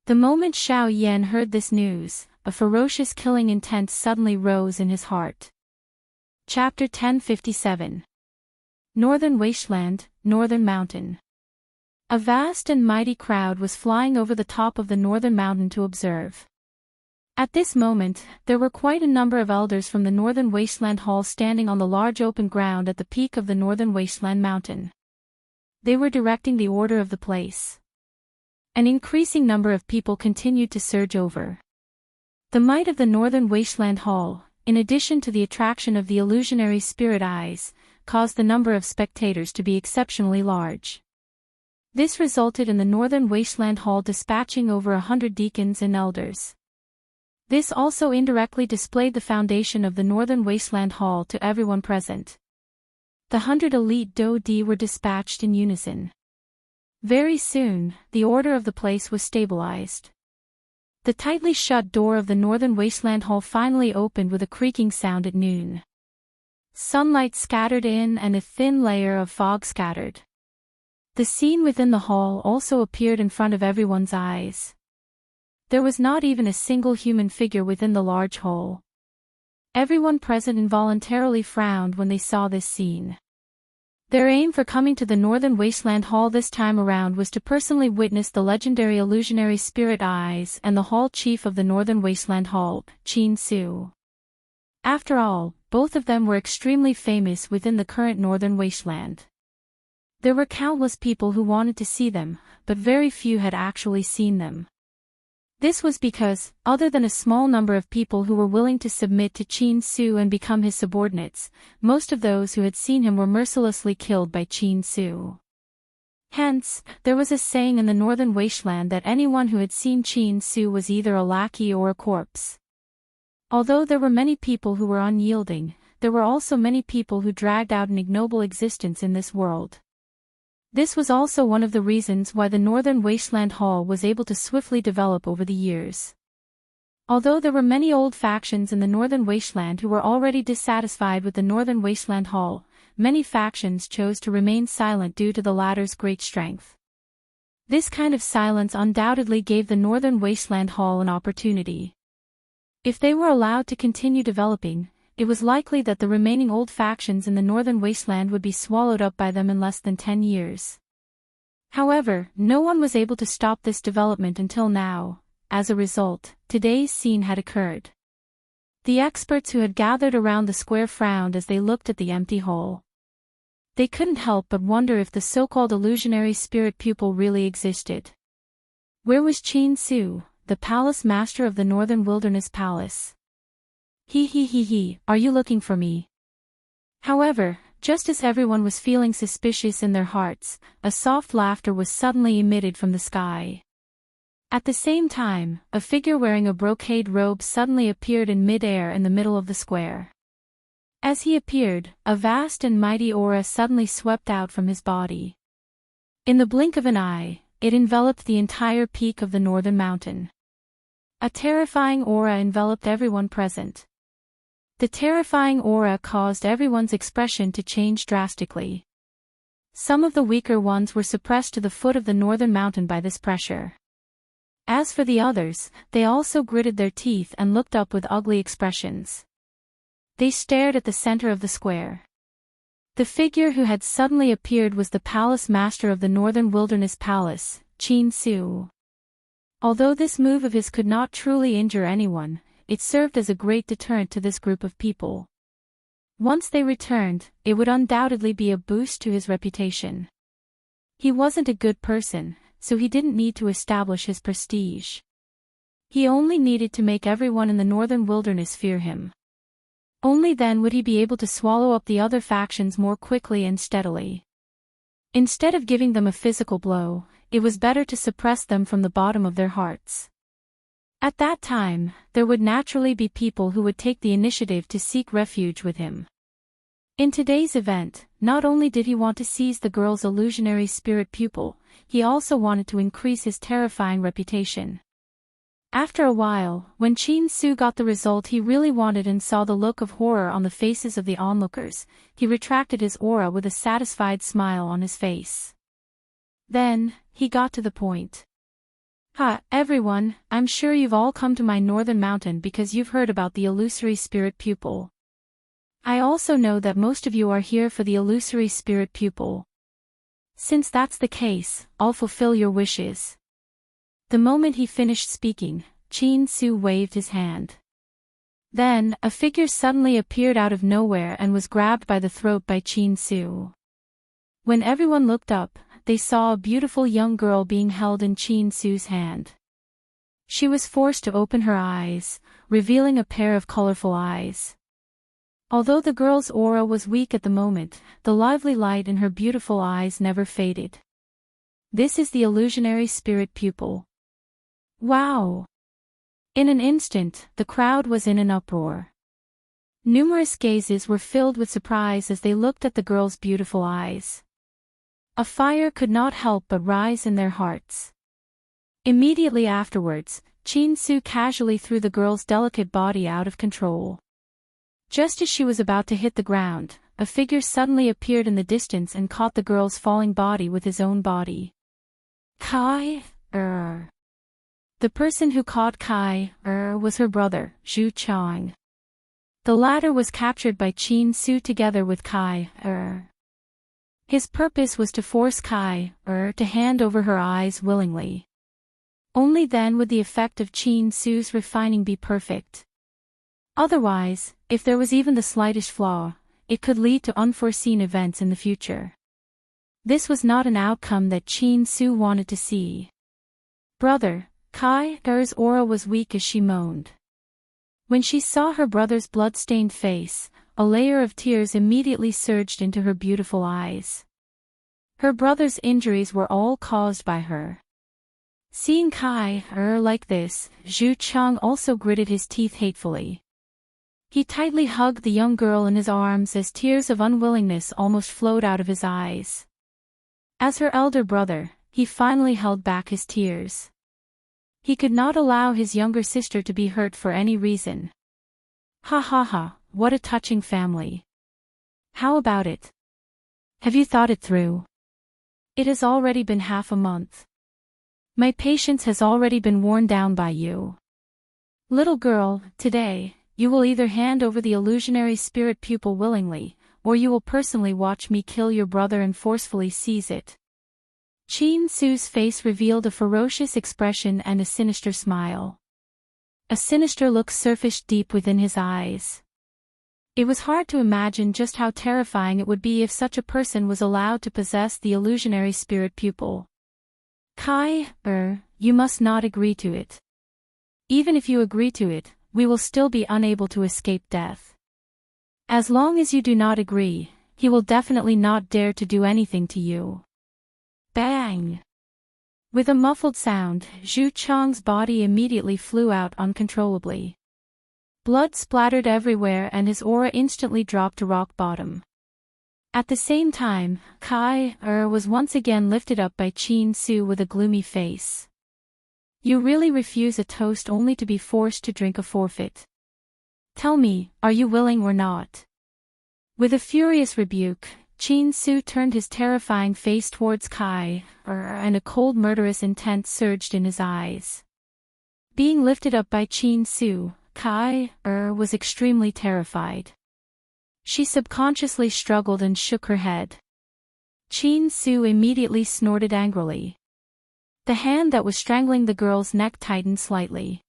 The moment Xiao Yan heard this news, a ferocious killing intent suddenly rose in his heart. Chapter 1057. Northern Wasteland, Northern Mountain. A vast and mighty crowd was flying over the top of the northern mountain to observe. At this moment, there were quite a number of elders from the Northern Wasteland Hall standing on the large open ground at the peak of the Northern Wasteland Mountain. They were directing the order of the place. An increasing number of people continued to surge over. The might of the Northern Wasteland Hall, in addition to the attraction of the illusionary spirit eyes, caused the number of spectators to be exceptionally large. This resulted in the Northern Wasteland Hall dispatching over 100 deacons and elders. This also indirectly displayed the foundation of the Northern Wasteland Hall to everyone present. The 100 elite Do-Di were dispatched in unison. Very soon, the order of the place was stabilized. The tightly shut door of the Northern Wasteland Hall finally opened with a creaking sound at noon. Sunlight scattered in and a thin layer of fog scattered. The scene within the hall also appeared in front of everyone's eyes. There was not even a single human figure within the large hall. Everyone present involuntarily frowned when they saw this scene. Their aim for coming to the Northern Wasteland Hall this time around was to personally witness the legendary illusionary spirit eyes and the hall chief of the Northern Wasteland Hall, Qin Su. After all, both of them were extremely famous within the current Northern Wasteland. There were countless people who wanted to see them, but very few had actually seen them. This was because, other than a small number of people who were willing to submit to Qin Su and become his subordinates, most of those who had seen him were mercilessly killed by Qin Su. Hence, there was a saying in the Northern Wasteland that anyone who had seen Qin Su was either a lackey or a corpse. Although there were many people who were unyielding, there were also many people who dragged out an ignoble existence in this world. This was also one of the reasons why the Northern Wasteland Hall was able to swiftly develop over the years. Although there were many old factions in the Northern Wasteland who were already dissatisfied with the Northern Wasteland Hall, many factions chose to remain silent due to the latter's great strength. This kind of silence undoubtedly gave the Northern Wasteland Hall an opportunity. If they were allowed to continue developing, it was likely that the remaining old factions in the Northern Wasteland would be swallowed up by them in less than 10 years. However, no one was able to stop this development until now. As a result, today's scene had occurred. The experts who had gathered around the square frowned as they looked at the empty hall. They couldn't help but wonder if the so-called illusionary spirit pupil really existed. Where was Qin Su, the palace master of the Northern Wilderness Palace? He, are you looking for me? However, just as everyone was feeling suspicious in their hearts, a soft laughter was suddenly emitted from the sky. At the same time, a figure wearing a brocade robe suddenly appeared in mid-air in the middle of the square. As he appeared, a vast and mighty aura suddenly swept out from his body. In the blink of an eye, it enveloped the entire peak of the northern mountain. A terrifying aura enveloped everyone present. The terrifying aura caused everyone's expression to change drastically. Some of the weaker ones were suppressed to the foot of the northern mountain by this pressure. As for the others, they also gritted their teeth and looked up with ugly expressions. They stared at the center of the square. The figure who had suddenly appeared was the palace master of the Northern Wilderness Palace, Qin Su. Although this move of his could not truly injure anyone, it served as a great deterrent to this group of people. Once they returned, it would undoubtedly be a boost to his reputation. He wasn't a good person, so he didn't need to establish his prestige. He only needed to make everyone in the Northern Wilderness fear him. Only then would he be able to swallow up the other factions more quickly and steadily. Instead of giving them a physical blow, it was better to suppress them from the bottom of their hearts. At that time, there would naturally be people who would take the initiative to seek refuge with him. In today's event, not only did he want to seize the girl's illusionary spirit pupil, he also wanted to increase his terrifying reputation. After a while, when Qin Su got the result he really wanted and saw the look of horror on the faces of the onlookers, he retracted his aura with a satisfied smile on his face. Then, he got to the point. Everyone, I'm sure you've all come to my northern mountain because you've heard about the illusory spirit pupil. I also know that most of you are here for the illusory spirit pupil. Since that's the case, I'll fulfill your wishes. The moment he finished speaking, Qin Su waved his hand. Then, a figure suddenly appeared out of nowhere and was grabbed by the throat by Qin Su. When everyone looked up, they saw a beautiful young girl being held in Qin Su's hand. She was forced to open her eyes, revealing a pair of colorful eyes. Although the girl's aura was weak at the moment, the lively light in her beautiful eyes never faded. This is the illusionary spirit pupil. Wow! In an instant, the crowd was in an uproar. Numerous gazes were filled with surprise as they looked at the girl's beautiful eyes. A fire could not help but rise in their hearts. Immediately afterwards, Qin Su casually threw the girl's delicate body out of control. Just as she was about to hit the ground, a figure suddenly appeared in the distance and caught the girl's falling body with his own body. The person who caught Kai was her brother, Zhu Chang. The latter was captured by Qin Su together with Kai. His purpose was to force Kai to hand over her eyes willingly. Only then would the effect of Qin Su's refining be perfect. Otherwise, if there was even the slightest flaw, it could lead to unforeseen events in the future. This was not an outcome that Qin Su wanted to see. Brother, Kai's aura was weak as she moaned. When she saw her brother's blood-stained face, a layer of tears immediately surged into her beautiful eyes. Her brother's injuries were all caused by her. Seeing Kai like this, Zhu Chang also gritted his teeth hatefully. He tightly hugged the young girl in his arms as tears of unwillingness almost flowed out of his eyes. As her elder brother, he finally held back his tears. He could not allow his younger sister to be hurt for any reason. What a touching family. How about it? Have you thought it through? It has already been half a month. My patience has already been worn down by you. Little girl, today, you will either hand over the illusionary spirit pupil willingly, or you will personally watch me kill your brother and forcefully seize it. Qin Su's face revealed a ferocious expression and a sinister smile. A sinister look surfaced deep within his eyes. It was hard to imagine just how terrifying it would be if such a person was allowed to possess the illusionary spirit pupil. Kai, you must not agree to it. Even if you agree to it, we will still be unable to escape death. As long as you do not agree, he will definitely not dare to do anything to you. Bang! With a muffled sound, Zhu Chang's body immediately flew out uncontrollably. Blood splattered everywhere and his aura instantly dropped to rock bottom. At the same time, Kai was once again lifted up by Qin Su with a gloomy face. You really refuse a toast only to be forced to drink a forfeit. Tell me, are you willing or not? With a furious rebuke, Qin Su turned his terrifying face towards Kai, and a cold murderous intent surged in his eyes. Being lifted up by Qin Su, Kai was extremely terrified. She subconsciously struggled and shook her head. Qin Su immediately snorted angrily. The hand that was strangling the girl's neck tightened slightly.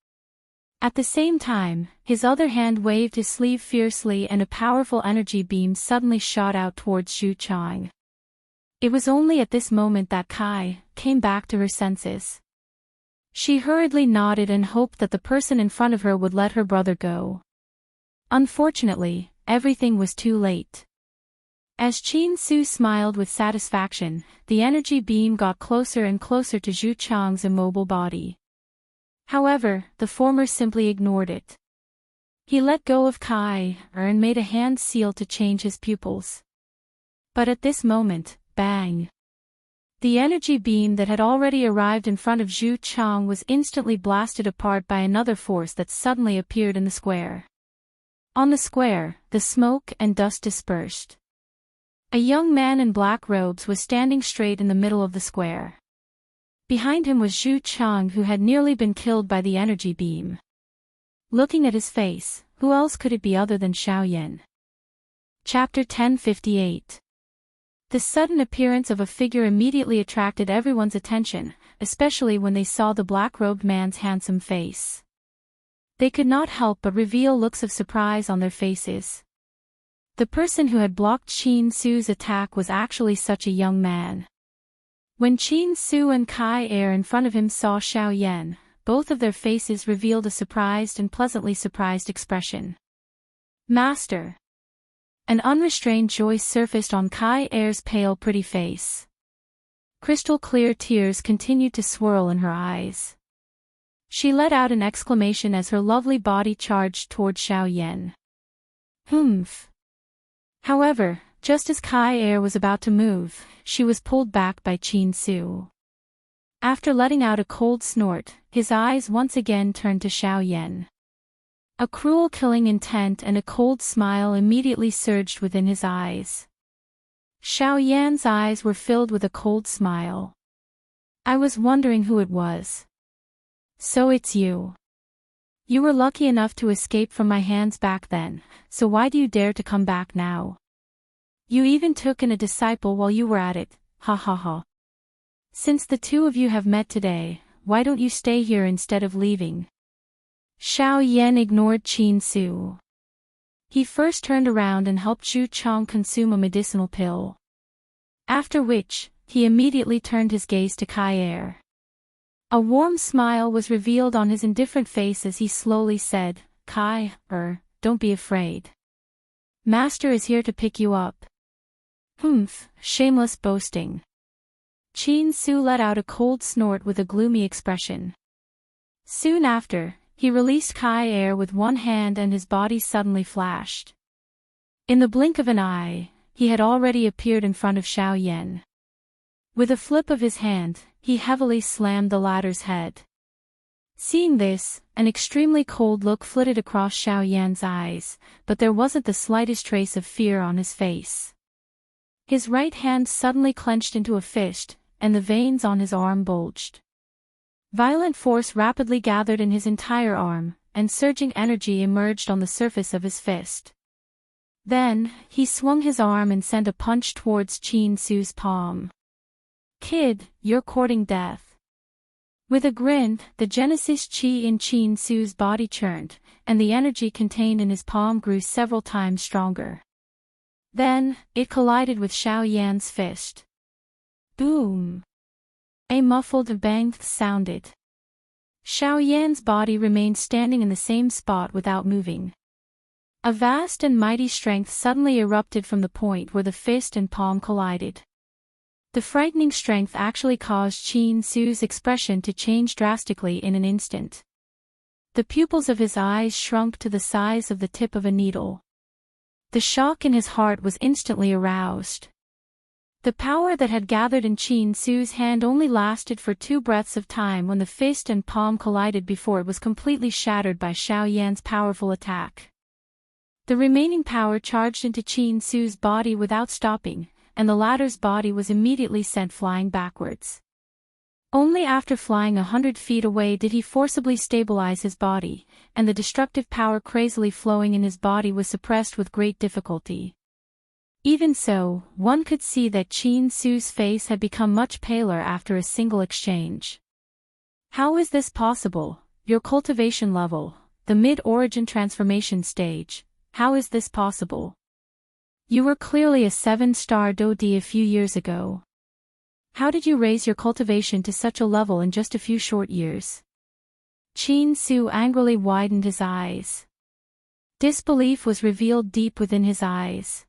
At the same time, his other hand waved his sleeve fiercely and a powerful energy beam suddenly shot out towards Zhu Chang. It was only at this moment that Kai came back to her senses. She hurriedly nodded and hoped that the person in front of her would let her brother go. Unfortunately, everything was too late. As Qin Su smiled with satisfaction, the energy beam got closer and closer to Zhu Chang's immobile body. However, the former simply ignored it. He let go of Kai and made a hand seal to change his pupils. But at this moment, bang! The energy beam that had already arrived in front of Zhu Chang was instantly blasted apart by another force that suddenly appeared in the square. On the square, the smoke and dust dispersed. A young man in black robes was standing straight in the middle of the square. Behind him was Zhu Chang, who had nearly been killed by the energy beam. Looking at his face, who else could it be other than Xiaoyan? Chapter 1058. The sudden appearance of a figure immediately attracted everyone's attention, especially when they saw the black-robed man's handsome face. They could not help but reveal looks of surprise on their faces. The person who had blocked Qin Su's attack was actually such a young man. When Qin Su and Kai in front of him saw Xiaoyan, both of their faces revealed a surprised and pleasantly surprised expression. Master! An unrestrained joy surfaced on Kai Er's pale pretty face. Crystal clear tears continued to swirl in her eyes. She let out an exclamation as her lovely body charged toward Xiaoyan. Humph! However, just as Kai was about to move, she was pulled back by Qin Su. After letting out a cold snort, his eyes once again turned to Xiaoyan. A cruel killing intent and a cold smile immediately surged within his eyes. Xiaoyan's eyes were filled with a cold smile. I was wondering who it was. So it's you. You were lucky enough to escape from my hands back then, so why do you dare to come back now? You even took in a disciple while you were at it, ha ha ha. Since the two of you have met today, why don't you stay here instead of leaving? Xiaoyan ignored Qin Su. He first turned around and helped Zhu Chang consume a medicinal pill. After which, he immediately turned his gaze to Kai. A warm smile was revealed on his indifferent face as he slowly said, Kai, don't be afraid. Master is here to pick you up. Humph, shameless boasting. Qin Su let out a cold snort with a gloomy expression. Soon after, he released Kai with one hand and his body suddenly flashed. In the blink of an eye, he had already appeared in front of Xiaoyan. With a flip of his hand, he heavily slammed the latter's head. Seeing this, an extremely cold look flitted across Xiaoyan's eyes, but there wasn't the slightest trace of fear on his face. His right hand suddenly clenched into a fist, and the veins on his arm bulged. Violent force rapidly gathered in his entire arm, and surging energy emerged on the surface of his fist. Then, he swung his arm and sent a punch towards Qin Su's palm. Kid, you're courting death. With a grin, the Genesis Qi in Qin Su's body churned, and the energy contained in his palm grew several times stronger. Then, it collided with Xiaoyan's fist. Boom! A muffled bang sounded. Xiaoyan's body remained standing in the same spot without moving. A vast and mighty strength suddenly erupted from the point where the fist and palm collided. The frightening strength actually caused Qin Su's expression to change drastically in an instant. The pupils of his eyes shrunk to the size of the tip of a needle. The shock in his heart was instantly aroused. The power that had gathered in Qin Su's hand only lasted for 2 breaths of time when the fist and palm collided before it was completely shattered by Xiaoyan's powerful attack. The remaining power charged into Qin Su's body without stopping, and the latter's body was immediately sent flying backwards. Only after flying 100 feet away did he forcibly stabilize his body, and the destructive power crazily flowing in his body was suppressed with great difficulty. Even so, one could see that Qin Su's face had become much paler after a single exchange. How is this possible? Your cultivation level, the mid-origin transformation stage, how is this possible? You were clearly a 7-star Dodi a few years ago. How did you raise your cultivation to such a level in just a few short years? Qin Su angrily widened his eyes. Disbelief was revealed deep within his eyes.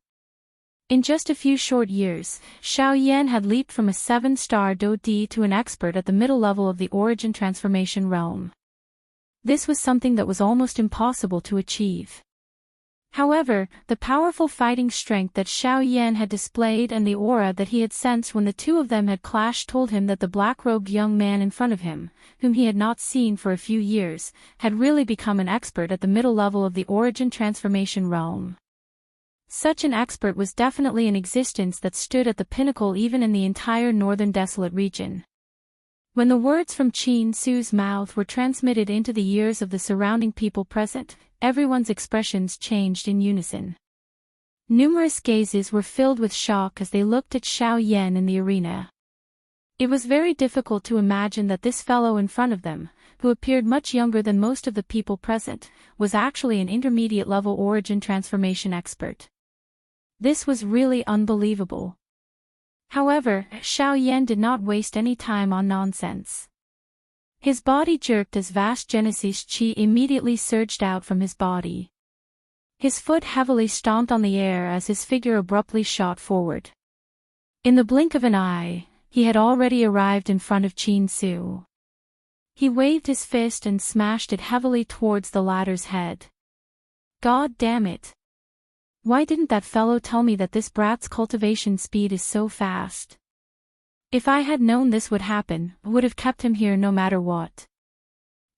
In just a few short years, Xiao Yan had leaped from a 7-star Dodi to an expert at the middle level of the origin transformation realm. This was something that was almost impossible to achieve. However, the powerful fighting strength that Xiao Yan had displayed and the aura that he had sensed when the two of them had clashed told him that the black-robed young man in front of him, whom he had not seen for a few years, had really become an expert at the middle level of the origin transformation realm. Such an expert was definitely in existence that stood at the pinnacle even in the entire northern desolate region. When the words from Qin Su's mouth were transmitted into the ears of the surrounding people present, everyone's expressions changed in unison. Numerous gazes were filled with shock as they looked at Xiao Yan in the arena. It was very difficult to imagine that this fellow in front of them, who appeared much younger than most of the people present, was actually an intermediate-level origin transformation expert. This was really unbelievable. However, Xiao Yan did not waste any time on nonsense. His body jerked as vast Genesis Qi immediately surged out from his body. His foot heavily stomped on the air as his figure abruptly shot forward. In the blink of an eye, he had already arrived in front of Qin Su. He waved his fist and smashed it heavily towards the latter's head. God damn it! Why didn't that fellow tell me that this brat's cultivation speed is so fast? If I had known this would happen, I would have kept him here no matter what.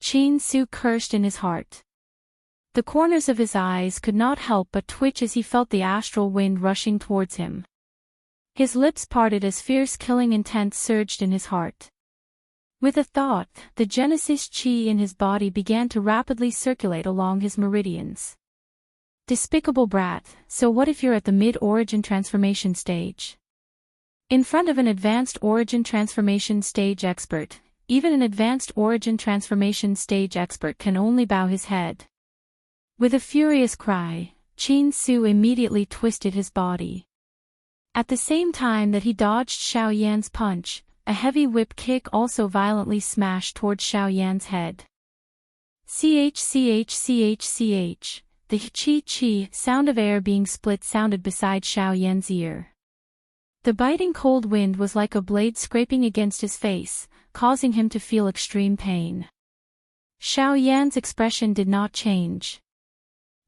Qin Su cursed in his heart. The corners of his eyes could not help but twitch as he felt the astral wind rushing towards him. His lips parted as fierce killing intent surged in his heart. With a thought, the Genesis Qi in his body began to rapidly circulate along his meridians. Despicable brat, so what if you're at the mid-origin transformation stage? In front of an advanced origin transformation stage expert, even an advanced origin transformation stage expert can only bow his head. With a furious cry, Qin Su immediately twisted his body. At the same time that he dodged Xiao Yan's punch, a heavy whip kick also violently smashed towards Xiao Yan's head. Ch. The chi sound of air being split sounded beside Xiao Yan's ear. The biting cold wind was like a blade scraping against his face, causing him to feel extreme pain. Xiao Yan's expression did not change.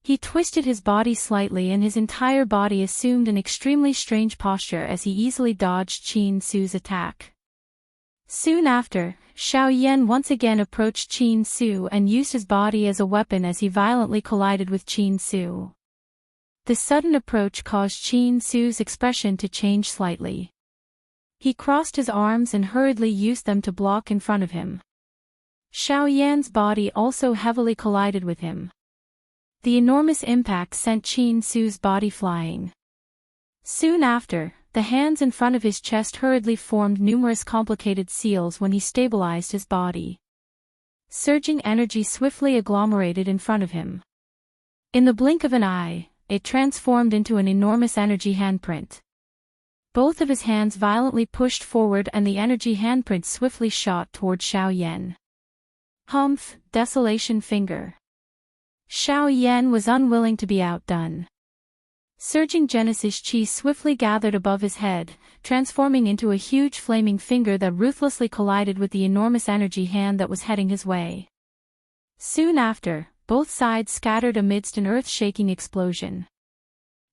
He twisted his body slightly and his entire body assumed an extremely strange posture as he easily dodged Qin Su's attack. Soon after, Xiao Yan once again approached Qin Su and used his body as a weapon as he violently collided with Qin Su. The sudden approach caused Qin Su's expression to change slightly. He crossed his arms and hurriedly used them to block in front of him. Xiao Yan's body also heavily collided with him. The enormous impact sent Qin Su's body flying. Soon after, the hands in front of his chest hurriedly formed numerous complicated seals when he stabilized his body. Surging energy swiftly agglomerated in front of him. In the blink of an eye, it transformed into an enormous energy handprint. Both of his hands violently pushed forward and the energy handprint swiftly shot toward Xiao Yan. Humph, desolation finger. Xiao Yan was unwilling to be outdone. Surging Genesis Qi swiftly gathered above his head, transforming into a huge flaming finger that ruthlessly collided with the enormous energy hand that was heading his way. Soon after, both sides scattered amidst an earth-shaking explosion.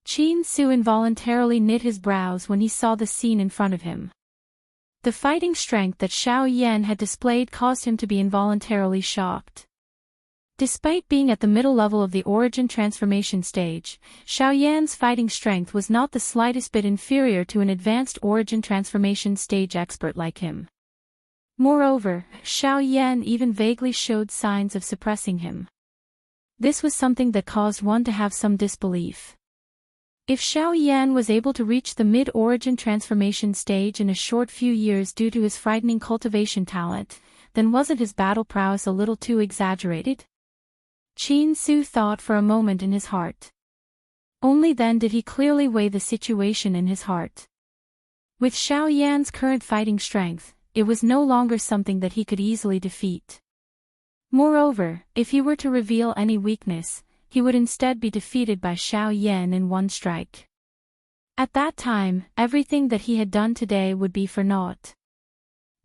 Qin Su involuntarily knit his brows when he saw the scene in front of him. The fighting strength that Xiao Yan had displayed caused him to be involuntarily shocked. Despite being at the middle level of the origin transformation stage, Xiao Yan's fighting strength was not the slightest bit inferior to an advanced origin transformation stage expert like him. Moreover, Xiao Yan even vaguely showed signs of suppressing him. This was something that caused one to have some disbelief. If Xiao Yan was able to reach the mid-origin transformation stage in a short few years due to his frightening cultivation talent, then wasn't his battle prowess a little too exaggerated? Qin Su thought for a moment in his heart. Only then did he clearly weigh the situation in his heart. With Xiao Yan's current fighting strength, it was no longer something that he could easily defeat. Moreover, if he were to reveal any weakness, he would instead be defeated by Xiao Yan in one strike. At that time, everything that he had done today would be for naught.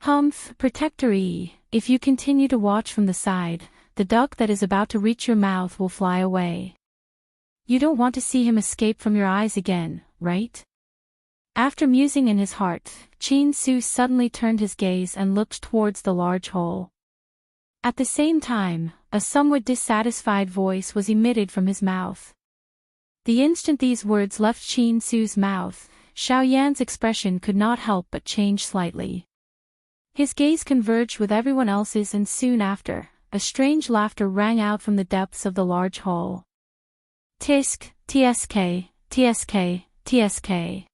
Humph, Protector-E, if you continue to watch from the side, the duck that is about to reach your mouth will fly away. You don't want to see him escape from your eyes again, right? After musing in his heart, Qin Su suddenly turned his gaze and looked towards the large hole. At the same time, a somewhat dissatisfied voice was emitted from his mouth. The instant these words left Qin Su's mouth, Xiao Yan's expression could not help but change slightly. His gaze converged with everyone else's, and soon after, a strange laughter rang out from the depths of the large hole. Tisk, tsk, tsk, tsk.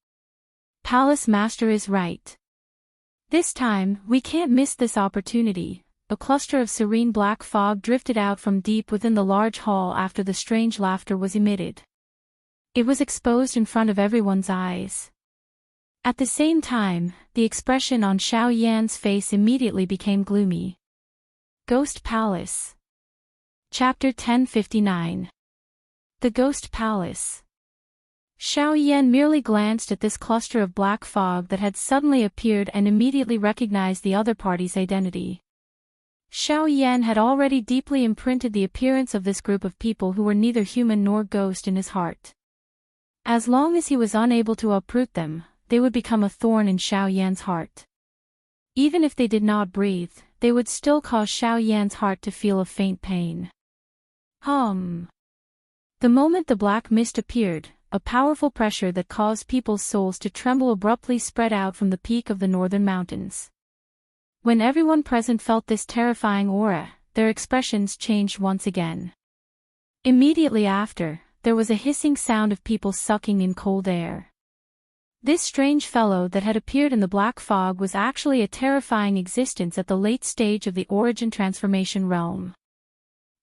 Palace Master is right. This time, we can't miss this opportunity. A cluster of serene black fog drifted out from deep within the large hall after the strange laughter was emitted. It was exposed in front of everyone's eyes. At the same time, the expression on Xiao Yan's face immediately became gloomy. Ghost Palace. Chapter 1059. The Ghost Palace. Xiao Yan merely glanced at this cluster of black fog that had suddenly appeared and immediately recognized the other party's identity. Xiao Yan had already deeply imprinted the appearance of this group of people who were neither human nor ghost in his heart. As long as he was unable to uproot them, they would become a thorn in Xiao Yan's heart. Even if they did not breathe, they would still cause Xiao Yan's heart to feel a faint pain. The moment the black mist appeared, a powerful pressure that caused people's souls to tremble abruptly spread out from the peak of the northern mountains. When everyone present felt this terrifying aura, their expressions changed once again. Immediately after, there was a hissing sound of people sucking in cold air. This strange fellow that had appeared in the black fog was actually a terrifying existence at the late stage of the origin transformation realm.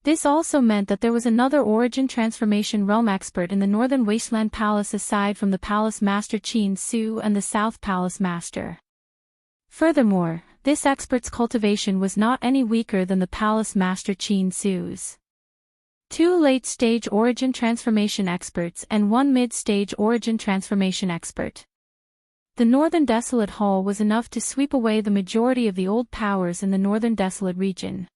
This also meant that there was another origin transformation realm expert in the Northern Wasteland Palace aside from the Palace Master Qin Su and the South Palace Master. Furthermore, this expert's cultivation was not any weaker than the Palace Master Qin Su's. 2 late-stage origin transformation experts and 1 mid-stage origin transformation expert. The Northern Desolate Hall was enough to sweep away the majority of the old powers in the Northern Desolate region.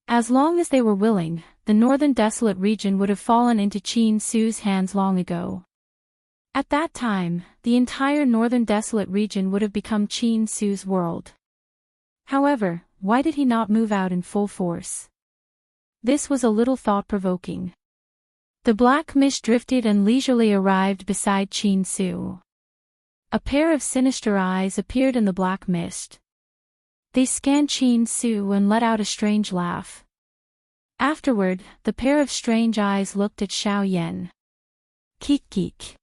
As long as they were willing, the Northern Desolate region would have fallen into Qin Su's hands long ago. At that time, the entire Northern Desolate region would have become Qin Su's world. However, why did he not move out in full force? This was a little thought-provoking. The black mist drifted and leisurely arrived beside Qin Su. A pair of sinister eyes appeared in the black mist. They scanned Qin Su and let out a strange laugh. Afterward, the pair of strange eyes looked at Xiao Yan. Keek keek.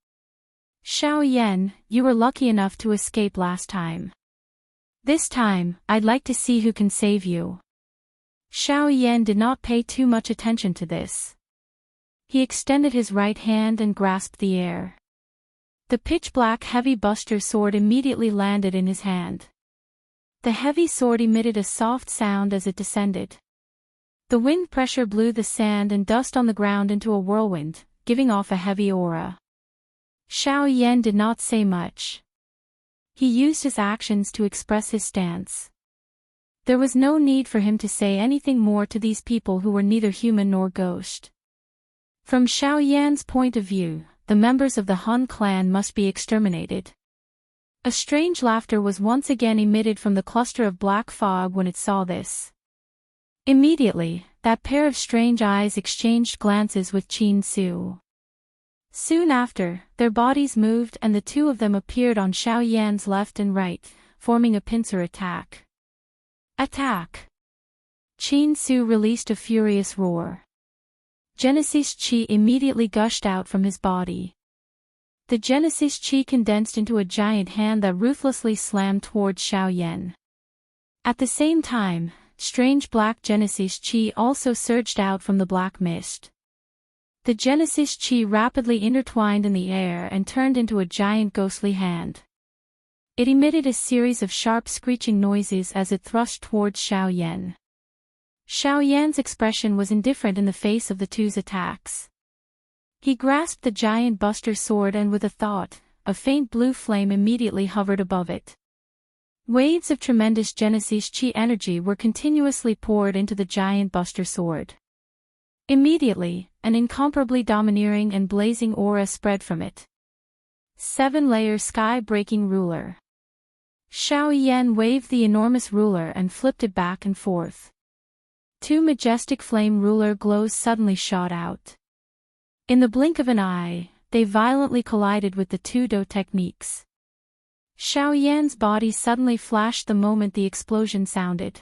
Xiao Yan, you were lucky enough to escape last time. This time, I'd like to see who can save you. Xiao Yan did not pay too much attention to this. He extended his right hand and grasped the air. The pitch-black heavy buster sword immediately landed in his hand. The heavy sword emitted a soft sound as it descended. The wind pressure blew the sand and dust on the ground into a whirlwind, giving off a heavy aura. Xiao Yan did not say much. He used his actions to express his stance. There was no need for him to say anything more to these people who were neither human nor ghost. From Xiao Yan's point of view, the members of the Han clan must be exterminated. A strange laughter was once again emitted from the cluster of black fog when it saw this. Immediately, that pair of strange eyes exchanged glances with Qin Su. Soon after, their bodies moved and the two of them appeared on Xiao Yan's left and right, forming a pincer attack. Attack! Qin Su released a furious roar. Genesis Qi immediately gushed out from his body. The Genesis Qi condensed into a giant hand that ruthlessly slammed towards Xiaoyan. At the same time, strange black Genesis Qi also surged out from the black mist. The Genesis Qi rapidly intertwined in the air and turned into a giant ghostly hand. It emitted a series of sharp screeching noises as it thrust towards Xiaoyan. Xiaoyan's expression was indifferent in the face of the two's attacks. He grasped the giant buster sword and with a thought, a faint blue flame immediately hovered above it. Waves of tremendous Genesis Qi energy were continuously poured into the giant buster sword. Immediately, an incomparably domineering and blazing aura spread from it. 7-layer sky-breaking ruler. Xiaoyan waved the enormous ruler and flipped it back and forth. 2 majestic flame ruler glows suddenly shot out. In the blink of an eye, they violently collided with the 2 Do techniques. Xiaoyan's body suddenly flashed the moment the explosion sounded.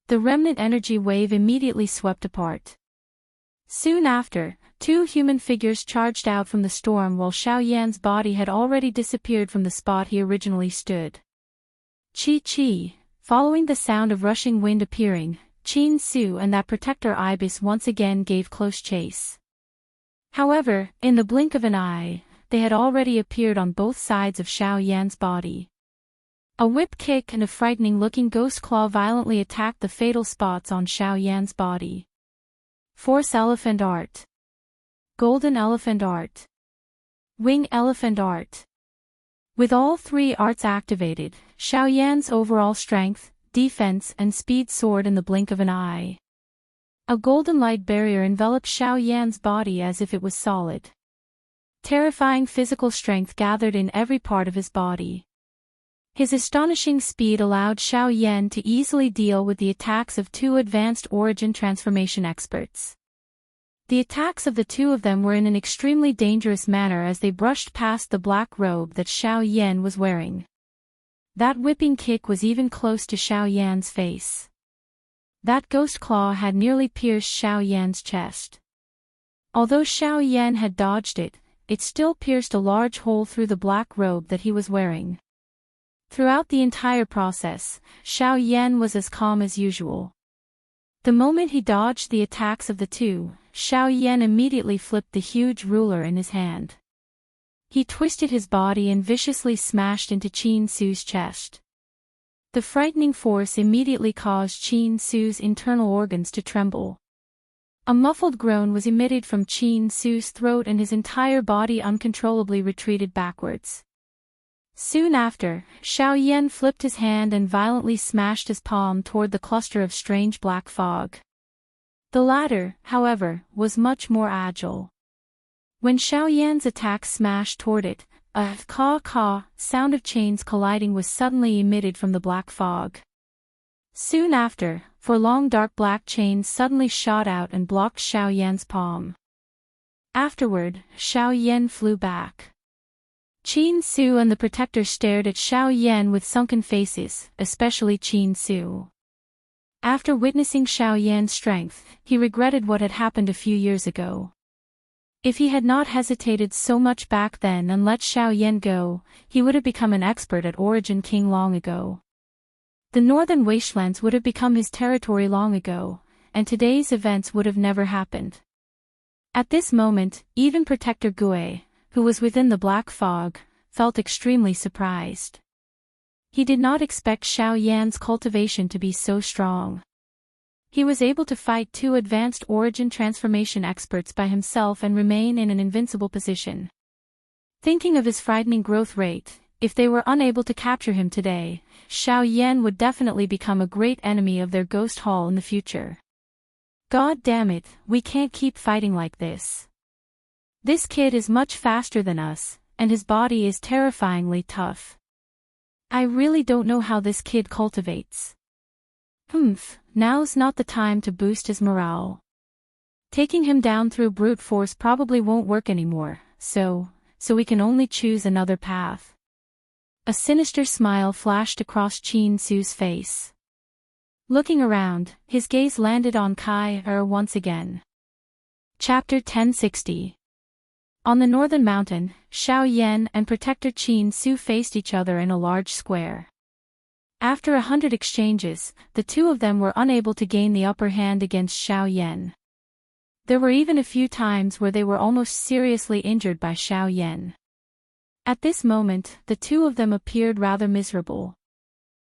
The remnant energy wave immediately swept apart. Soon after, 2 human figures charged out from the storm while Xiaoyan's body had already disappeared from the spot he originally stood. Chi. Following the sound of rushing wind appearing, Qin Su and that protector ibis once again gave close chase. However, in the blink of an eye, they had already appeared on both sides of Xiaoyan's body. A whip kick and a frightening-looking ghost claw violently attacked the fatal spots on Xiaoyan's body. Force Elephant Art. Golden Elephant Art. Wing Elephant Art. With all 3 arts activated, Xiaoyan's overall strength, defense and speed soared in the blink of an eye. A golden light barrier enveloped Xiaoyan's body as if it was solid. Terrifying physical strength gathered in every part of his body. His astonishing speed allowed Xiaoyan to easily deal with the attacks of 2 advanced origin transformation experts. The attacks of the 2 of them were in an extremely dangerous manner as they brushed past the black robe that Xiaoyan was wearing. That whipping kick was even close to Xiaoyan's face. That ghost claw had nearly pierced Xiaoyan's chest. Although Xiaoyan had dodged it, it still pierced a large hole through the black robe that he was wearing. Throughout the entire process, Xiaoyan was as calm as usual. The moment he dodged the attacks of the 2, Xiaoyan immediately flipped the huge ruler in his hand. He twisted his body and viciously smashed into Qin Su's chest. The frightening force immediately caused Qin Su's internal organs to tremble. A muffled groan was emitted from Qin Su's throat and his entire body uncontrollably retreated backwards. Soon after, Xiaoyan flipped his hand and violently smashed his palm toward the cluster of strange black fog. The latter, however, was much more agile. When Xiaoyan's attack smashed toward it, a caw-caw sound of chains colliding was suddenly emitted from the black fog. Soon after, 4 long dark black chains suddenly shot out and blocked Xiaoyan's palm. Afterward, Xiaoyan flew back. Qin Su and the protector stared at Xiaoyan with sunken faces, especially Qin Su. After witnessing Xiaoyan's strength, he regretted what had happened a few years ago. If he had not hesitated so much back then and let Xiaoyan go, he would have become an expert at Origin King long ago. The northern wastelands would have become his territory long ago, and today's events would have never happened. At this moment, even Protector Gue, who was within the black fog, felt extremely surprised. He did not expect Xiaoyan's cultivation to be so strong. He was able to fight 2 advanced origin transformation experts by himself and remain in an invincible position. Thinking of his frightening growth rate, if they were unable to capture him today, Xiaoyan would definitely become a great enemy of their ghost hall in the future. God damn it, we can't keep fighting like this. This kid is much faster than us, and his body is terrifyingly tough. I really don't know how this kid cultivates. Now's not the time to boost his morale. Taking him down through brute force probably won't work anymore, so we can only choose another path. A sinister smile flashed across Qin Su's face. Looking around, his gaze landed on Kai once again. Chapter 1060. On the northern mountain, Xiao Yan and Protector Qin Su faced each other in a large square. After 100 exchanges, the two of them were unable to gain the upper hand against Xiao Yan. There were even a few times where they were almost seriously injured by Xiao Yan. At this moment, the two of them appeared rather miserable.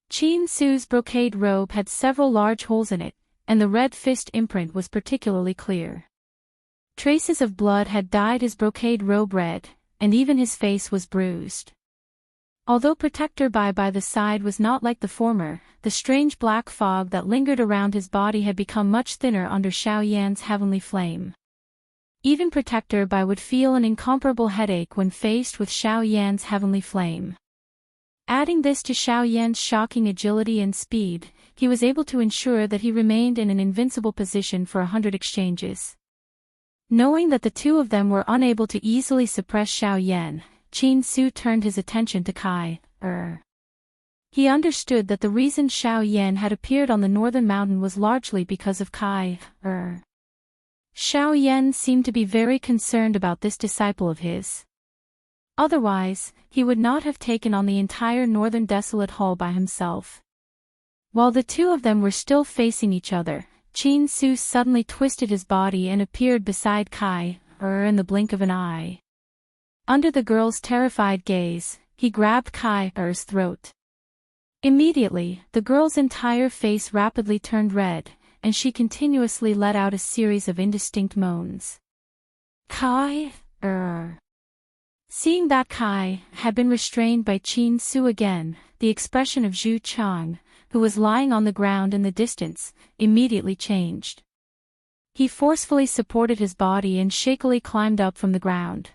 Qin Su's brocade robe had several large holes in it, and the red fist imprint was particularly clear. Traces of blood had dyed his brocade robe red, and even his face was bruised. Although Protector by the side was not like the former, the strange black fog that lingered around his body had become much thinner under Xiao Yan's heavenly flame. Even Protector by would feel an incomparable headache when faced with Xiao Yan's heavenly flame. Adding this to Xiao Yan's shocking agility and speed, he was able to ensure that he remained in an invincible position for 100 exchanges. Knowing that the two of them were unable to easily suppress Xiao Yan, Qin Su turned his attention to Kai. He understood that the reason Xiao Yan had appeared on the northern mountain was largely because of Kai. Xiao Yan seemed to be very concerned about this disciple of his. Otherwise, he would not have taken on the entire northern desolate hall by himself. While the two of them were still facing each other, Qin Su suddenly twisted his body and appeared beside Kai, in the blink of an eye. Under the girl's terrified gaze, he grabbed Kai's throat. Immediately, the girl's entire face rapidly turned red, and she continuously let out a series of indistinct moans. Kai. Seeing that Kai had been restrained by Qin Su again, the expression of Zhu Chang, who was lying on the ground in the distance, immediately changed. He forcefully supported his body and shakily climbed up from the ground.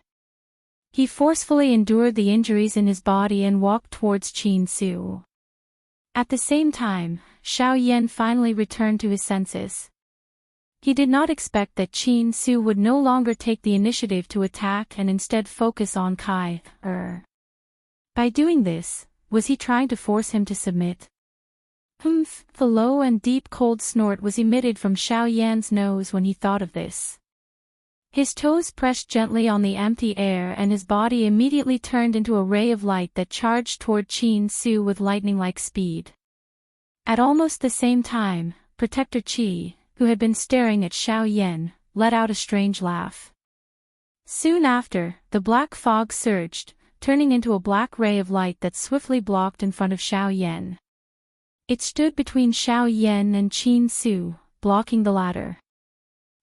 He forcefully endured the injuries in his body and walked towards Qin Su. At the same time, Xiao Yan finally returned to his senses. He did not expect that Qin Su would no longer take the initiative to attack and instead focus on Kai. By doing this, was he trying to force him to submit? Humph! The low and deep cold snort was emitted from Xiao Yan's nose when he thought of this. His toes pressed gently on the empty air and his body immediately turned into a ray of light that charged toward Qin Su with lightning-like speed. At almost the same time, Protector Qi, who had been staring at Xiao Yan, let out a strange laugh. Soon after, the black fog surged, turning into a black ray of light that swiftly blocked in front of Xiao Yan. It stood between Xiao Yan and Qin Su, blocking the latter.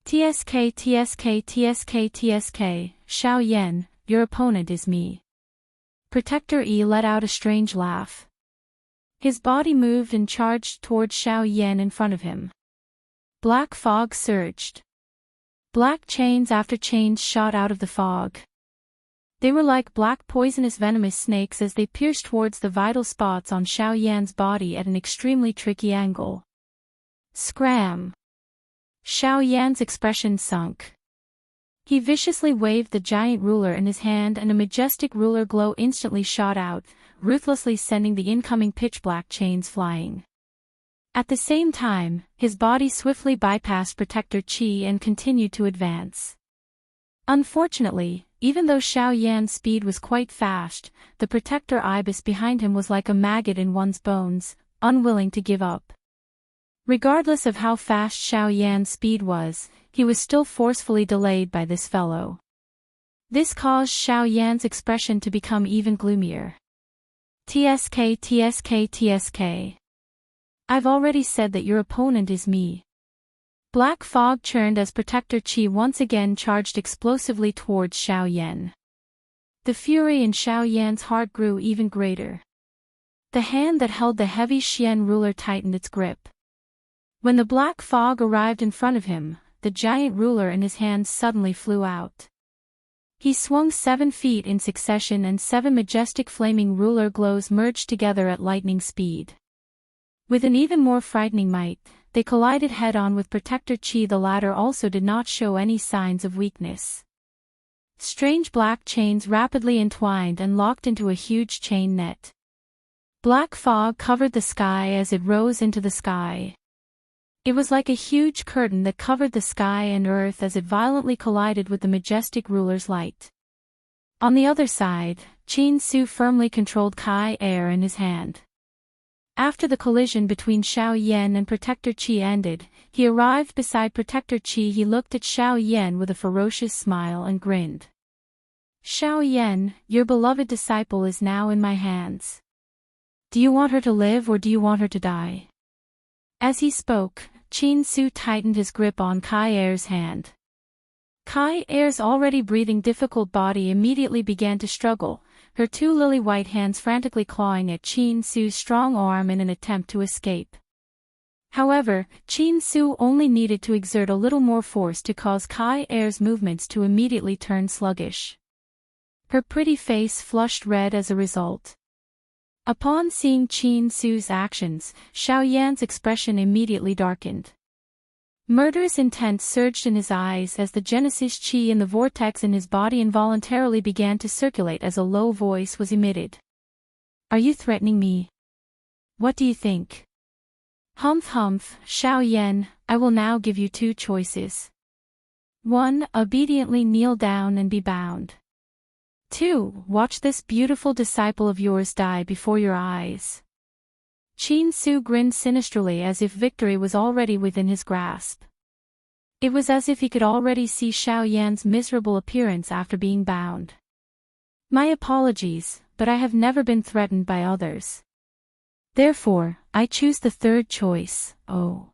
TSK, Xiao Yan, your opponent is me. Protector E let out a strange laugh. His body moved and charged toward Xiao Yan in front of him. Black fog surged. Black chains after chains shot out of the fog. They were like black poisonous venomous snakes as they pierced towards the vital spots on Xiao Yan's body at an extremely tricky angle. Scram! Xiao Yan's expression sunk. He viciously waved the giant ruler in his hand and a majestic ruler glow instantly shot out, ruthlessly sending the incoming pitch-black chains flying. At the same time, his body swiftly bypassed Protector Qi and continued to advance. Unfortunately, even though Xiao Yan's speed was quite fast, the Protector Ibis behind him was like a maggot in one's bones, unwilling to give up. Regardless of how fast Xiao Yan's speed was, he was still forcefully delayed by this fellow. This caused Xiao Yan's expression to become even gloomier. TSK. I've already said that your opponent is me. Black fog churned as Protector Qi once again charged explosively towards Xiao Yan. The fury in Xiao Yan's heart grew even greater. The hand that held the heavy Xian ruler tightened its grip. When the black fog arrived in front of him, the giant ruler in his hand suddenly flew out. He swung 7 feet in succession and 7 majestic flaming ruler glows merged together at lightning speed. With an even more frightening might, they collided head-on with Protector Qi. The latter also did not show any signs of weakness. Strange black chains rapidly entwined and locked into a huge chain net. Black fog covered the sky as it rose into the sky. It was like a huge curtain that covered the sky and earth as it violently collided with the majestic ruler's light. On the other side, Qin Su firmly controlled Kai Air in his hand. After the collision between Xiao Yan and Protector Qi ended, he arrived beside Protector Qi. He looked at Xiao Yan with a ferocious smile and grinned. Xiao Yan, your beloved disciple is now in my hands. Do you want her to live or do you want her to die? As he spoke, Qin Su tightened his grip on Kai Air's hand. Kai Air's already breathing difficult body immediately began to struggle, her two lily-white hands frantically clawing at Qin Su's strong arm in an attempt to escape. However, Qin Su only needed to exert a little more force to cause Kai Air's movements to immediately turn sluggish. Her pretty face flushed red as a result. Upon seeing Qin Su's actions, Xiao Yan's expression immediately darkened. Murderous intent surged in his eyes as the Genesis Qi in the vortex in his body involuntarily began to circulate as a low voice was emitted. Are you threatening me? What do you think? Humph humph, Xiao Yan, I will now give you two choices. 1. Obediently kneel down and be bound. 2. Watch this beautiful disciple of yours die before your eyes. Qin Su grinned sinisterly as if victory was already within his grasp. It was as if he could already see Xiao Yan's miserable appearance after being bound. My apologies, but I have never been threatened by others. Therefore, I choose the third choice. Oh.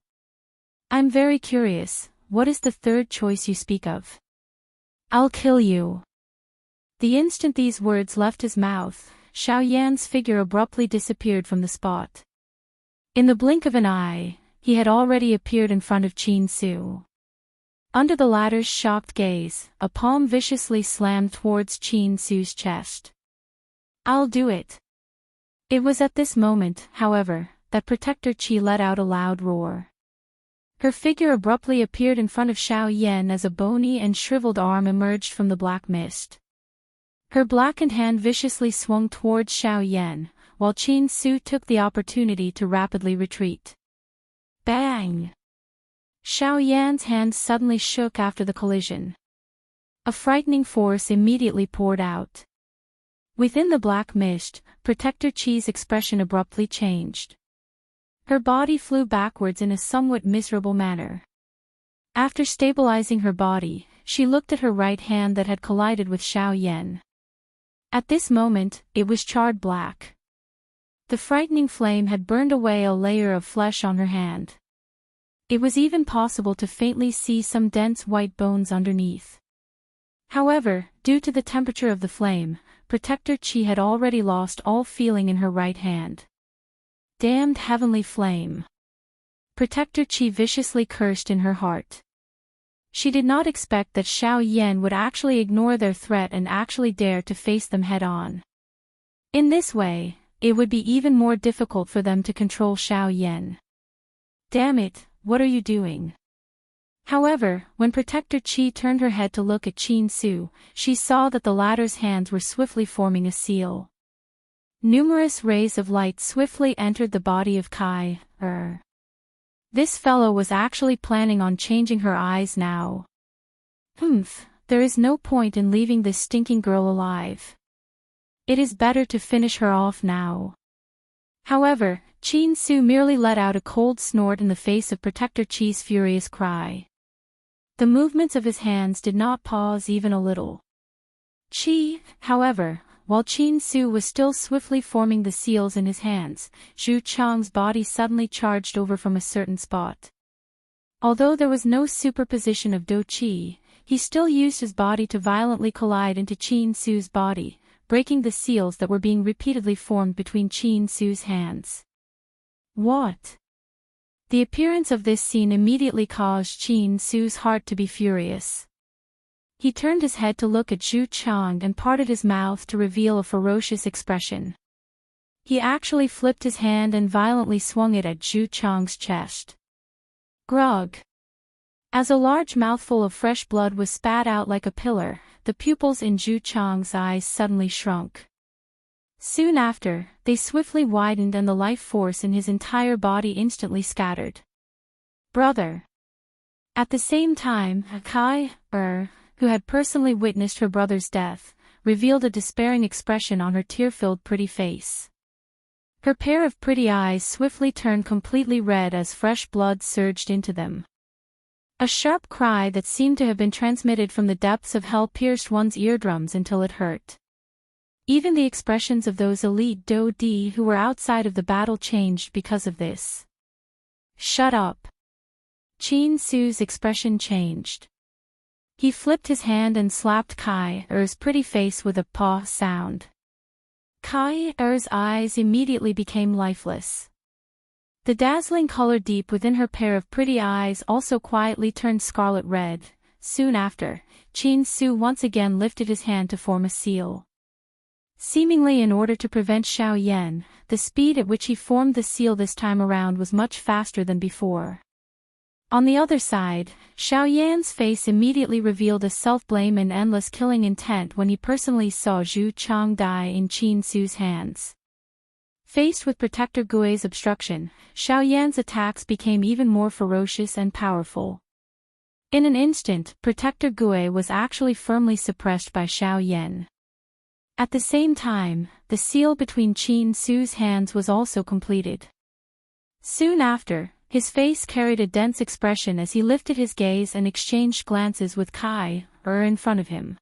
I'm very curious, what is the third choice you speak of? I'll kill you. The instant these words left his mouth, Xiao Yan's figure abruptly disappeared from the spot. In the blink of an eye, he had already appeared in front of Qin Su. Under the latter's shocked gaze, a palm viciously slammed towards Qin Su's chest. I'll do it. It was at this moment, however, that Protector Qi let out a loud roar. Her figure abruptly appeared in front of Xiao Yan as a bony and shriveled arm emerged from the black mist. Her blackened hand viciously swung towards Xiao Yan, while Qin Su took the opportunity to rapidly retreat. Bang! Xiao Yan's hand suddenly shook after the collision. A frightening force immediately poured out. Within the black mist, Protector Qi's expression abruptly changed. Her body flew backwards in a somewhat miserable manner. After stabilizing her body, she looked at her right hand that had collided with Xiao Yan. At this moment, it was charred black. The frightening flame had burned away a layer of flesh on her hand. It was even possible to faintly see some dense white bones underneath. However, due to the temperature of the flame, Protector Qi had already lost all feeling in her right hand. Damned heavenly flame! Protector Qi viciously cursed in her heart. She did not expect that Xiao Yan would actually ignore their threat and actually dare to face them head-on. In this way, it would be even more difficult for them to control Xiao Yan. Damn it, what are you doing? However, when Protector Qi turned her head to look at Qin Su, she saw that the latter's hands were swiftly forming a seal. Numerous rays of light swiftly entered the body of Kai. This fellow was actually planning on changing her eyes now. There is no point in leaving this stinking girl alive. It is better to finish her off now. However, Qin Su merely let out a cold snort in the face of Protector Qi's furious cry. The movements of his hands did not pause even a little. Qi, however, while Qin Su was still swiftly forming the seals in his hands, Zhu Chang's body suddenly charged over from a certain spot. Although there was no superposition of Do Qi, he still used his body to violently collide into Qin Su's body, breaking the seals that were being repeatedly formed between Qin Su's hands. What? The appearance of this scene immediately caused Qin Su's heart to be furious. He turned his head to look at Zhu Chang and parted his mouth to reveal a ferocious expression. He actually flipped his hand and violently swung it at Zhu Chang's chest. Grog! As a large mouthful of fresh blood was spat out like a pillar, the pupils in Zhu Chang's eyes suddenly shrunk. Soon after, they swiftly widened and the life force in his entire body instantly scattered. Brother. At the same time, Kai, who had personally witnessed her brother's death, revealed a despairing expression on her tear-filled pretty face. Her pair of pretty eyes swiftly turned completely red as fresh blood surged into them. A sharp cry that seemed to have been transmitted from the depths of hell pierced one's eardrums until it hurt. Even the expressions of those elite Do-Di who were outside of the battle changed because of this. Shut up. Qin Su's expression changed. He flipped his hand and slapped Kai-er's pretty face with a paw sound. Kai-er's eyes immediately became lifeless. The dazzling color deep within her pair of pretty eyes also quietly turned scarlet red. Soon after, Qin Su once again lifted his hand to form a seal. Seemingly in order to prevent Xiao Yan, the speed at which he formed the seal this time around was much faster than before. On the other side, Xiao Yan's face immediately revealed a self-blame and endless killing intent when he personally saw Zhu Chang die in Qin Su's hands. Faced with Protector Gui's obstruction, Xiao Yan's attacks became even more ferocious and powerful. In an instant, Protector Gui was actually firmly suppressed by Xiao Yan. At the same time, the seal between Qin Su's hands was also completed. Soon after, his face carried a dense expression as he lifted his gaze and exchanged glances with Kai-er in front of him.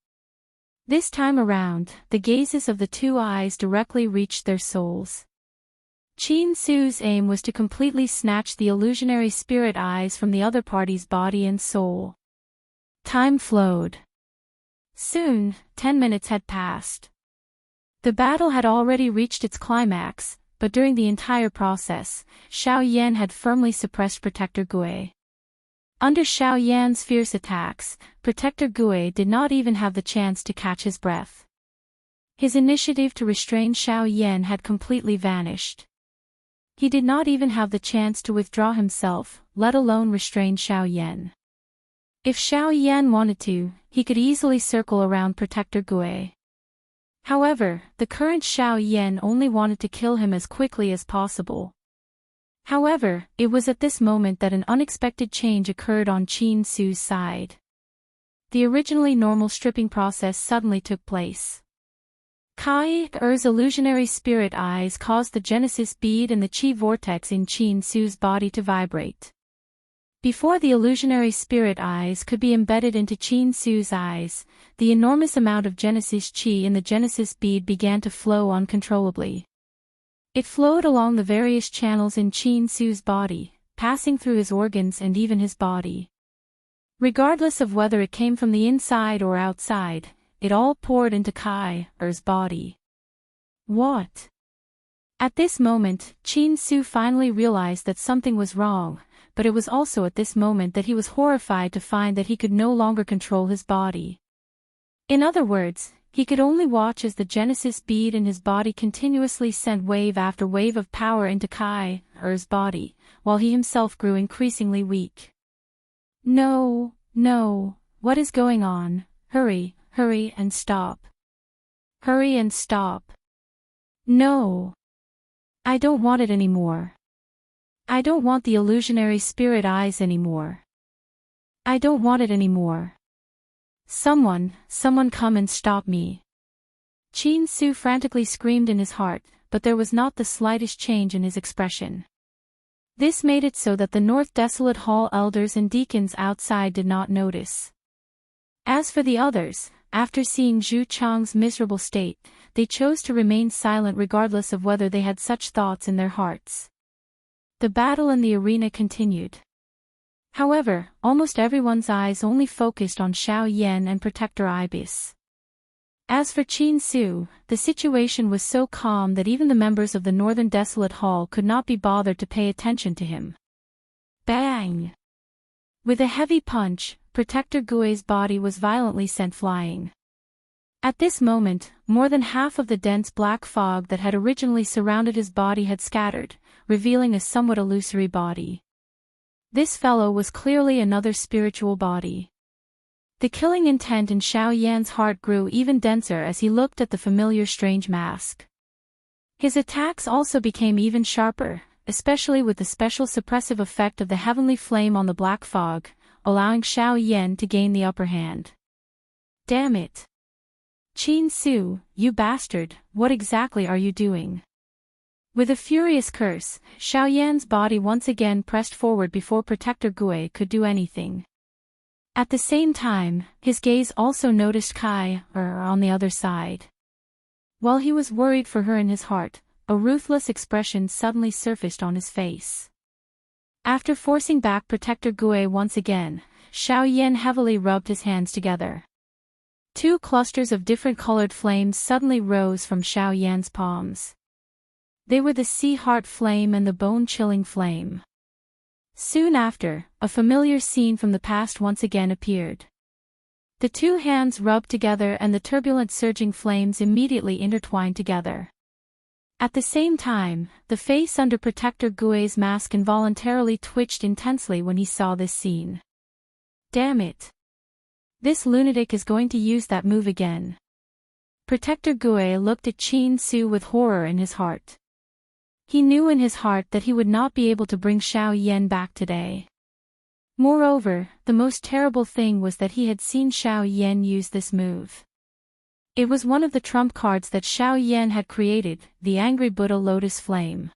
This time around, the gazes of the two eyes directly reached their souls. Qin Su's aim was to completely snatch the illusionary spirit eyes from the other party's body and soul. Time flowed. Soon, 10 minutes had passed. The battle had already reached its climax, but during the entire process, Xiao Yan had firmly suppressed Protector Gui. Under Xiao Yan's fierce attacks, Protector Gui did not even have the chance to catch his breath. His initiative to restrain Xiao Yan had completely vanished. He did not even have the chance to withdraw himself, let alone restrain Xiao Yan. If Xiao Yan wanted to, he could easily circle around Protector Gui. However, the current Xiao Yan only wanted to kill him as quickly as possible. However, it was at this moment that an unexpected change occurred on Qin Su's side. The originally normal stripping process suddenly took place. Kai-er's illusionary spirit eyes caused the Genesis bead and the Qi vortex in Qin Su's body to vibrate. Before the illusionary spirit eyes could be embedded into Qin Su's eyes, the enormous amount of Genesis Qi in the Genesis bead began to flow uncontrollably. It flowed along the various channels in Qin Su's body, passing through his organs and even his body. Regardless of whether it came from the inside or outside, it all poured into Kai-er's body. What? At this moment, Qin Su finally realized that something was wrong, but it was also at this moment that he was horrified to find that he could no longer control his body. In other words, he could only watch as the Genesis bead in his body continuously sent wave after wave of power into Kai-er's body, while he himself grew increasingly weak. No, what is going on? Hurry and stop. Hurry and stop. No. I don't want it anymore. I don't want the illusionary spirit eyes anymore. I don't want it anymore. Someone come and stop me. Qin Su frantically screamed in his heart, but there was not the slightest change in his expression. This made it so that the North Desolate Hall elders and deacons outside did not notice. As for the others, after seeing Zhu Chang's miserable state, they chose to remain silent regardless of whether they had such thoughts in their hearts. The battle in the arena continued. However, almost everyone's eyes only focused on Xiao Yan and Protector Ibis. As for Qin Su, the situation was so calm that even the members of the Northern Desolate Hall could not be bothered to pay attention to him. Bang! With a heavy punch, Protector Gui's body was violently sent flying. At this moment, more than half of the dense black fog that had originally surrounded his body had scattered, revealing a somewhat illusory body. This fellow was clearly another spiritual body. The killing intent in Xiao Yan's heart grew even denser as he looked at the familiar strange mask. His attacks also became even sharper, especially with the special suppressive effect of the heavenly flame on the black fog, allowing Xiao Yan to gain the upper hand. Damn it! Qin Su, you bastard, what exactly are you doing? With a furious curse, Xiao Yan's body once again pressed forward before Protector Gui could do anything. At the same time, his gaze also noticed Kai, on the other side. While he was worried for her in his heart, a ruthless expression suddenly surfaced on his face. After forcing back Protector Gui once again, Xiao Yan heavily rubbed his hands together. Two clusters of different colored flames suddenly rose from Xiao Yan's palms. They were the Sea Heart Flame and the Bone-Chilling Flame. Soon after, a familiar scene from the past once again appeared. The two hands rubbed together and the turbulent surging flames immediately intertwined together. At the same time, the face under Protector Gui's mask involuntarily twitched intensely when he saw this scene. Damn it! This lunatic is going to use that move again. Protector Gui looked at Qin Su with horror in his heart. He knew in his heart that he would not be able to bring Xiao Yan back today. Moreover, the most terrible thing was that he had seen Xiao Yan use this move. It was one of the trump cards that Xiao Yan had created, the Angry Buddha Lotus Flame.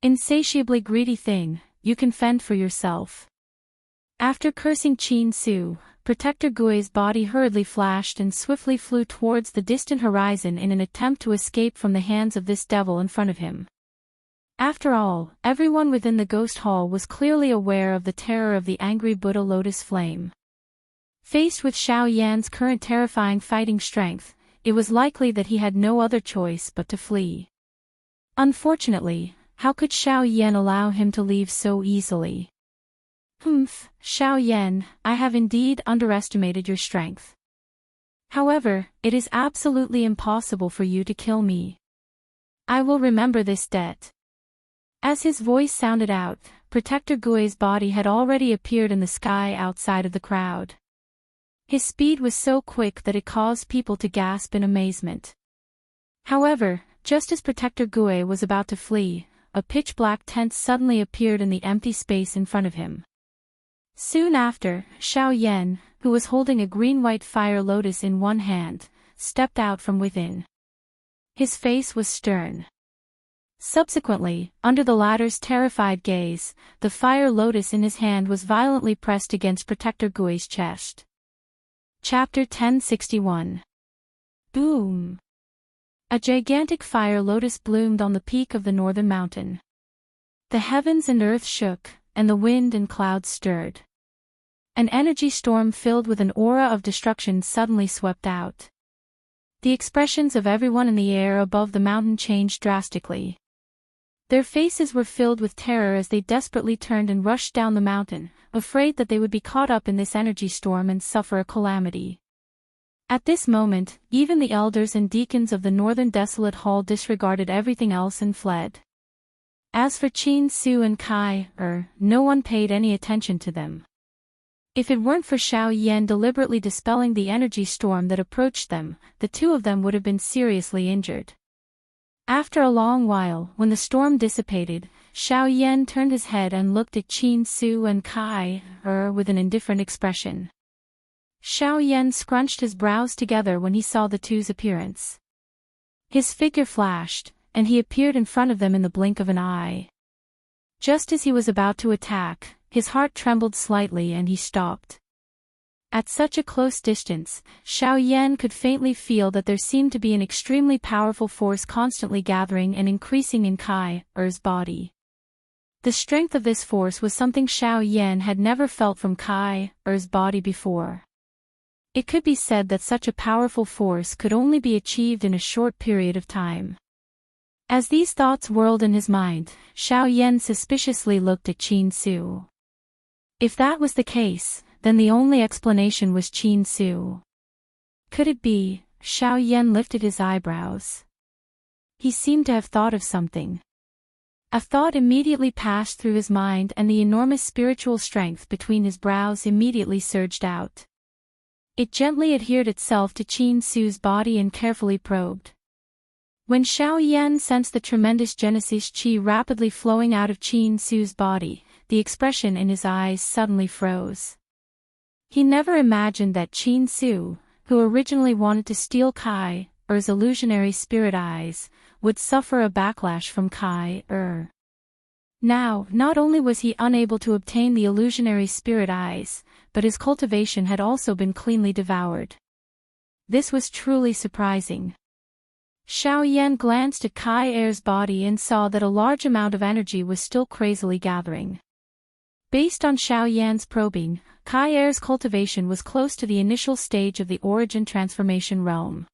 Insatiably greedy thing, you can fend for yourself. After cursing Qin Su, Protector Gui's body hurriedly flashed and swiftly flew towards the distant horizon in an attempt to escape from the hands of this devil in front of him. After all, everyone within the ghost hall was clearly aware of the terror of the Angry Buddha Lotus Flame. Faced with Xiao Yan's current terrifying fighting strength, it was likely that he had no other choice but to flee. Unfortunately, how could Xiao Yan allow him to leave so easily? Xiao Yan, I have indeed underestimated your strength. However, it is absolutely impossible for you to kill me. I will remember this debt. As his voice sounded out, Protector Gui's body had already appeared in the sky outside of the crowd. His speed was so quick that it caused people to gasp in amazement. However, just as Protector Gui was about to flee, a pitch-black tent suddenly appeared in the empty space in front of him. Soon after, Xiao Yan, who was holding a green-white fire lotus in one hand, stepped out from within. His face was stern. Subsequently, under the latter's terrified gaze, the fire lotus in his hand was violently pressed against Protector Gui's chest. Chapter 1061. Boom! A gigantic fire lotus bloomed on the peak of the northern mountain. The heavens and earth shook, and the wind and clouds stirred. An energy storm filled with an aura of destruction suddenly swept out. The expressions of everyone in the air above the mountain changed drastically. Their faces were filled with terror as they desperately turned and rushed down the mountain, afraid that they would be caught up in this energy storm and suffer a calamity. At this moment, even the elders and deacons of the northern desolate hall disregarded everything else and fled. As for Qin Su and Kai, no one paid any attention to them. If it weren't for Xiao Yan deliberately dispelling the energy storm that approached them, the two of them would have been seriously injured. After a long while, when the storm dissipated, Xiao Yan turned his head and looked at Qin Su and Kai, with an indifferent expression. Xiao Yan scrunched his brows together when he saw the two's appearance. His figure flashed, and he appeared in front of them in the blink of an eye. Just as he was about to attack, his heart trembled slightly and he stopped. At such a close distance, Xiao Yan could faintly feel that there seemed to be an extremely powerful force constantly gathering and increasing in Kai's body. The strength of this force was something Xiao Yan had never felt from Kai's body before. It could be said that such a powerful force could only be achieved in a short period of time. As these thoughts whirled in his mind, Xiao Yan suspiciously looked at Qin Su. If that was the case, then the only explanation was Qin Su. Could it be? Xiao Yan lifted his eyebrows. He seemed to have thought of something. A thought immediately passed through his mind and the enormous spiritual strength between his brows immediately surged out. It gently adhered itself to Qin Su's body and carefully probed. When Xiao Yan sensed the tremendous Genesis Qi rapidly flowing out of Qin Su's body, the expression in his eyes suddenly froze. He never imagined that Qin Su, who originally wanted to steal Kai Er's illusionary spirit eyes, would suffer a backlash from Kai Er. Now, not only was he unable to obtain the illusionary spirit eyes, but his cultivation had also been cleanly devoured. This was truly surprising. Xiao Yan glanced at Kai Er's body and saw that a large amount of energy was still crazily gathering. Based on Xiao Yan's probing, Kai Er's cultivation was close to the initial stage of the origin transformation realm.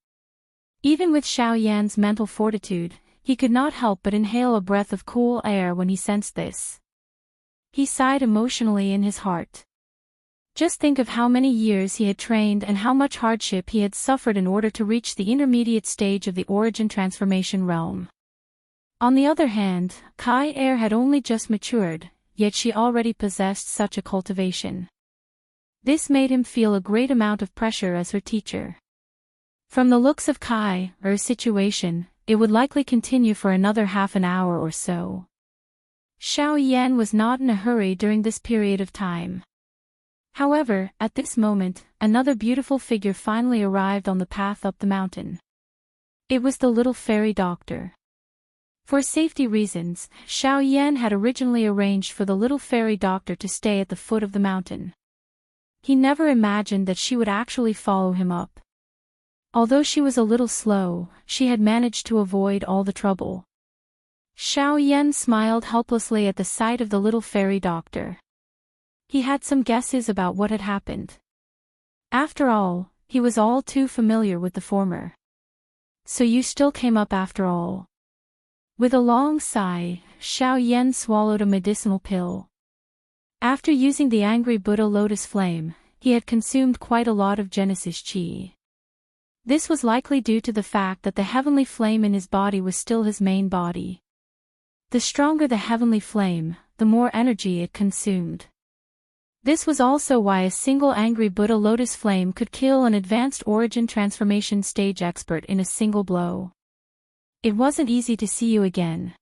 Even with Xiao Yan's mental fortitude, he could not help but inhale a breath of cool air when he sensed this. He sighed emotionally in his heart. Just think of how many years he had trained and how much hardship he had suffered in order to reach the intermediate stage of the origin transformation realm. On the other hand, Kai Er had only just matured, yet she already possessed such a cultivation. This made him feel a great amount of pressure as her teacher. From the looks of Kai Er's situation, it would likely continue for another half an hour or so. Xiao Yan was not in a hurry during this period of time. However, at this moment, another beautiful figure finally arrived on the path up the mountain. It was the little fairy doctor. For safety reasons, Xiao Yan had originally arranged for the little fairy doctor to stay at the foot of the mountain. He never imagined that she would actually follow him up. Although she was a little slow, she had managed to avoid all the trouble. Xiao Yan smiled helplessly at the sight of the little fairy doctor. He had some guesses about what had happened. After all, he was all too familiar with the former. So you still came up after all. With a long sigh, Xiao Yan swallowed a medicinal pill. After using the angry Buddha lotus flame, he had consumed quite a lot of Genesis Qi. This was likely due to the fact that the heavenly flame in his body was still his main body. The stronger the heavenly flame, the more energy it consumed. This was also why a single angry Buddha lotus flame could kill an advanced origin transformation stage expert in a single blow. It wasn't easy to see you again.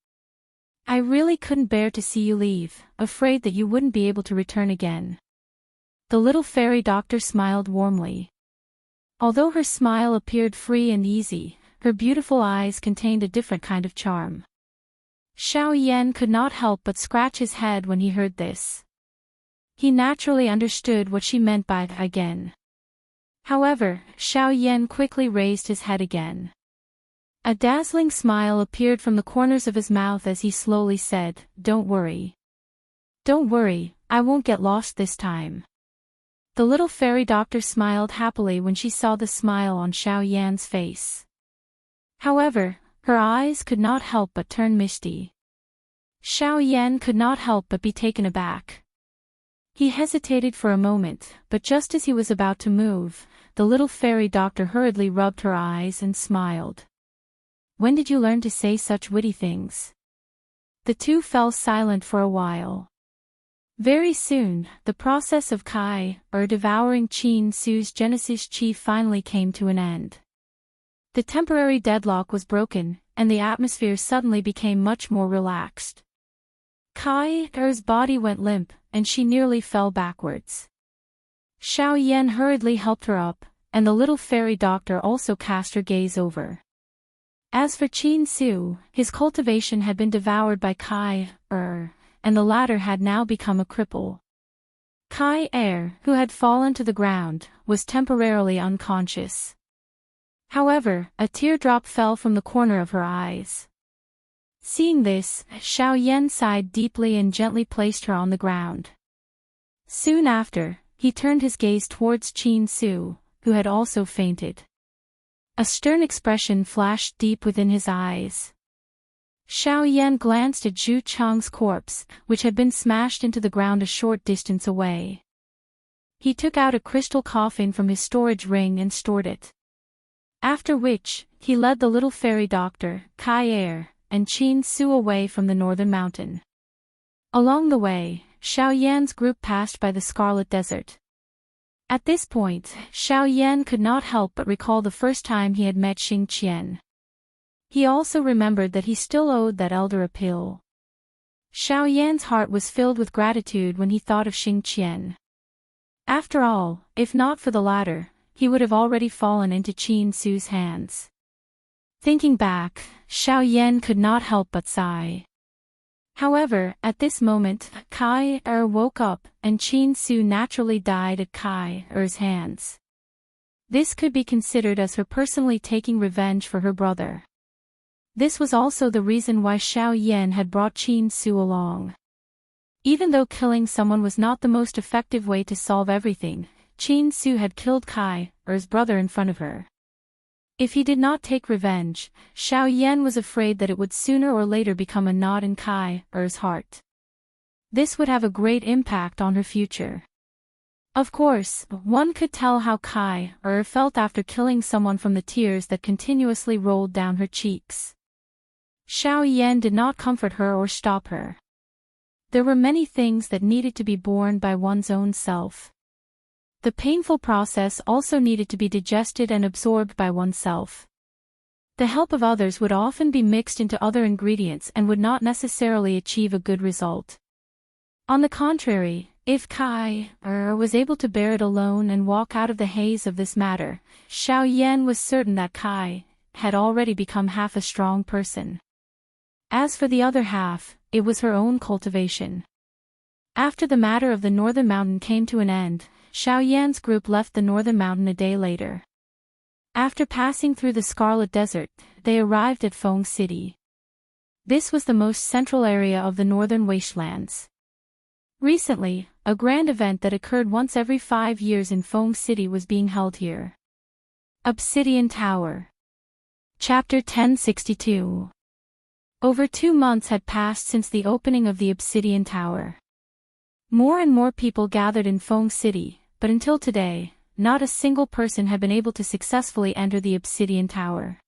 I really couldn't bear to see you leave, afraid that you wouldn't be able to return again. The little fairy doctor smiled warmly. Although her smile appeared free and easy, her beautiful eyes contained a different kind of charm. Xiao Yan could not help but scratch his head when he heard this. He naturally understood what she meant by again. However, Xiao Yan quickly raised his head again. A dazzling smile appeared from the corners of his mouth as he slowly said, "Don't worry. Don't worry, I won't get lost this time." The little fairy doctor smiled happily when she saw the smile on Xiao Yan's face. However, her eyes could not help but turn misty. Xiao Yan could not help but be taken aback. He hesitated for a moment, but just as he was about to move, the little fairy doctor hurriedly rubbed her eyes and smiled. "When did you learn to say such witty things?" The two fell silent for a while. Very soon, the process of Kai Er devouring Qin Su's Genesis Qi finally came to an end. The temporary deadlock was broken, and the atmosphere suddenly became much more relaxed. Kai Er's body went limp, and she nearly fell backwards. Xiao Yan hurriedly helped her up, and the little fairy doctor also cast her gaze over. As for Qin Su, his cultivation had been devoured by Kai Er, and the latter had now become a cripple. Kai Er, who had fallen to the ground, was temporarily unconscious. However, a teardrop fell from the corner of her eyes. Seeing this, Xiao Yan sighed deeply and gently placed her on the ground. Soon after, he turned his gaze towards Qin Su, who had also fainted. A stern expression flashed deep within his eyes. Xiao Yan glanced at Zhu Chang's corpse, which had been smashed into the ground a short distance away. He took out a crystal coffin from his storage ring and stored it. After which, he led the little fairy doctor, Kai Er, and Qin Su away from the northern mountain. Along the way, Xiao Yan's group passed by the Scarlet Desert. At this point, Xiao Yan could not help but recall the first time he had met Xing Qian. He also remembered that he still owed that elder a pill. Xiao Yan's heart was filled with gratitude when he thought of Xing Qian. After all, if not for the latter, he would have already fallen into Qin Su's hands. Thinking back, Xiao Yan could not help but sigh. However, at this moment, Kai woke up, and Qin Su naturally died at Kai's hands. This could be considered as her personally taking revenge for her brother. This was also the reason why Xiao Yan had brought Qin Su along. Even though killing someone was not the most effective way to solve everything, Qin Su had killed Kai's brother in front of her. If he did not take revenge, Xiao Yan was afraid that it would sooner or later become a knot in Kai's heart. This would have a great impact on her future. Of course, one could tell how Kai felt after killing someone from the tears that continuously rolled down her cheeks. Xiao Yan did not comfort her or stop her. There were many things that needed to be borne by one's own self. The painful process also needed to be digested and absorbed by oneself. The help of others would often be mixed into other ingredients and would not necessarily achieve a good result. On the contrary, if Kai was able to bear it alone and walk out of the haze of this matter, Xiao Yan was certain that Kai had already become half a strong person. As for the other half, it was her own cultivation. After the matter of the Northern Mountain came to an end, Xiao Yan's group left the Northern Mountain a day later. After passing through the Scarlet Desert, they arrived at Feng City. This was the most central area of the Northern Wastelands. Recently, a grand event that occurred once every 5 years in Feng City was being held here. Obsidian Tower. Chapter 1062. Over 2 months had passed since the opening of the Obsidian Tower. More and more people gathered in Feng City, but until today, not a single person had been able to successfully enter the Obsidian Tower.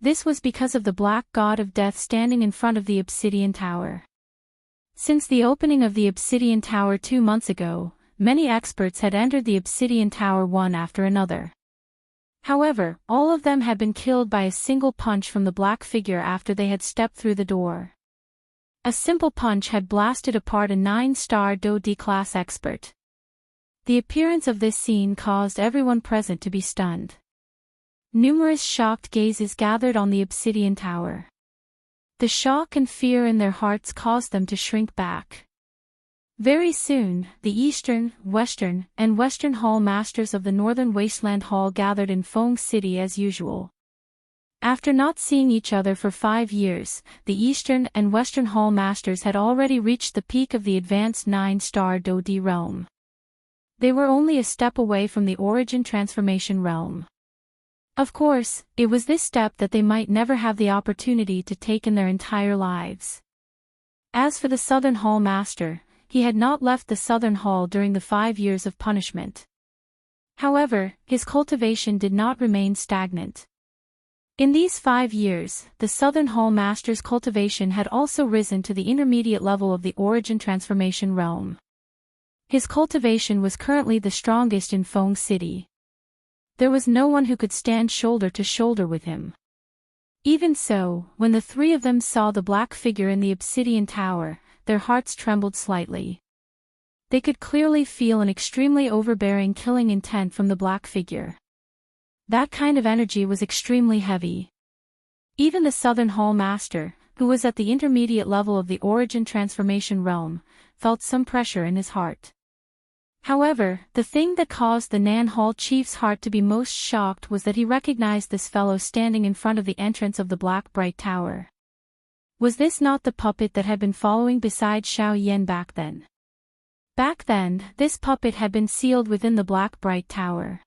This was because of the Black God of Death standing in front of the Obsidian Tower. Since the opening of the Obsidian Tower 2 months ago, many experts had entered the Obsidian Tower one after another. However, all of them had been killed by a single punch from the black figure after they had stepped through the door. A simple punch had blasted apart a 9-star D-class expert. The appearance of this scene caused everyone present to be stunned. Numerous shocked gazes gathered on the Obsidian Tower. The shock and fear in their hearts caused them to shrink back. Very soon, the Eastern, Western, and Western Hall Masters of the Northern Wasteland Hall gathered in Feng City as usual. After not seeing each other for 5 years, the Eastern and Western Hall Masters had already reached the peak of the advanced 9-star D realm. They were only a step away from the origin transformation realm. Of course, it was this step that they might never have the opportunity to take in their entire lives. As for the Southern Hall Master, he had not left the Southern Hall during the 5 years of punishment. However, his cultivation did not remain stagnant. In these 5 years, the Southern Hall Master's cultivation had also risen to the intermediate level of the origin transformation realm. His cultivation was currently the strongest in Feng City. There was no one who could stand shoulder to shoulder with him. Even so, when the 3 of them saw the black figure in the Obsidian Tower, their hearts trembled slightly. They could clearly feel an extremely overbearing killing intent from the black figure. That kind of energy was extremely heavy. Even the Southern Hall Master, who was at the intermediate level of the origin transformation realm, felt some pressure in his heart. However, the thing that caused the Nan Hall chief's heart to be most shocked was that he recognized this fellow standing in front of the entrance of the Black Bright Tower. Was this not the puppet that had been following beside Xiao Yan back then? Back then, this puppet had been sealed within the Black Bright Tower.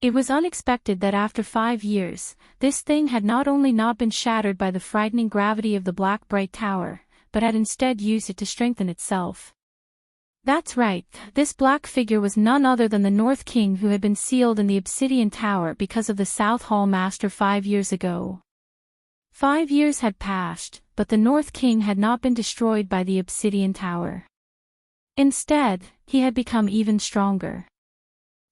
It was unexpected that after 5 years, this thing had not only not been shattered by the frightening gravity of the Black Bright Tower, but had instead used it to strengthen itself. That's right, this black figure was none other than the North King who had been sealed in the Obsidian Tower because of the South Hall Master 5 years ago. 5 years had passed, but the North King had not been destroyed by the Obsidian Tower. Instead, he had become even stronger.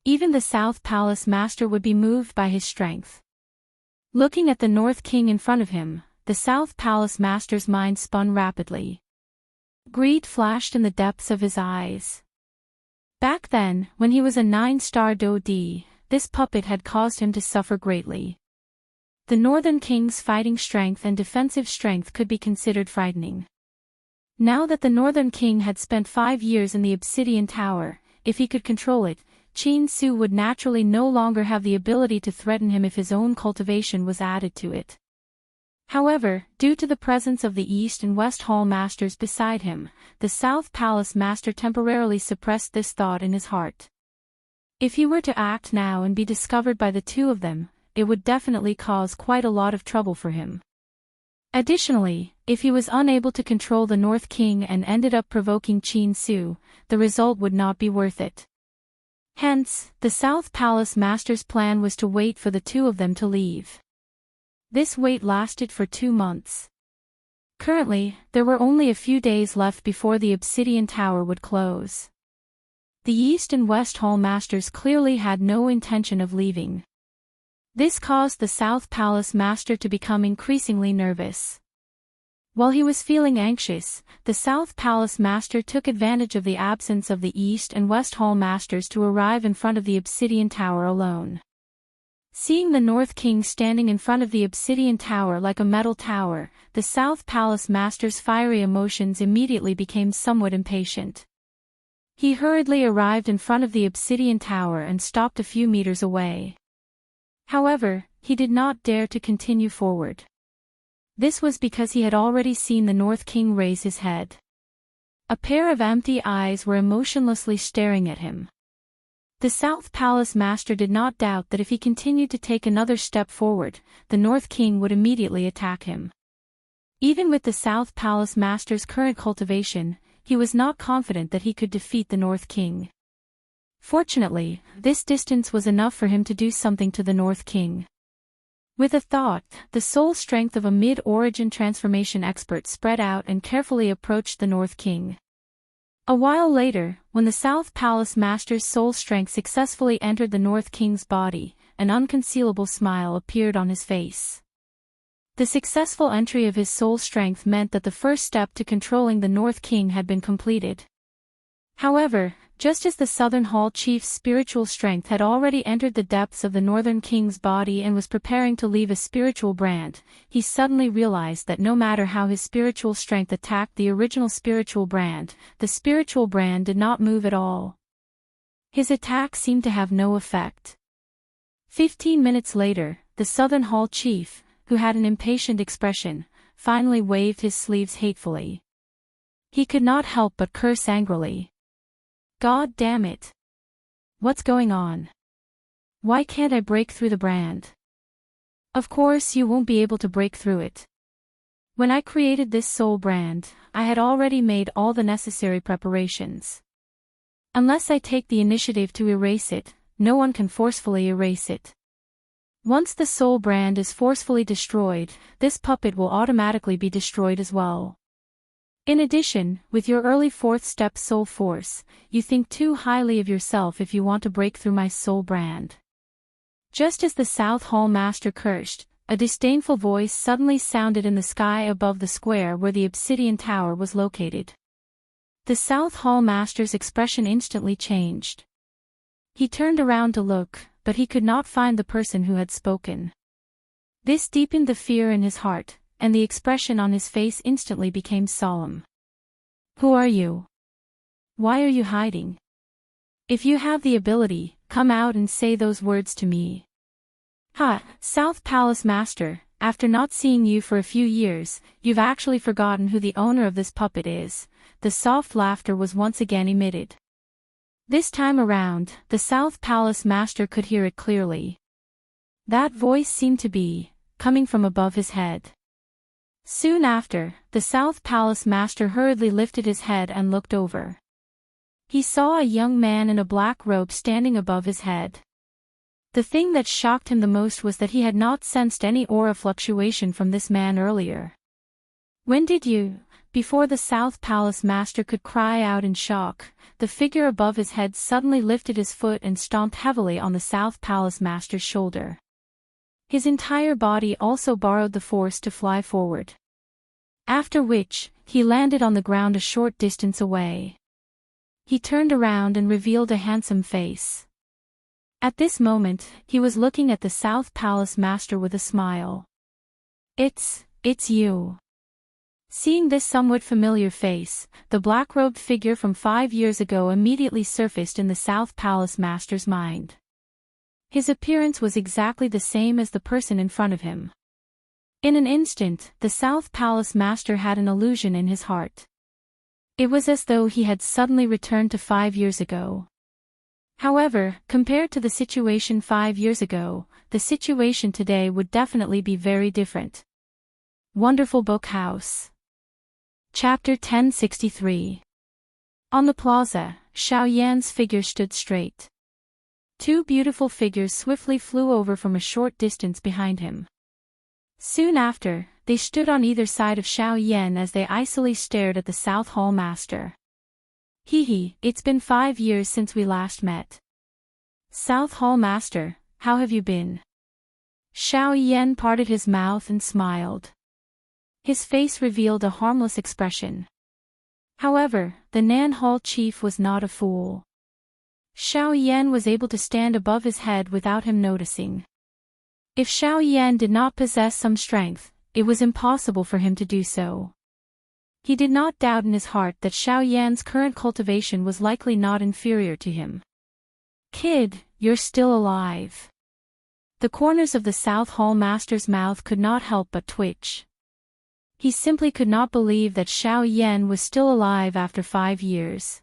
Even the South Palace Master would be moved by his strength. Looking at the North King in front of him, the South Palace Master's mind spun rapidly. Greed flashed in the depths of his eyes. Back then, when he was a 9-star Dodi, this puppet had caused him to suffer greatly. The Northern King's fighting strength and defensive strength could be considered frightening. Now that the Northern King had spent 5 years in the Obsidian Tower, if he could control it, Qin Su would naturally no longer have the ability to threaten him if his own cultivation was added to it. However, due to the presence of the East and West Hall Masters beside him, the South Palace Master temporarily suppressed this thought in his heart. If he were to act now and be discovered by the two of them, it would definitely cause quite a lot of trouble for him. Additionally, if he was unable to control the North King and ended up provoking Qin Su, the result would not be worth it. Hence, the South Palace Master's plan was to wait for the two of them to leave. This wait lasted for 2 months. Currently, there were only a few days left before the Obsidian Tower would close. The East and West Hall Masters clearly had no intention of leaving. This caused the South Palace Master to become increasingly nervous. While he was feeling anxious, the South Palace Master took advantage of the absence of the East and West Hall Masters to arrive in front of the Obsidian Tower alone. Seeing the North King standing in front of the Obsidian Tower like a metal tower, the South Palace Master's fiery emotions immediately became somewhat impatient. He hurriedly arrived in front of the Obsidian Tower and stopped a few meters away. However, he did not dare to continue forward. This was because he had already seen the North King raise his head. A pair of empty eyes were emotionlessly staring at him. The South Palace Master did not doubt that if he continued to take another step forward, the North King would immediately attack him. Even with the South Palace Master's current cultivation, he was not confident that he could defeat the North King. Fortunately, this distance was enough for him to do something to the North King. With a thought, the soul strength of a mid-origin transformation expert spread out and carefully approached the North King. A while later, when the South Palace Master's soul strength successfully entered the North King's body, an unconcealable smile appeared on his face. The successful entry of his soul strength meant that the first step to controlling the North King had been completed. However, just as the Southern Hall Chief's spiritual strength had already entered the depths of the Northern King's body and was preparing to leave a spiritual brand, he suddenly realized that no matter how his spiritual strength attacked the original spiritual brand, the spiritual brand did not move at all. His attack seemed to have no effect. 15 minutes later, the Southern Hall Chief, who had an impatient expression, finally waved his sleeves hatefully. He could not help but curse angrily. God damn it. What's going on? Why can't I break through the brand? Of course you won't be able to break through it. When I created this soul brand, I had already made all the necessary preparations. Unless I take the initiative to erase it, no one can forcefully erase it. Once the soul brand is forcefully destroyed, this puppet will automatically be destroyed as well. In addition, with your early 4th step soul force, you think too highly of yourself if you want to break through my soul brand. Just as the South Hall Master cursed, a disdainful voice suddenly sounded in the sky above the square where the Obsidian Tower was located. The South Hall Master's expression instantly changed. He turned around to look, but he could not find the person who had spoken. This deepened the fear in his heart, and the expression on his face instantly became solemn. Who are you? Why are you hiding? If you have the ability, come out and say those words to me. Ha, South Palace Master, after not seeing you for a few years, you've actually forgotten who the owner of this puppet is. The soft laughter was once again emitted. This time around, the South Palace Master could hear it clearly. That voice seemed to be coming from above his head. Soon after, the South Palace Master hurriedly lifted his head and looked over. He saw a young man in a black robe standing above his head. The thing that shocked him the most was that he had not sensed any aura fluctuation from this man earlier. When did you? Before the South Palace Master could cry out in shock, the figure above his head suddenly lifted his foot and stomped heavily on the South Palace Master's shoulder. His entire body also borrowed the force to fly forward. After which, he landed on the ground a short distance away. He turned around and revealed a handsome face. At this moment, he was looking at the South Palace Master with a smile. It's you. Seeing this somewhat familiar face, the black-robed figure from 5 years ago immediately surfaced in the South Palace Master's mind. His appearance was exactly the same as the person in front of him. In an instant, the South Palace Master had an illusion in his heart. It was as though he had suddenly returned to 5 years ago. However, compared to the situation 5 years ago, the situation today would definitely be very different. Wonderful Book House. Chapter 1063. On the plaza, Xiao Yan's figure stood straight. Two beautiful figures swiftly flew over from a short distance behind him. Soon after, they stood on either side of Xiao Yan as they icily stared at the South Hall Master. Hee, it's been 5 years since we last met. South Hall Master, how have you been? Xiao Yan parted his mouth and smiled. His face revealed a harmless expression. However, the Nan Hall chief was not a fool. Xiao Yan was able to stand above his head without him noticing. If Xiao Yan did not possess some strength, it was impossible for him to do so. He did not doubt in his heart that Xiao Yan's current cultivation was likely not inferior to him. Kid, you're still alive. The corners of the South Hall Master's mouth could not help but twitch. He simply could not believe that Xiao Yan was still alive after 5 years.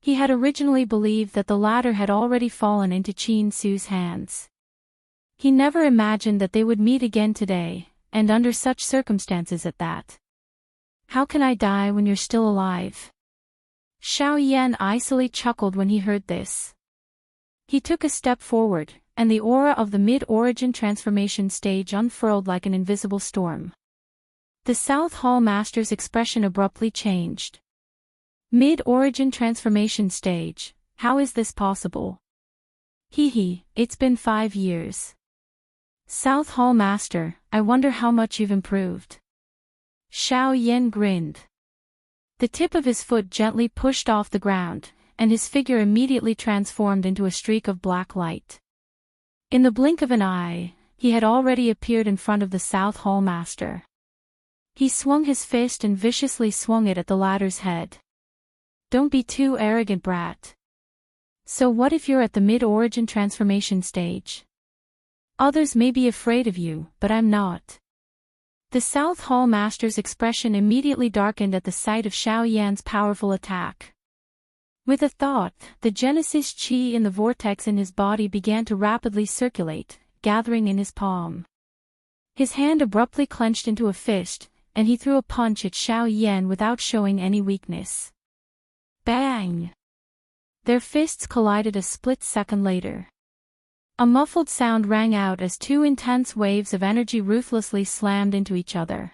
He had originally believed that the latter had already fallen into Qin Su's hands. He never imagined that they would meet again today, and under such circumstances at that. How can I die when you're still alive? Xiao Yan icily chuckled when he heard this. He took a step forward, and the aura of the mid-origin transformation stage unfurled like an invisible storm. The South Hall Master's expression abruptly changed. Mid-origin transformation stage, how is this possible? Hee, it's been 5 years. South Hall Master, I wonder how much you've improved. Xiao Yan grinned. The tip of his foot gently pushed off the ground, and his figure immediately transformed into a streak of black light. In the blink of an eye, he had already appeared in front of the South Hall Master. He swung his fist and viciously swung it at the latter's head. Don't be too arrogant, brat. So what if you're at the mid-origin transformation stage? Others may be afraid of you, but I'm not. The South Hall Master's expression immediately darkened at the sight of Xiao Yan's powerful attack. With a thought, the Genesis Qi in the vortex in his body began to rapidly circulate, gathering in his palm. His hand abruptly clenched into a fist, and he threw a punch at Xiao Yan without showing any weakness. Bang! Their fists collided a split second later. A muffled sound rang out as two intense waves of energy ruthlessly slammed into each other.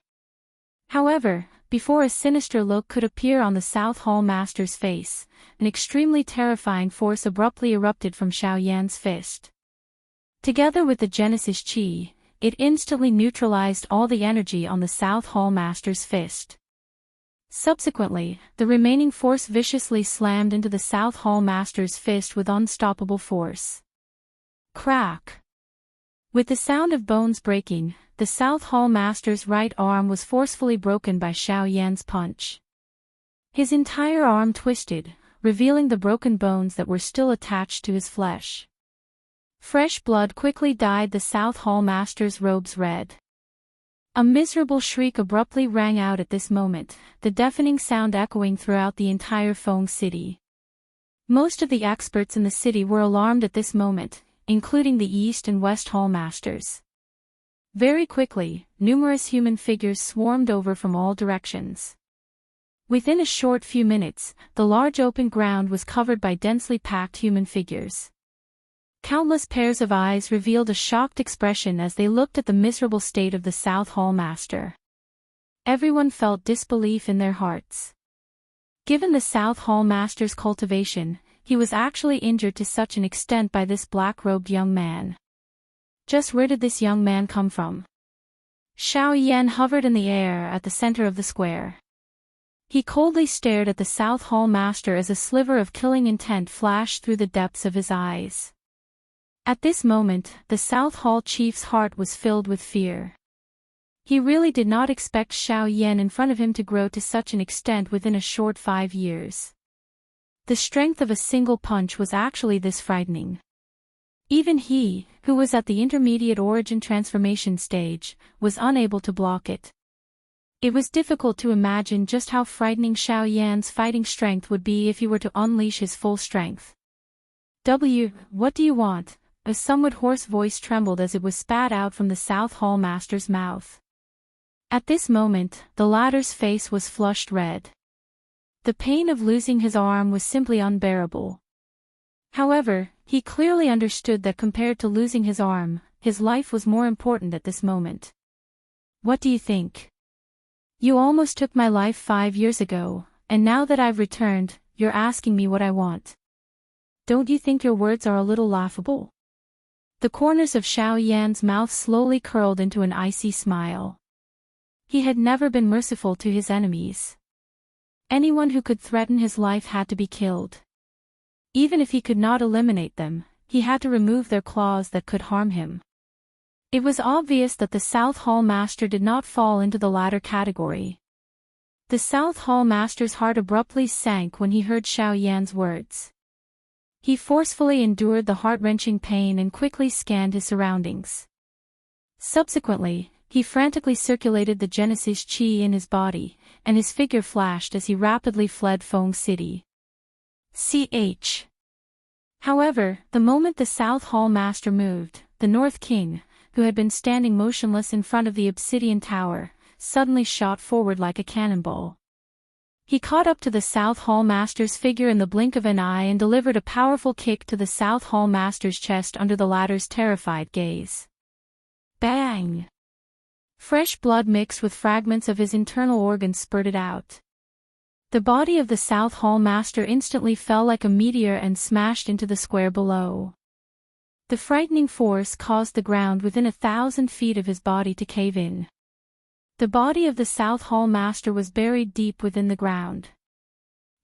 However, before a sinister look could appear on the South Hall Master's face, an extremely terrifying force abruptly erupted from Xiao Yan's fist. Together with the Genesis Qi, it instantly neutralized all the energy on the South Hall Master's fist. Subsequently, the remaining force viciously slammed into the South Hall Master's fist with unstoppable force. Crack! With the sound of bones breaking, the South Hall Master's right arm was forcefully broken by Xiao Yan's punch. His entire arm twisted, revealing the broken bones that were still attached to his flesh. Fresh blood quickly dyed the South Hall Master's robes red. A miserable shriek abruptly rang out at this moment, the deafening sound echoing throughout the entire Feng city. Most of the experts in the city were alarmed at this moment, including the East and West Hall Masters. Very quickly, numerous human figures swarmed over from all directions. Within a short few minutes, the large open ground was covered by densely packed human figures. Countless pairs of eyes revealed a shocked expression as they looked at the miserable state of the South Hall Master. Everyone felt disbelief in their hearts. Given the South Hall Master's cultivation, he was actually injured to such an extent by this black-robed young man. Just where did this young man come from? Xiao Yan hovered in the air at the center of the square. He coldly stared at the South Hall Master as a sliver of killing intent flashed through the depths of his eyes. At this moment, the South Hall Chief's heart was filled with fear. He really did not expect Xiao Yan in front of him to grow to such an extent within a short 5 years. The strength of a single punch was actually this frightening. Even he, who was at the intermediate origin transformation stage, was unable to block it. It was difficult to imagine just how frightening Xiao Yan's fighting strength would be if he were to unleash his full strength. What do you want? A somewhat hoarse voice trembled as it was spat out from the South Hall Master's mouth. At this moment, the latter's face was flushed red. The pain of losing his arm was simply unbearable. However, he clearly understood that compared to losing his arm, his life was more important at this moment. What do you think? You almost took my life 5 years ago, and now that I've returned, you're asking me what I want. Don't you think your words are a little laughable? The corners of Xiao Yan's mouth slowly curled into an icy smile. He had never been merciful to his enemies. Anyone who could threaten his life had to be killed. Even if he could not eliminate them, he had to remove their claws that could harm him. It was obvious that the South Hall Master did not fall into the latter category. The South Hall Master's heart abruptly sank when he heard Xiao Yan's words. He forcefully endured the heart-wrenching pain and quickly scanned his surroundings. Subsequently, he frantically circulated the Genesis Qi in his body, and his figure flashed as he rapidly fled Feng City. However, the moment the South Hall Master moved, the North King, who had been standing motionless in front of the obsidian tower, suddenly shot forward like a cannonball. He caught up to the South Hall Master's figure in the blink of an eye and delivered a powerful kick to the South Hall Master's chest under the latter's terrified gaze. Bang! Fresh blood mixed with fragments of his internal organs spurted out. The body of the South Hall Master instantly fell like a meteor and smashed into the square below. The frightening force caused the ground within 1,000 feet of his body to cave in. The body of the South Hall Master was buried deep within the ground.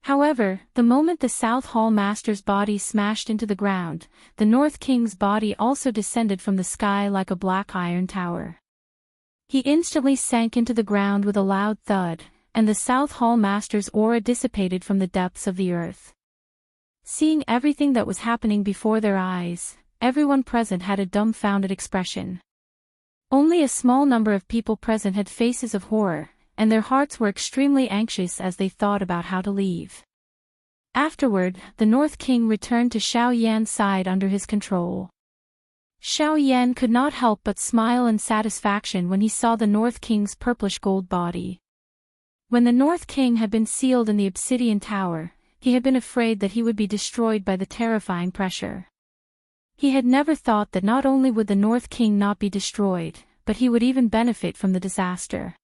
However, the moment the South Hall Master's body smashed into the ground, the North King's body also descended from the sky like a black iron tower. He instantly sank into the ground with a loud thud, and the South Hall Master's aura dissipated from the depths of the earth. Seeing everything that was happening before their eyes, everyone present had a dumbfounded expression. Only a small number of people present had faces of horror, and their hearts were extremely anxious as they thought about how to leave. Afterward, the North King returned to Xiao Yan's side under his control. Xiao Yan could not help but smile in satisfaction when he saw the North King's purplish gold body. When the North King had been sealed in the obsidian tower, he had been afraid that he would be destroyed by the terrifying pressure. He had never thought that not only would the North King not be destroyed, but he would even benefit from the disaster.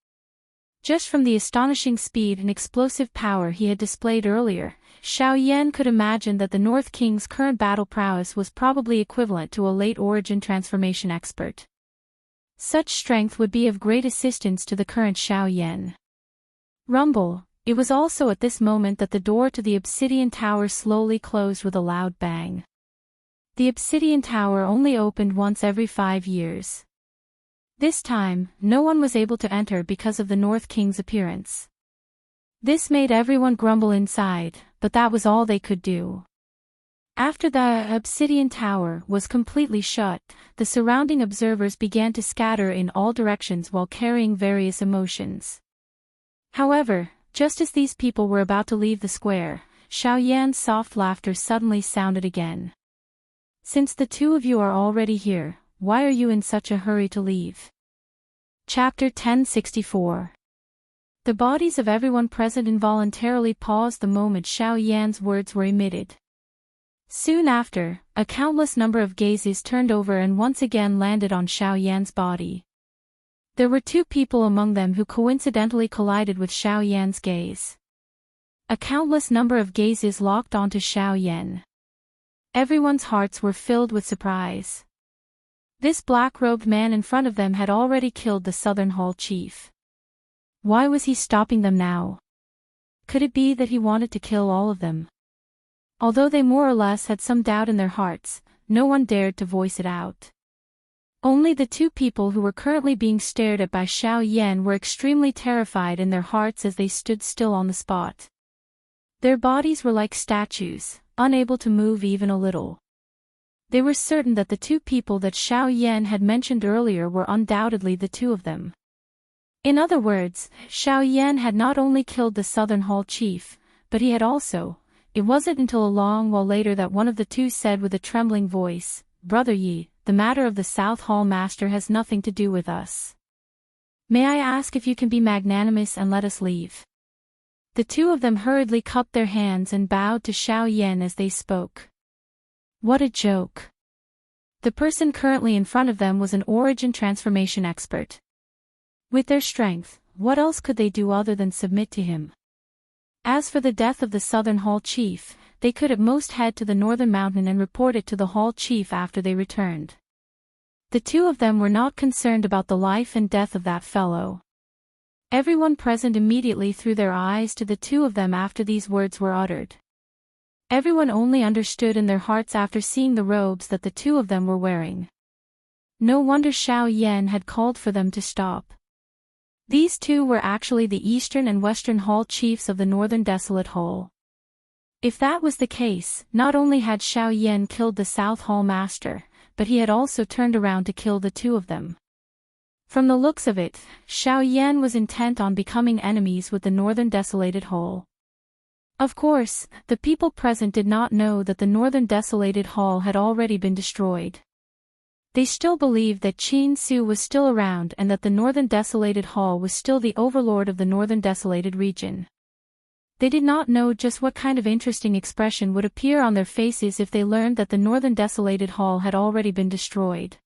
Just from the astonishing speed and explosive power he had displayed earlier, Xiao Yan could imagine that the North King's current battle prowess was probably equivalent to a late origin transformation expert. Such strength would be of great assistance to the current Xiao Yan. Rumble. It was also at this moment that the door to the obsidian tower slowly closed with a loud bang. The obsidian tower only opened once every 5 years. This time, no one was able to enter because of the North King's appearance. This made everyone grumble inside, but that was all they could do. After the obsidian tower was completely shut, the surrounding observers began to scatter in all directions while carrying various emotions. However, just as these people were about to leave the square, Xiao Yan's soft laughter suddenly sounded again. Since the two of you are already here, why are you in such a hurry to leave? Chapter 1064. The bodies of everyone present involuntarily paused the moment Xiao Yan's words were emitted. Soon after, a countless number of gazes turned over and once again landed on Xiao Yan's body. There were 2 people among them who coincidentally collided with Xiao Yan's gaze. A countless number of gazes locked onto Xiao Yan. Everyone's hearts were filled with surprise. This black-robed man in front of them had already killed the Southern Hall chief. Why was he stopping them now? Could it be that he wanted to kill all of them? Although they more or less had some doubt in their hearts, no one dared to voice it out. Only the two people who were currently being stared at by Xiao Yan were extremely terrified in their hearts as they stood still on the spot. Their bodies were like statues, unable to move even a little. They were certain that the two people that Xiao Yan had mentioned earlier were undoubtedly the two of them. In other words, Xiao Yan had not only killed the Southern Hall chief, but he had also. It wasn't until a long while later that one of the two said with a trembling voice, "Brother Yi, the matter of the South Hall Master has nothing to do with us. May I ask if you can be magnanimous and let us leave?" The two of them hurriedly cupped their hands and bowed to Xiao Yan as they spoke. What a joke. The person currently in front of them was an origin transformation expert. With their strength, what else could they do other than submit to him? As for the death of the Southern Hall chief, they could at most head to the Northern Mountain and report it to the Hall chief after they returned. The two of them were not concerned about the life and death of that fellow. Everyone present immediately threw their eyes to the two of them after these words were uttered. Everyone only understood in their hearts after seeing the robes that the two of them were wearing. No wonder Xiao Yan had called for them to stop. These two were actually the Eastern and Western Hall chiefs of the Northern Desolate Hall. If that was the case, not only had Xiao Yan killed the South Hall Master, but he had also turned around to kill the two of them. From the looks of it, Xiao Yan was intent on becoming enemies with the Northern Desolated Hall. Of course, the people present did not know that the Northern Desolated Hall had already been destroyed. They still believed that Qin Su was still around and that the Northern Desolated Hall was still the overlord of the Northern Desolated region. They did not know just what kind of interesting expression would appear on their faces if they learned that the Northern Desolated Hall had already been destroyed.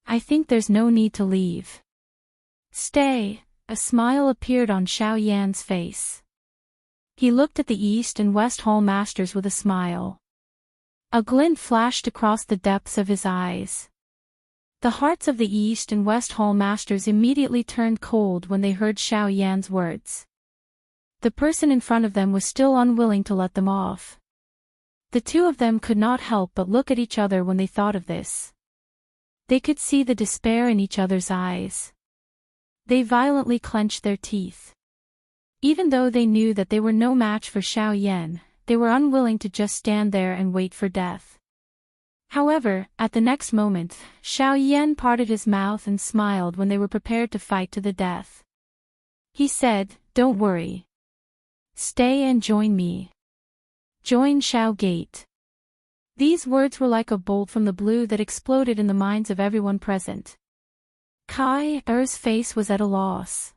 I think there's no need to leave. Stay, a smile appeared on Xiao Yan's face. He looked at the East and West Hall Masters with a smile. A glint flashed across the depths of his eyes. The hearts of the East and West Hall Masters immediately turned cold when they heard Xiao Yan's words. The person in front of them was still unwilling to let them off. The two of them could not help but look at each other when they thought of this. They could see the despair in each other's eyes. They violently clenched their teeth. Even though they knew that they were no match for Xiao Yan, they were unwilling to just stand there and wait for death. However, at the next moment, Xiao Yan parted his mouth and smiled when they were prepared to fight to the death. He said, "Don't worry. Stay and join me. Join Xiao Gate." These words were like a bolt from the blue that exploded in the minds of everyone present. Kai Er's face was at a loss.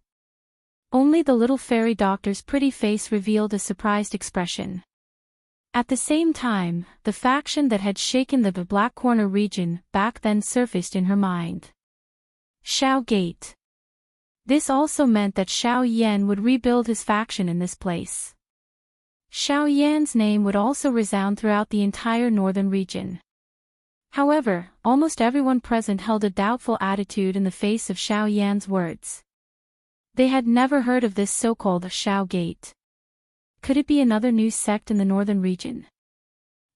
Only the little fairy doctor's pretty face revealed a surprised expression. At the same time, the faction that had shaken the Black Corner region back then surfaced in her mind. Xiao Gate. This also meant that Xiao Yan would rebuild his faction in this place. Xiao Yan's name would also resound throughout the entire northern region. However, almost everyone present held a doubtful attitude in the face of Xiao Yan's words. They had never heard of this so-called Xiao Gate. Could it be another new sect in the northern region?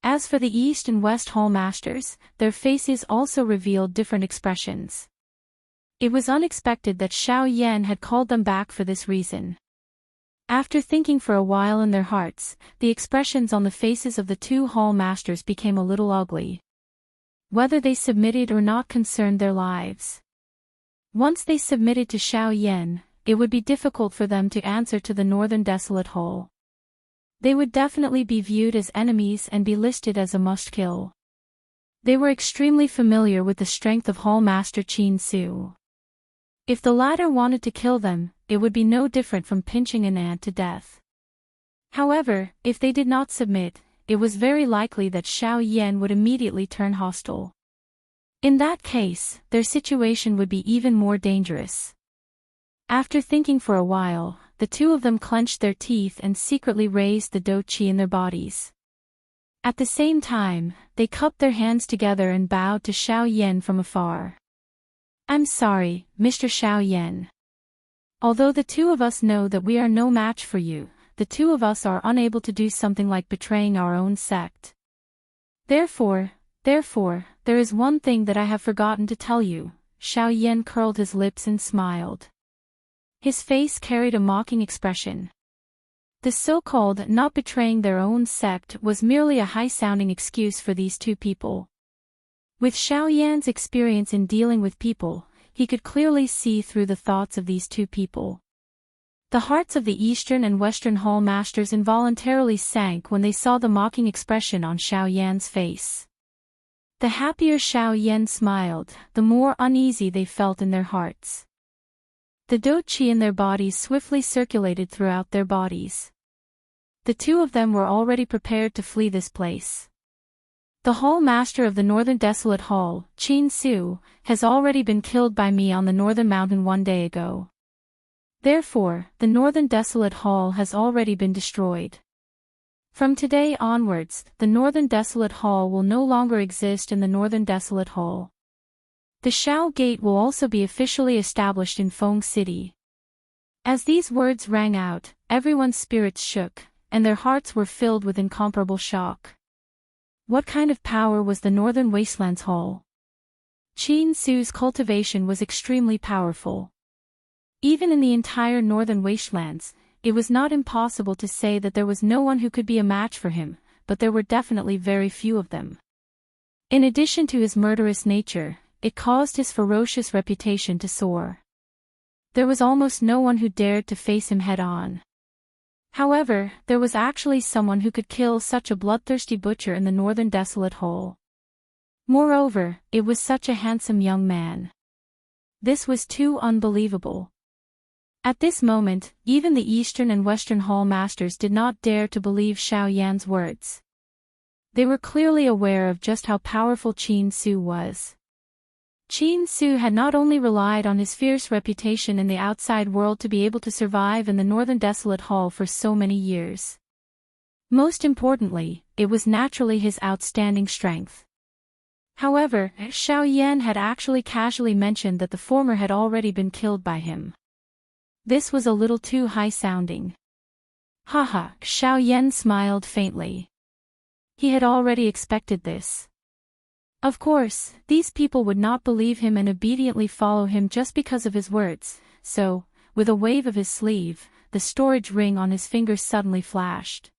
As for the East and West Hall Masters, their faces also revealed different expressions. It was unexpected that Xiao Yan had called them back for this reason. After thinking for a while in their hearts, the expressions on the faces of the two Hall Masters became a little ugly. Whether they submitted or not concerned their lives. Once they submitted to Xiao Yan, it would be difficult for them to answer to the Northern Desolate Hall. They would definitely be viewed as enemies and be listed as a must-kill. They were extremely familiar with the strength of Hall Master Qin Su. If the latter wanted to kill them, it would be no different from pinching an ant to death. However, if they did not submit, it was very likely that Xiao Yan would immediately turn hostile. In that case, their situation would be even more dangerous. After thinking for a while, the two of them clenched their teeth and secretly raised the dou qi in their bodies. At the same time, they cupped their hands together and bowed to Xiao Yan from afar. I'm sorry, Mr. Xiao Yan. Although the two of us know that we are no match for you, the two of us are unable to do something like betraying our own sect. Therefore, there is one thing that I have forgotten to tell you. Xiao Yan curled his lips and smiled. His face carried a mocking expression. The so-called not betraying their own sect was merely a high-sounding excuse for these two people. With Xiao Yan's experience in dealing with people, he could clearly see through the thoughts of these two people. The hearts of the Eastern and Western Hall Masters involuntarily sank when they saw the mocking expression on Xiao Yan's face. The happier Xiao Yan smiled, the more uneasy they felt in their hearts. The dou qi in their bodies swiftly circulated throughout their bodies. The two of them were already prepared to flee this place. The Hall Master of the Northern Desolate Hall, Qin Su, has already been killed by me on the Northern Mountain 1 day ago. Therefore, the Northern Desolate Hall has already been destroyed. From today onwards, the Northern Desolate Hall will no longer exist in the Northern Desolate Hall. The Shao Gate will also be officially established in Feng City. As these words rang out, everyone's spirits shook, and their hearts were filled with incomparable shock. What kind of power was the Northern Wastelands Hall? Qin Su's cultivation was extremely powerful. Even in the entire Northern Wastelands, it was not impossible to say that there was no one who could be a match for him, but there were definitely very few of them. In addition to his murderous nature, it caused his ferocious reputation to soar. There was almost no one who dared to face him head-on. However, there was actually someone who could kill such a bloodthirsty butcher in the Northern Desolate Hole. Moreover, it was such a handsome young man. This was too unbelievable. At this moment, even the Eastern and Western Hall Masters did not dare to believe Xiao Yan's words. They were clearly aware of just how powerful Qin Su was. Qin Su had not only relied on his fierce reputation in the outside world to be able to survive in the Northern Desolate Hall for so many years. Most importantly, it was naturally his outstanding strength. However, Xiao Yan had actually casually mentioned that the former had already been killed by him. This was a little too high-sounding. Haha, Xiao Yan smiled faintly. He had already expected this. Of course, these people would not believe him and obediently follow him just because of his words, so, with a wave of his sleeve, the storage ring on his finger suddenly flashed.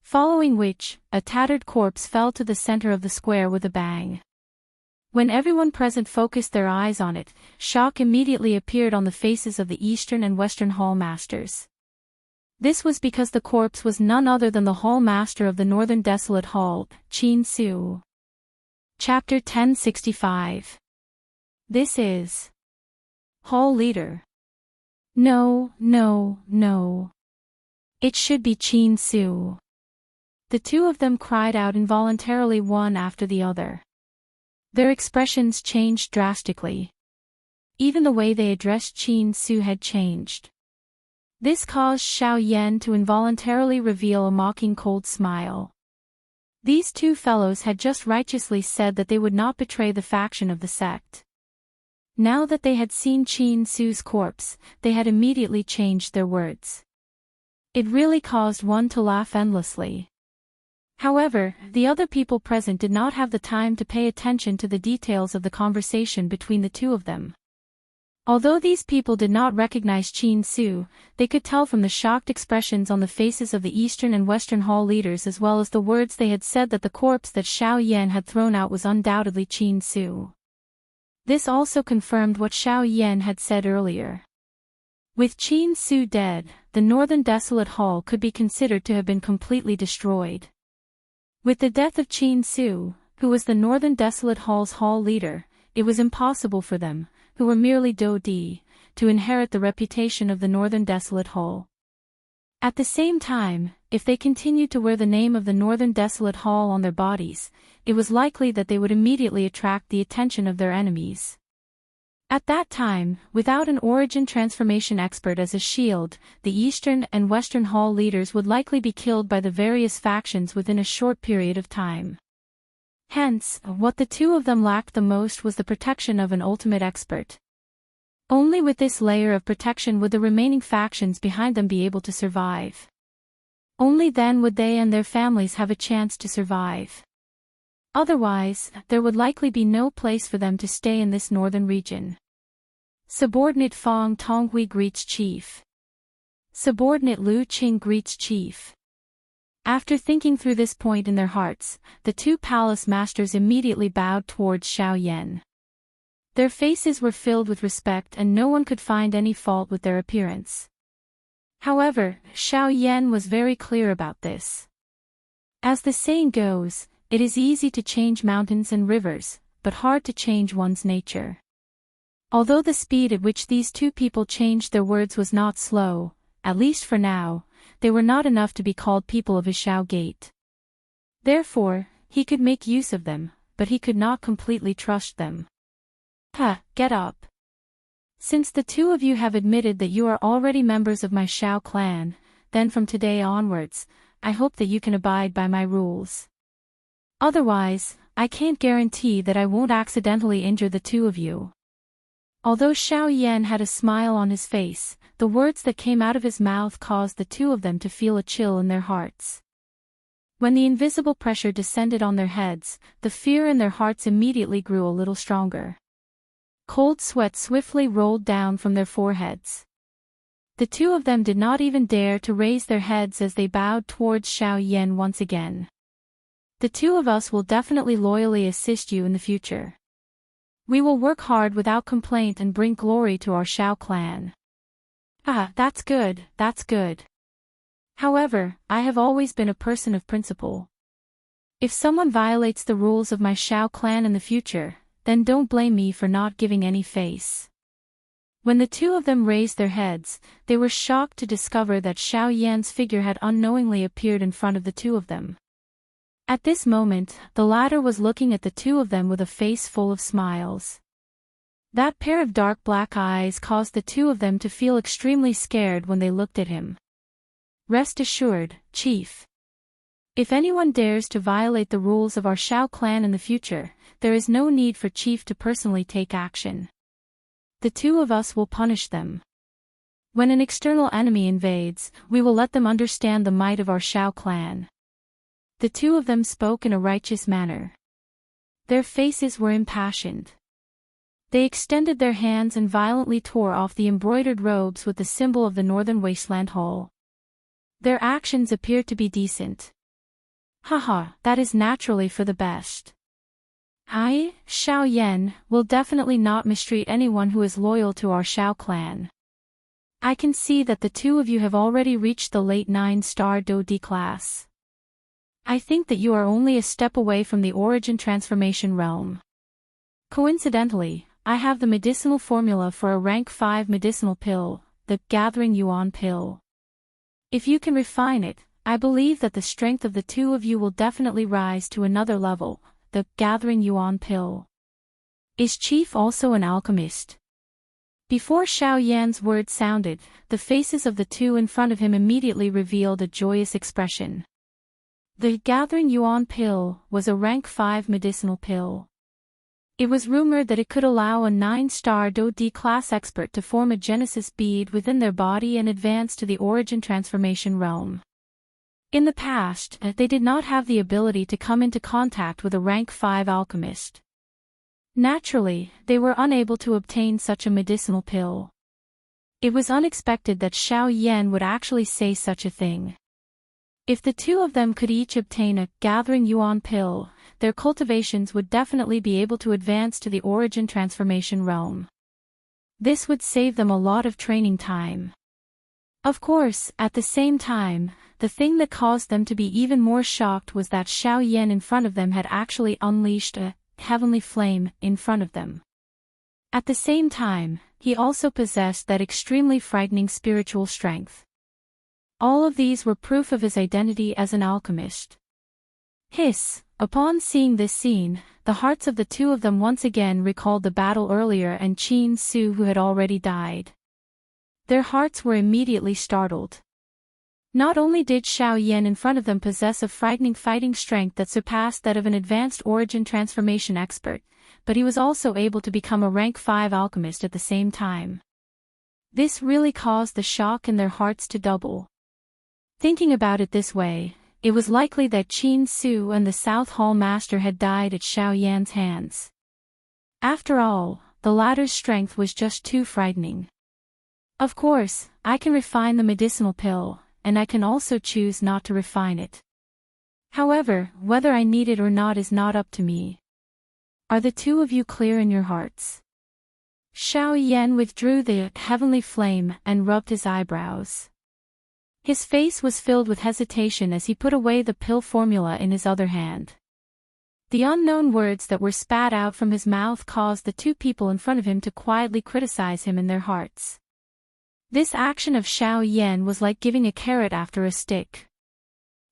Following which, a tattered corpse fell to the center of the square with a bang. When everyone present focused their eyes on it, shock immediately appeared on the faces of the Eastern and Western Hall Masters. This was because the corpse was none other than the Hall Master of the Northern Desolate Hall, Qin Su. Chapter 1065. This is Hall Leader. No. It should be Qin Su. The two of them cried out involuntarily one after the other. Their expressions changed drastically. Even the way they addressed Qin Su had changed. This caused Xiao Yan to involuntarily reveal a mocking cold smile. These two fellows had just righteously said that they would not betray the faction of the sect. Now that they had seen Qin Su's corpse, they had immediately changed their words. It really caused one to laugh endlessly. However, the other people present did not have the time to pay attention to the details of the conversation between the two of them. Although these people did not recognize Qin Su, they could tell from the shocked expressions on the faces of the Eastern and Western Hall leaders as well as the words they had said that the corpse that Xiao Yan had thrown out was undoubtedly Qin Su. This also confirmed what Xiao Yan had said earlier. With Qin Su dead, the Northern Desolate Hall could be considered to have been completely destroyed. With the death of Qin Su, who was the Northern Desolate Hall's hall leader, it was impossible for them, who were merely dou di, to inherit the reputation of the Northern Desolate Hall. At the same time, if they continued to wear the name of the Northern Desolate Hall on their bodies, it was likely that they would immediately attract the attention of their enemies. At that time, without an origin transformation expert as a shield, the Eastern and Western Hall leaders would likely be killed by the various factions within a short period of time. Hence, what the two of them lacked the most was the protection of an ultimate expert. Only with this layer of protection would the remaining factions behind them be able to survive. Only then would they and their families have a chance to survive. Otherwise, there would likely be no place for them to stay in this northern region. Subordinate Fong Tonghui greets Chief. Subordinate Lu Qing greets Chief. After thinking through this point in their hearts, the two palace masters immediately bowed towards Xiao Yan. Their faces were filled with respect and no one could find any fault with their appearance. However, Xiao Yan was very clear about this. As the saying goes, it is easy to change mountains and rivers, but hard to change one's nature. Although the speed at which these two people changed their words was not slow, at least for now, they were not enough to be called people of his Shao Gate. Therefore, he could make use of them, but he could not completely trust them. Get up. Since the two of you have admitted that you are already members of my Shao clan, then from today onwards, I hope that you can abide by my rules. Otherwise, I can't guarantee that I won't accidentally injure the two of you. Although Xiao Yan had a smile on his face, the words that came out of his mouth caused the two of them to feel a chill in their hearts. When the invisible pressure descended on their heads, the fear in their hearts immediately grew a little stronger. Cold sweat swiftly rolled down from their foreheads. The two of them did not even dare to raise their heads as they bowed towards Xiao Yan once again. The two of us will definitely loyally assist you in the future. We will work hard without complaint and bring glory to our Shao clan. That's good, that's good. However, I have always been a person of principle. If someone violates the rules of my Shao clan in the future, then don't blame me for not giving any face. When the two of them raised their heads, they were shocked to discover that Xiao Yan's figure had unknowingly appeared in front of the two of them. At this moment, the latter was looking at the two of them with a face full of smiles. That pair of dark black eyes caused the two of them to feel extremely scared when they looked at him. Rest assured, Chief. If anyone dares to violate the rules of our Shao clan in the future, there is no need for Chief to personally take action. The two of us will punish them. When an external enemy invades, we will let them understand the might of our Shao clan. The two of them spoke in a righteous manner. Their faces were impassioned. They extended their hands and violently tore off the embroidered robes with the symbol of the Northern Wasteland Hall. Their actions appeared to be decent. That is naturally for the best. I, Xiao Yan, will definitely not mistreat anyone who is loyal to our Shao clan. I can see that the two of you have already reached the late 9-star Do D class. I think that you are only a step away from the origin transformation realm. Coincidentally, I have the medicinal formula for a rank 5 medicinal pill, the Gathering Yuan pill. If you can refine it, I believe that the strength of the two of you will definitely rise to another level, the Gathering Yuan pill. Is Chief also an alchemist? Before Xiao Yan's words sounded, the faces of the two in front of him immediately revealed a joyous expression. The Gathering Yuan pill was a rank 5 medicinal pill. It was rumored that it could allow a 9-star Do D class expert to form a Genesis bead within their body and advance to the origin transformation realm. In the past, they did not have the ability to come into contact with a rank 5 alchemist. Naturally, they were unable to obtain such a medicinal pill. It was unexpected that Xiao Yan would actually say such a thing. If the two of them could each obtain a Gathering Yuan pill, their cultivations would definitely be able to advance to the origin transformation realm. This would save them a lot of training time. Of course, at the same time, the thing that caused them to be even more shocked was that Xiao Yan in front of them had actually unleashed a heavenly flame in front of them. At the same time, he also possessed that extremely frightening spiritual strength. All of these were proof of his identity as an alchemist. Upon seeing this scene, the hearts of the two of them once again recalled the battle earlier and Qin Su who had already died. Their hearts were immediately startled. Not only did Xiao Yan in front of them possess a frightening fighting strength that surpassed that of an advanced origin transformation expert, but he was also able to become a rank 5 alchemist at the same time. This really caused the shock in their hearts to double. Thinking about it this way, it was likely that Qin Su and the South Hall Master had died at Xiao Yan's hands. After all, the latter's strength was just too frightening. Of course, I can refine the medicinal pill, and I can also choose not to refine it. However, whether I need it or not is not up to me. Are the two of you clear in your hearts? Xiao Yan withdrew the heavenly flame and rubbed his eyebrows. His face was filled with hesitation as he put away the pill formula in his other hand. The unknown words that were spat out from his mouth caused the two people in front of him to quietly criticize him in their hearts. This action of Xiao Yan was like giving a carrot after a stick.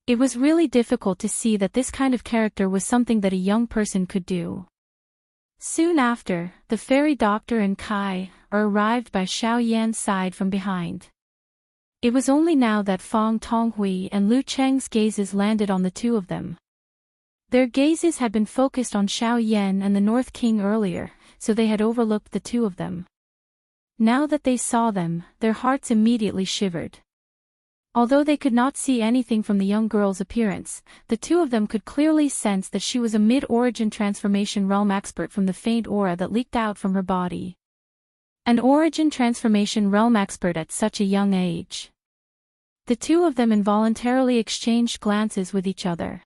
It was really difficult to see that this kind of character was something that a young person could do. Soon after, the fairy doctor and Kai arrived by Xiao Yan's side from behind. It was only now that Fang Tonghui and Lu Cheng's gazes landed on the two of them. Their gazes had been focused on Xiao Yan and the North King earlier, so they had overlooked the two of them. Now that they saw them, their hearts immediately shivered. Although they could not see anything from the young girl's appearance, the two of them could clearly sense that she was a mid-origin transformation realm expert from the faint aura that leaked out from her body. An origin transformation realm expert at such a young age. The two of them involuntarily exchanged glances with each other.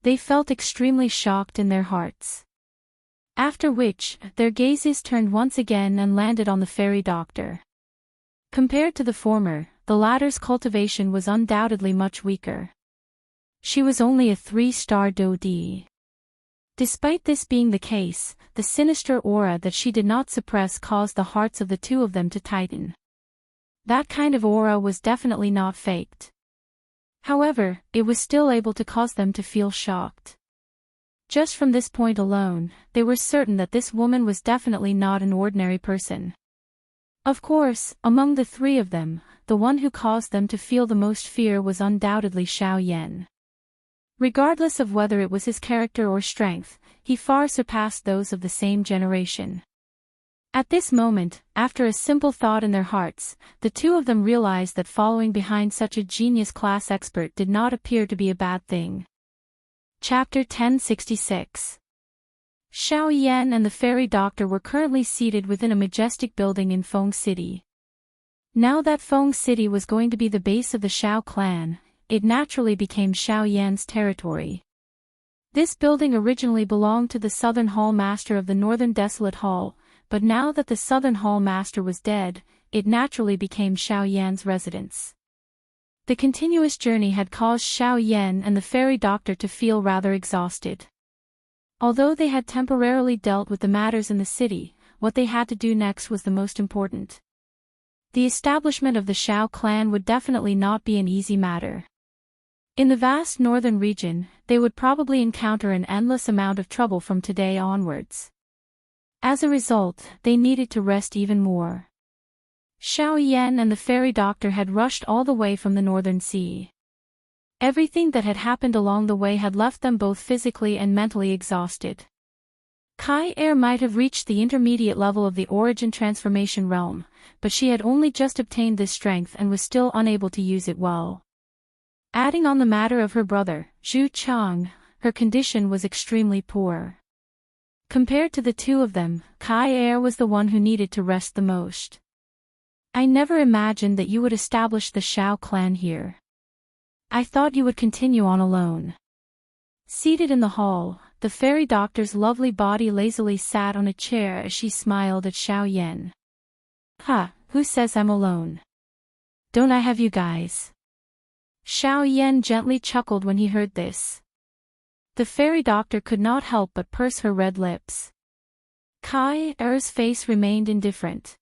They felt extremely shocked in their hearts. After which, their gazes turned once again and landed on the fairy doctor. Compared to the former, the latter's cultivation was undoubtedly much weaker. She was only a 3-star Dodi. Despite this being the case, the sinister aura that she did not suppress caused the hearts of the two of them to tighten. That kind of aura was definitely not faked. However, it was still able to cause them to feel shocked. Just from this point alone, they were certain that this woman was definitely not an ordinary person. Of course, among the three of them, the one who caused them to feel the most fear was undoubtedly Xiao Yan. Regardless of whether it was his character or strength, he far surpassed those of the same generation. At this moment, after a simple thought in their hearts, the two of them realized that following behind such a genius class expert did not appear to be a bad thing. Chapter 1066. Xiao Yan and the fairy doctor were currently seated within a majestic building in Feng City. Now that Feng City was going to be the base of the Xiao clan, it naturally became Xiao Yan's territory. This building originally belonged to the Southern Hall Master of the Northern Desolate Hall, but now that the Southern Hall Master was dead, it naturally became Xiao Yan's residence. The continuous journey had caused Xiao Yan and the fairy doctor to feel rather exhausted. Although they had temporarily dealt with the matters in the city, what they had to do next was the most important. The establishment of the Xiao clan would definitely not be an easy matter. In the vast northern region, they would probably encounter an endless amount of trouble from today onwards. As a result, they needed to rest even more. Xiao Yan and the fairy doctor had rushed all the way from the northern sea. Everything that had happened along the way had left them both physically and mentally exhausted. Kai Er might have reached the intermediate level of the origin transformation realm, but she had only just obtained this strength and was still unable to use it well. Adding on the matter of her brother, Zhu Chang, her condition was extremely poor. Compared to the two of them, Kai Er was the one who needed to rest the most. I never imagined that you would establish the Xiao clan here. I thought you would continue on alone. Seated in the hall, the fairy doctor's lovely body lazily sat on a chair as she smiled at Xiao Yan. Who says I'm alone? Don't I have you guys? Xiao Yan gently chuckled when he heard this. The fairy doctor could not help but purse her red lips. Kai Er's face remained indifferent.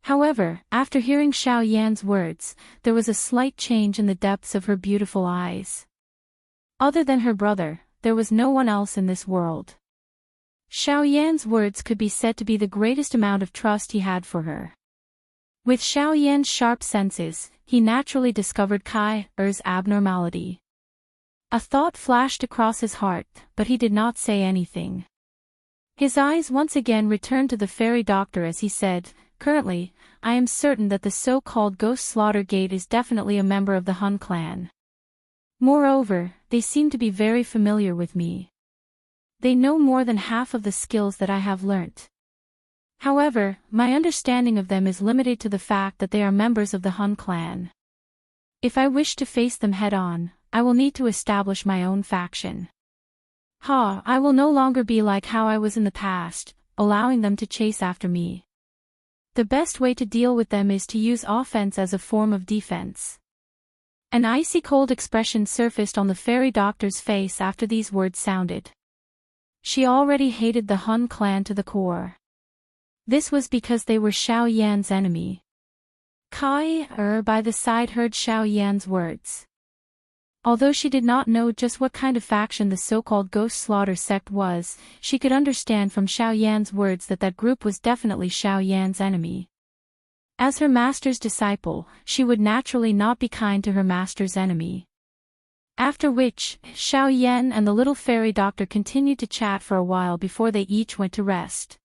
However, after hearing Xiao Yan's words, there was a slight change in the depths of her beautiful eyes. Other than her brother, there was no one else in this world. Xiao Yan's words could be said to be the greatest amount of trust he had for her. With Xiao Yan's sharp senses, he naturally discovered Kai Er's abnormality. A thought flashed across his heart, but he did not say anything. His eyes once again returned to the fairy doctor as he said, "Currently, I am certain that the so-called Ghost Slaughter Gate is definitely a member of the Hun clan. Moreover, they seem to be very familiar with me. They know more than half of the skills that I have learnt. However, my understanding of them is limited to the fact that they are members of the Hun clan. If I wish to face them head-on, I will need to establish my own faction. I will no longer be like how I was in the past, allowing them to chase after me. The best way to deal with them is to use offense as a form of defense." An icy cold expression surfaced on the fairy doctor's face after these words sounded. She already hated the Hun clan to the core. This was because they were Xiao Yan's enemy. Kai by the side heard Xiao Yan's words. Although she did not know just what kind of faction the so-called Ghost Slaughter sect was, she could understand from Xiao Yan's words that that group was definitely Xiao Yan's enemy. As her master's disciple, she would naturally not be kind to her master's enemy. After which, Xiao Yan and the little fairy doctor continued to chat for a while before they each went to rest.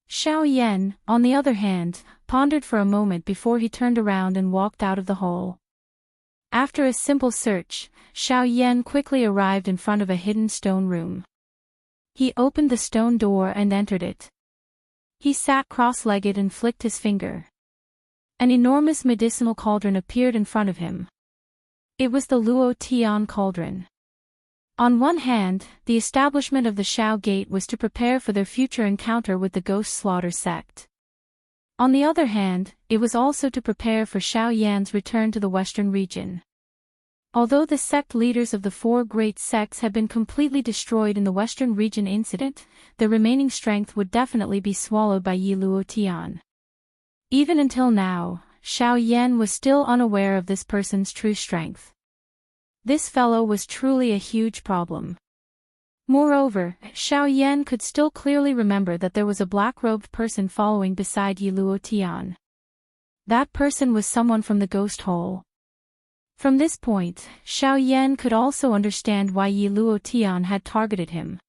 Xiao Yan, on the other hand, pondered for a moment before he turned around and walked out of the hole. After a simple search, Xiao Yan quickly arrived in front of a hidden stone room. He opened the stone door and entered it. He sat cross-legged and flicked his finger. An enormous medicinal cauldron appeared in front of him. It was the Luo Tian cauldron. On one hand, the establishment of the Xiao Gate was to prepare for their future encounter with the Ghost Slaughter sect. On the other hand, it was also to prepare for Xiao Yan's return to the western region. Although the sect leaders of the four great sects had been completely destroyed in the western region incident, the remaining strength would definitely be swallowed by Yi Luo Tian. Even until now, Xiao Yan was still unaware of this person's true strength. This fellow was truly a huge problem. Moreover, Xiao Yan could still clearly remember that there was a black-robed person following beside Yi Luo Tian. That person was someone from the ghost hole. From this point, Xiao Yan could also understand why Yi Luo Tian had targeted him.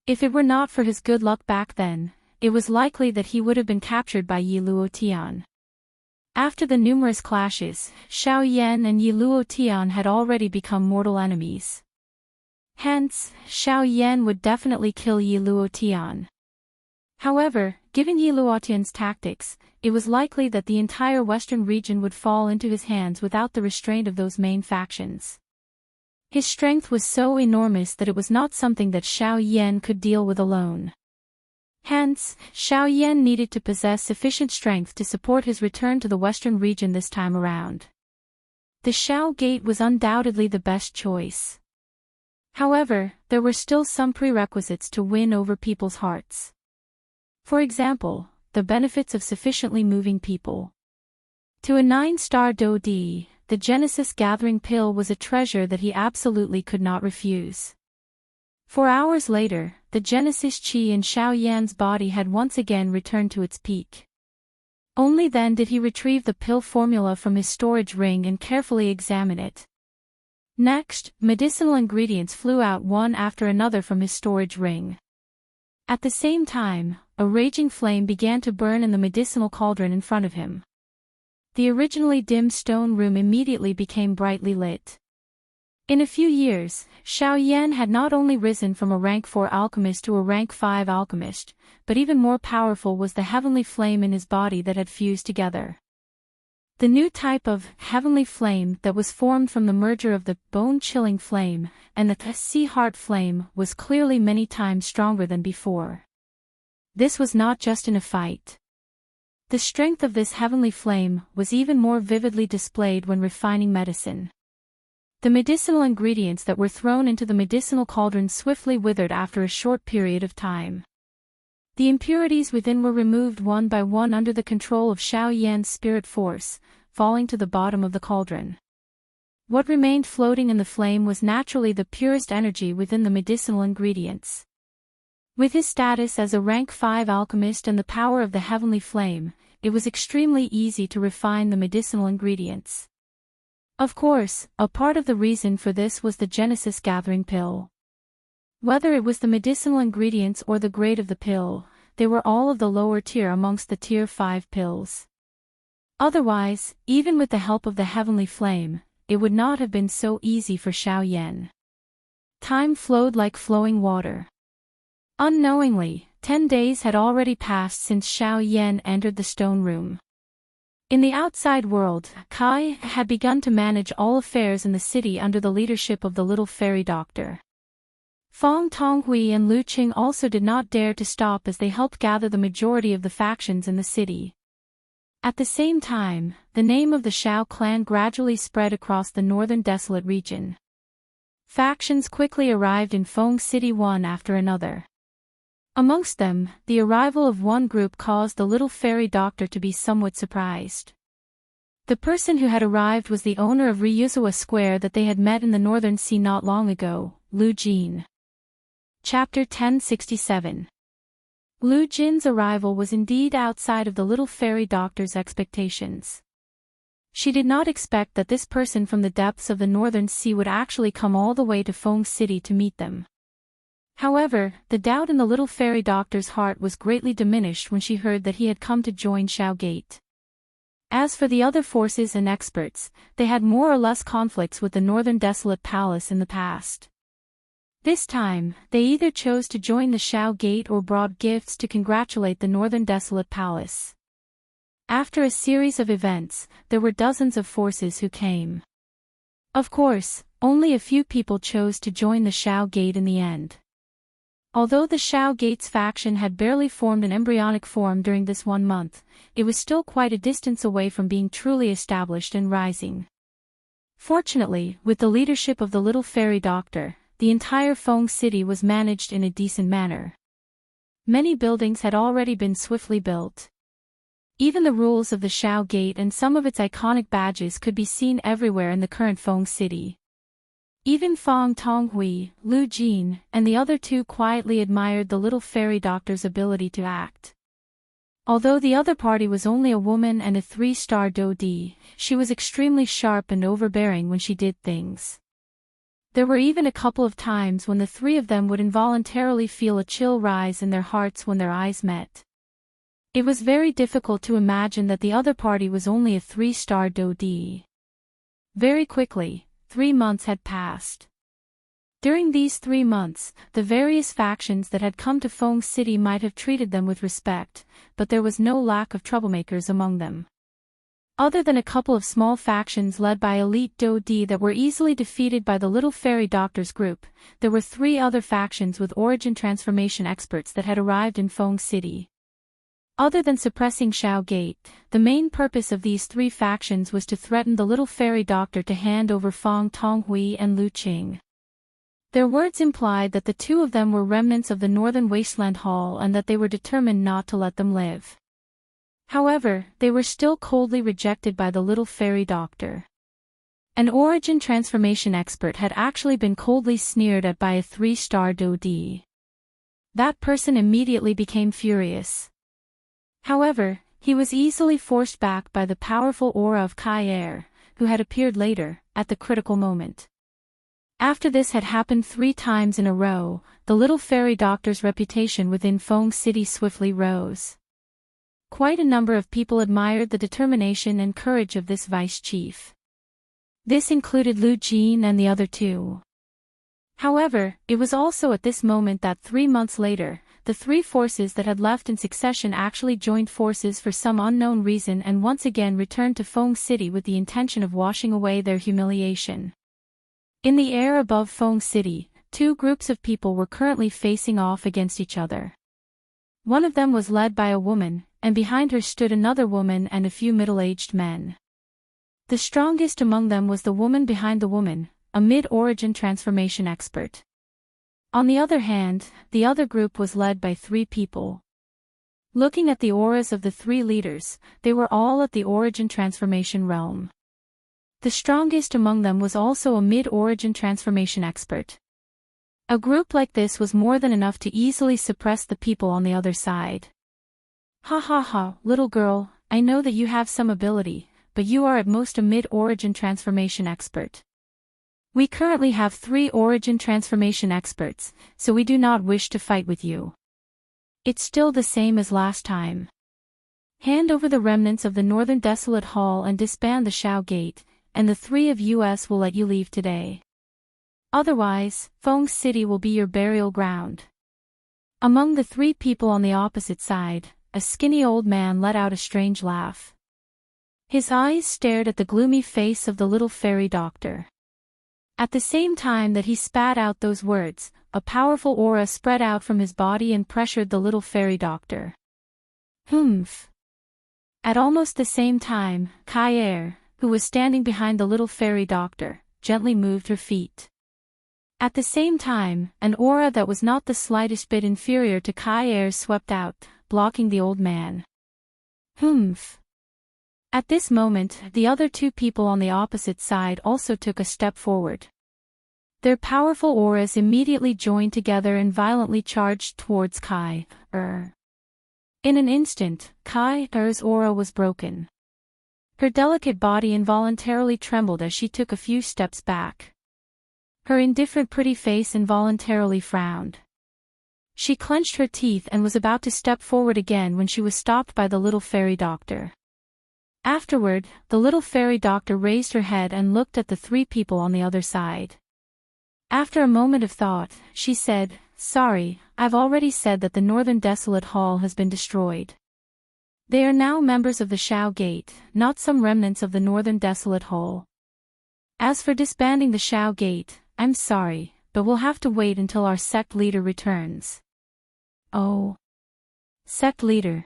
If it were not for his good luck back then, it was likely that he would have been captured by Yi Luo Tian. After the numerous clashes, Xiao Yan and Yi Luo Tian had already become mortal enemies. Hence, Xiao Yan would definitely kill Yi Luo Tian. However, given Yi Luo Tian's tactics, it was likely that the entire western region would fall into his hands without the restraint of those main factions. His strength was so enormous that it was not something that Xiao Yan could deal with alone. Hence, Xiao Yan needed to possess sufficient strength to support his return to the western region this time around. The Xiao Gate was undoubtedly the best choice. However, there were still some prerequisites to win over people's hearts. For example, the benefits of sufficiently moving people. To a 9-star Dodi, the Genesis Gathering Pill was a treasure that he absolutely could not refuse. 4 hours later, the Genesis Qi in Xiao Yan's body had once again returned to its peak. Only then did he retrieve the pill formula from his storage ring and carefully examine it. Next, medicinal ingredients flew out one after another from his storage ring. At the same time, a raging flame began to burn in the medicinal cauldron in front of him. The originally dim stone room immediately became brightly lit. In a few years, Xiao Yan had not only risen from a rank 4 alchemist to a rank 5 alchemist, but even more powerful was the heavenly flame in his body that had fused together. The new type of heavenly flame that was formed from the merger of the bone-chilling flame and the sea heart flame was clearly many times stronger than before. This was not just in a fight. The strength of this heavenly flame was even more vividly displayed when refining medicine. The medicinal ingredients that were thrown into the medicinal cauldron swiftly withered after a short period of time. The impurities within were removed one by one under the control of Xiao Yan's spirit force, falling to the bottom of the cauldron. What remained floating in the flame was naturally the purest energy within the medicinal ingredients. With his status as a rank 5 alchemist and the power of the heavenly flame, it was extremely easy to refine the medicinal ingredients. Of course, a part of the reason for this was the Genesis Gathering pill. Whether it was the medicinal ingredients or the grade of the pill, they were all of the lower tier amongst the tier 5 pills. Otherwise, even with the help of the heavenly flame, it would not have been so easy for Xiao Yan. Time flowed like flowing water. Unknowingly, 10 days had already passed since Xiao Yan entered the stone room. In the outside world, Kai had begun to manage all affairs in the city under the leadership of the little fairy doctor. Feng Tonghui and Lu Qing also did not dare to stop as they helped gather the majority of the factions in the city. At the same time, the name of the Xiao clan gradually spread across the northern desolate region. Factions quickly arrived in Feng City one after another. Amongst them, the arrival of one group caused the little fairy doctor to be somewhat surprised. The person who had arrived was the owner of Ryuzawa Square that they had met in the Northern Sea not long ago, Lu Jin. Chapter 1067. Lu Jin's arrival was indeed outside of the little fairy doctor's expectations. She did not expect that this person from the depths of the Northern Sea would actually come all the way to Feng City to meet them. However, the doubt in the little fairy doctor's heart was greatly diminished when she heard that he had come to join Xiao Gate. As for the other forces and experts, they had more or less conflicts with the Northern Desolate Palace in the past. This time, they either chose to join the Xiao Gate or brought gifts to congratulate the Northern Desolate Palace. After a series of events, there were dozens of forces who came. Of course, only a few people chose to join the Xiao Gate in the end. Although the Xiao Gate's faction had barely formed an embryonic form during this 1 month, it was still quite a distance away from being truly established and rising. Fortunately, with the leadership of the little fairy doctor, the entire Feng City was managed in a decent manner. Many buildings had already been swiftly built. Even the rules of the Xiao Gate and some of its iconic badges could be seen everywhere in the current Feng City. Even Feng Tonghui, Lu Jin, and the other two quietly admired the little fairy doctor's ability to act. Although the other party was only a woman and a 3-star Dodi, she was extremely sharp and overbearing when she did things. There were even a couple of times when the three of them would involuntarily feel a chill rise in their hearts when their eyes met. It was very difficult to imagine that the other party was only a 3-star Dodi. Very quickly, 3 months had passed. During these 3 months, the various factions that had come to Feng City might have treated them with respect, but there was no lack of troublemakers among them. Other than a couple of small factions led by elite Dodi that were easily defeated by the little fairy doctor's group, there were 3 other factions with origin transformation experts that had arrived in Feng City. Other than suppressing Xiao Gate, the main purpose of these 3 factions was to threaten the little fairy doctor to hand over Feng Tonghui and Lu Qing. Their words implied that the 2 of them were remnants of the Northern Wasteland Hall and that they were determined not to let them live. However, they were still coldly rejected by the little fairy doctor. An origin transformation expert had actually been coldly sneered at by a 3-star Dodi. That person immediately became furious. However, he was easily forced back by the powerful aura of Kai Er, who had appeared later, at the critical moment. After this had happened 3 times in a row, the little fairy doctor's reputation within Feng City swiftly rose. Quite a number of people admired the determination and courage of this vice chief. This included Lu Jin and the other 2. However, it was also at this moment that 3 months later, the 3 forces that had left in succession actually joined forces for some unknown reason and once again returned to Feng City with the intention of washing away their humiliation. In the air above Feng City, 2 groups of people were currently facing off against each other. One of them was led by a woman, and behind her stood another woman and a few middle-aged men. The strongest among them was the woman behind the woman, a mid-origin transformation expert. On the other hand, the other group was led by 3 people. Looking at the auras of the 3 leaders, they were all at the origin transformation realm. The strongest among them was also a mid-origin transformation expert. A group like this was more than enough to easily suppress the people on the other side. Ha ha ha, little girl, I know that you have some ability, but you are at most a mid-origin transformation expert. We currently have 3 origin transformation experts, so we do not wish to fight with you. It's still the same as last time. Hand over the remnants of the Northern Desolate Hall and disband the Shao Gate, and the 3 of us will let you leave today. Otherwise, Feng City will be your burial ground. Among the 3 people on the opposite side, a skinny old man let out a strange laugh. His eyes stared at the gloomy face of the little fairy doctor. At the same time that he spat out those words, a powerful aura spread out from his body and pressured the little fairy doctor. Humph. At almost the same time, Kai, who was standing behind the little fairy doctor, gently moved her feet. At the same time, an aura that was not the slightest bit inferior to Kai swept out, blocking the old man. Humph. At this moment, the other 2 people on the opposite side also took a step forward. Their powerful auras immediately joined together and violently charged towards Kai. In an instant, Kai's aura was broken. Her delicate body involuntarily trembled as she took a few steps back. Her indifferent pretty face involuntarily frowned. She clenched her teeth and was about to step forward again when she was stopped by the little fairy doctor. Afterward, the little fairy doctor raised her head and looked at the 3 people on the other side. After a moment of thought, she said, "Sorry, I've already said that the Northern Desolate Hall has been destroyed. They are now members of the Shao Gate, not some remnants of the Northern Desolate Hall. As for disbanding the Shao Gate, I'm sorry, but we'll have to wait until our sect leader returns." Oh. Sect leader.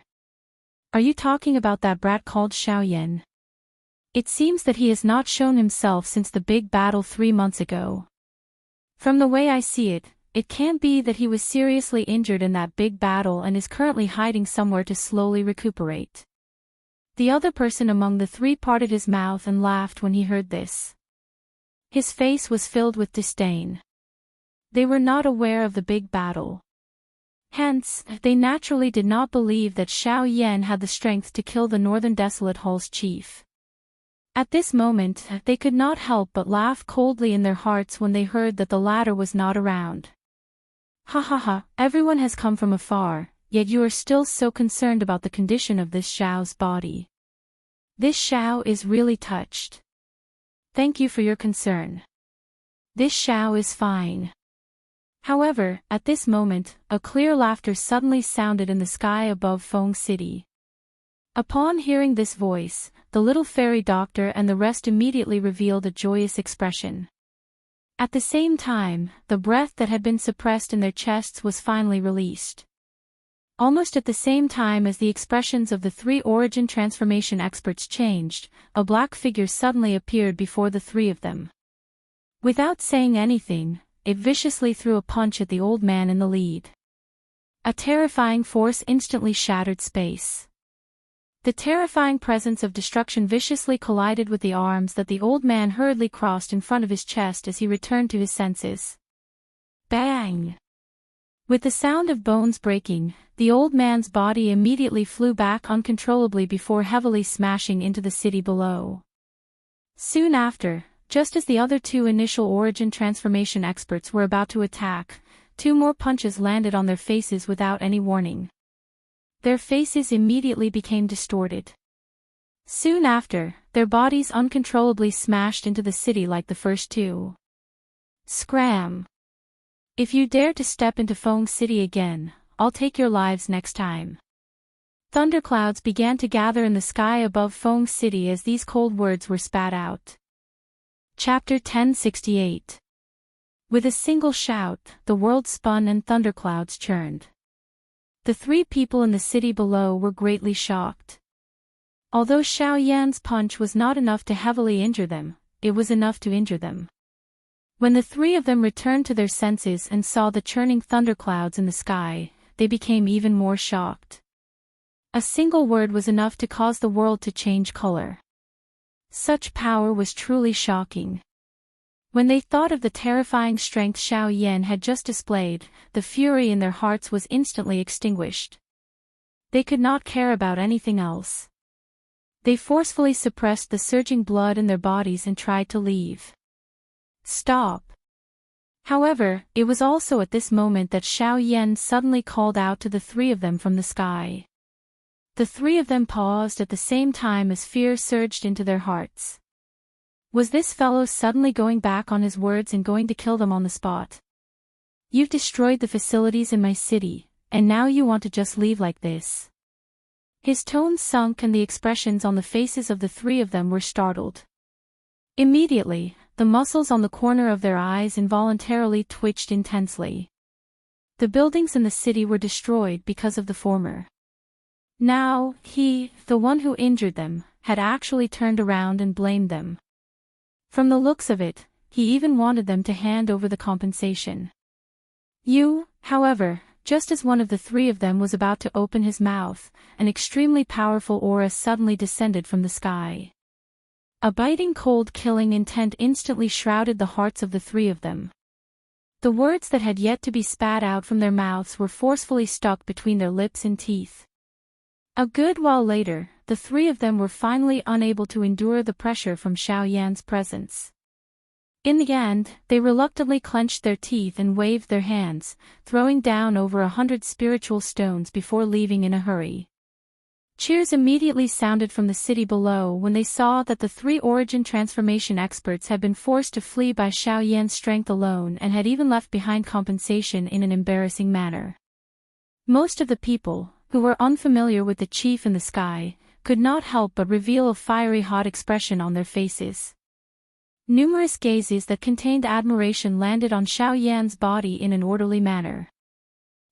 Are you talking about that brat called Xiaoyan? It seems that he has not shown himself since the big battle 3 months ago. From the way I see it, it can't be that he was seriously injured in that big battle and is currently hiding somewhere to slowly recuperate. The other person among the 3 parted his mouth and laughed when he heard this. His face was filled with disdain. They were not aware of the big battle. Hence, they naturally did not believe that Xiaoyan had the strength to kill the Northern Desolate Hall's chief. At this moment, they could not help but laugh coldly in their hearts when they heard that the latter was not around. Ha ha ha, everyone has come from afar, yet you are still so concerned about the condition of this Xiao's body. This Xiao is really touched. Thank you for your concern. This Xiao is fine. However, at this moment, a clear laughter suddenly sounded in the sky above Feng City. Upon hearing this voice, the little fairy doctor and the rest immediately revealed a joyous expression. At the same time, the breath that had been suppressed in their chests was finally released. Almost at the same time as the expressions of the 3 origin transformation experts changed, a black figure suddenly appeared before the 3 of them. Without saying anything, it viciously threw a punch at the old man in the lead. A terrifying force instantly shattered space. The terrifying presence of destruction viciously collided with the arms that the old man hurriedly crossed in front of his chest as he returned to his senses. Bang! With the sound of bones breaking, the old man's body immediately flew back uncontrollably before heavily smashing into the city below. Soon after, just as the other 2 initial origin transformation experts were about to attack, 2 more punches landed on their faces without any warning. Their faces immediately became distorted. Soon after, their bodies uncontrollably smashed into the city like the first 2. Scram! If you dare to step into Feng City again, I'll take your lives next time. Thunderclouds began to gather in the sky above Feng City as these cold words were spat out. Chapter 1068. With a single shout, the world spun and thunderclouds churned. The 3 people in the city below were greatly shocked. Although Xiaoyan's punch was not enough to heavily injure them, it was enough to injure them. When the 3 of them returned to their senses and saw the churning thunderclouds in the sky, they became even more shocked. A single word was enough to cause the world to change color. Such power was truly shocking. When they thought of the terrifying strength Xiao Yan had just displayed, the fury in their hearts was instantly extinguished. They could not care about anything else. They forcefully suppressed the surging blood in their bodies and tried to leave. Stop. However, it was also at this moment that Xiao Yan suddenly called out to the three of them from the sky. The three of them paused at the same time as fear surged into their hearts. Was this fellow suddenly going back on his words and going to kill them on the spot? You've destroyed the facilities in my city, and now you want to just leave like this? His tones sunk and the expressions on the faces of the three of them were startled. Immediately, the muscles on the corner of their eyes involuntarily twitched intensely. The buildings in the city were destroyed because of the former. Now, he, the one who injured them, had actually turned around and blamed them. From the looks of it, he even wanted them to hand over the compensation. You, however, just as one of the three of them was about to open his mouth, an extremely powerful aura suddenly descended from the sky. A biting cold killing intent instantly shrouded the hearts of the three of them. The words that had yet to be spat out from their mouths were forcefully stuck between their lips and teeth. A good while later, the three of them were finally unable to endure the pressure from Xiao Yan's presence. In the end, they reluctantly clenched their teeth and waved their hands, throwing down over 100 spiritual stones before leaving in a hurry. Cheers immediately sounded from the city below when they saw that the three origin transformation experts had been forced to flee by Xiao Yan's strength alone and had even left behind compensation in an embarrassing manner. Most of the people, who were unfamiliar with the chief in the sky, could not help but reveal a fiery hot expression on their faces. Numerous gazes that contained admiration landed on Xiao Yan's body in an orderly manner.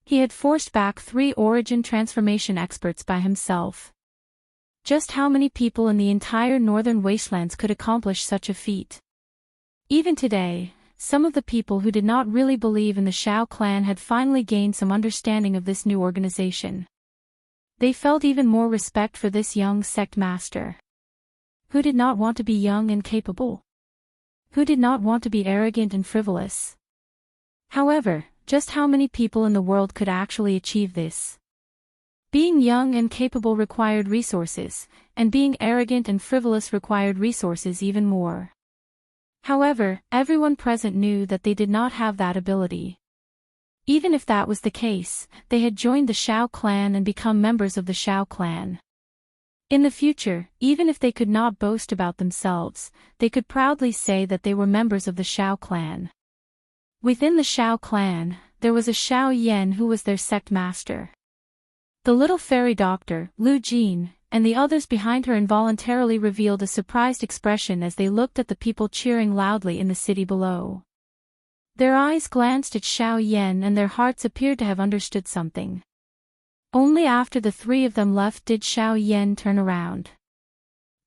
He had forced back 3 origin transformation experts by himself. Just how many people in the entire northern wastelands could accomplish such a feat? Even today, some of the people who did not really believe in the Xiao clan had finally gained some understanding of this new organization. They felt even more respect for this young sect master. Who did not want to be young and capable? Who did not want to be arrogant and frivolous? However, just how many people in the world could actually achieve this? Being young and capable required resources, and being arrogant and frivolous required resources even more. However, everyone present knew that they did not have that ability. Even if that was the case, they had joined the Xiao clan and become members of the Xiao clan. In the future, even if they could not boast about themselves, they could proudly say that they were members of the Xiao clan. Within the Xiao clan, there was a Xiao Yan who was their sect master. The little fairy doctor, Lu Jin, and the others behind her involuntarily revealed a surprised expression as they looked at the people cheering loudly in the city below. Their eyes glanced at Xiao Yan and their hearts appeared to have understood something. Only after the 3 of them left did Xiao Yan turn around.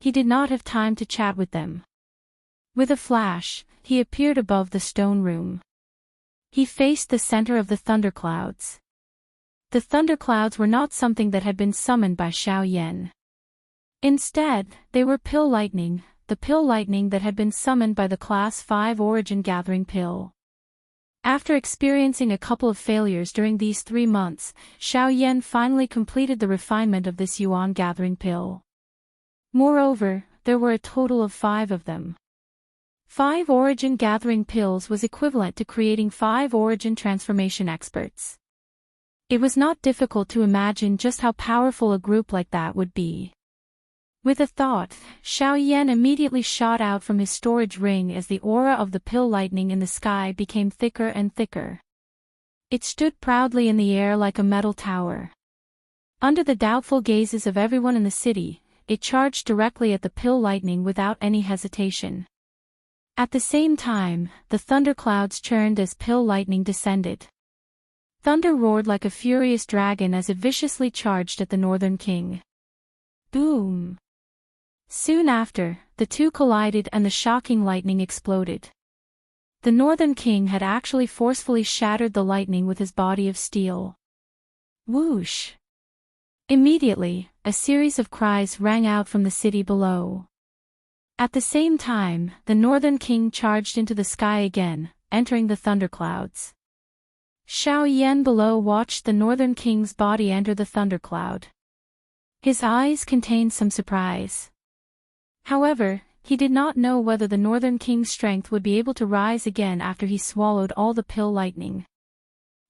He did not have time to chat with them. With a flash, he appeared above the stone room. He faced the center of the thunderclouds. The thunderclouds were not something that had been summoned by Xiao Yan. Instead, they were pill lightning, the pill lightning that had been summoned by the Class 5 Origin Gathering Pill. After experiencing a couple of failures during these 3 months, Xiao Yan finally completed the refinement of this Yuan Gathering Pill. Moreover, there were a total of 5 of them. 5 origin gathering pills was equivalent to creating 5 origin transformation experts. It was not difficult to imagine just how powerful a group like that would be. With a thought, Xiao Yan immediately shot out from his storage ring as the aura of the pill lightning in the sky became thicker and thicker. It stood proudly in the air like a metal tower. Under the doubtful gazes of everyone in the city, it charged directly at the pill lightning without any hesitation. At the same time, the thunderclouds churned as pill lightning descended. Thunder roared like a furious dragon as it viciously charged at the Northern King. Boom! Soon after, the two collided and the shocking lightning exploded. The Northern King had actually forcefully shattered the lightning with his body of steel. Whoosh! Immediately, a series of cries rang out from the city below. At the same time, the Northern King charged into the sky again, entering the thunderclouds. Xiao Yan below watched the Northern King's body enter the thundercloud. His eyes contained some surprise. However, he did not know whether the Northern King's strength would be able to rise again after he swallowed all the pill lightning.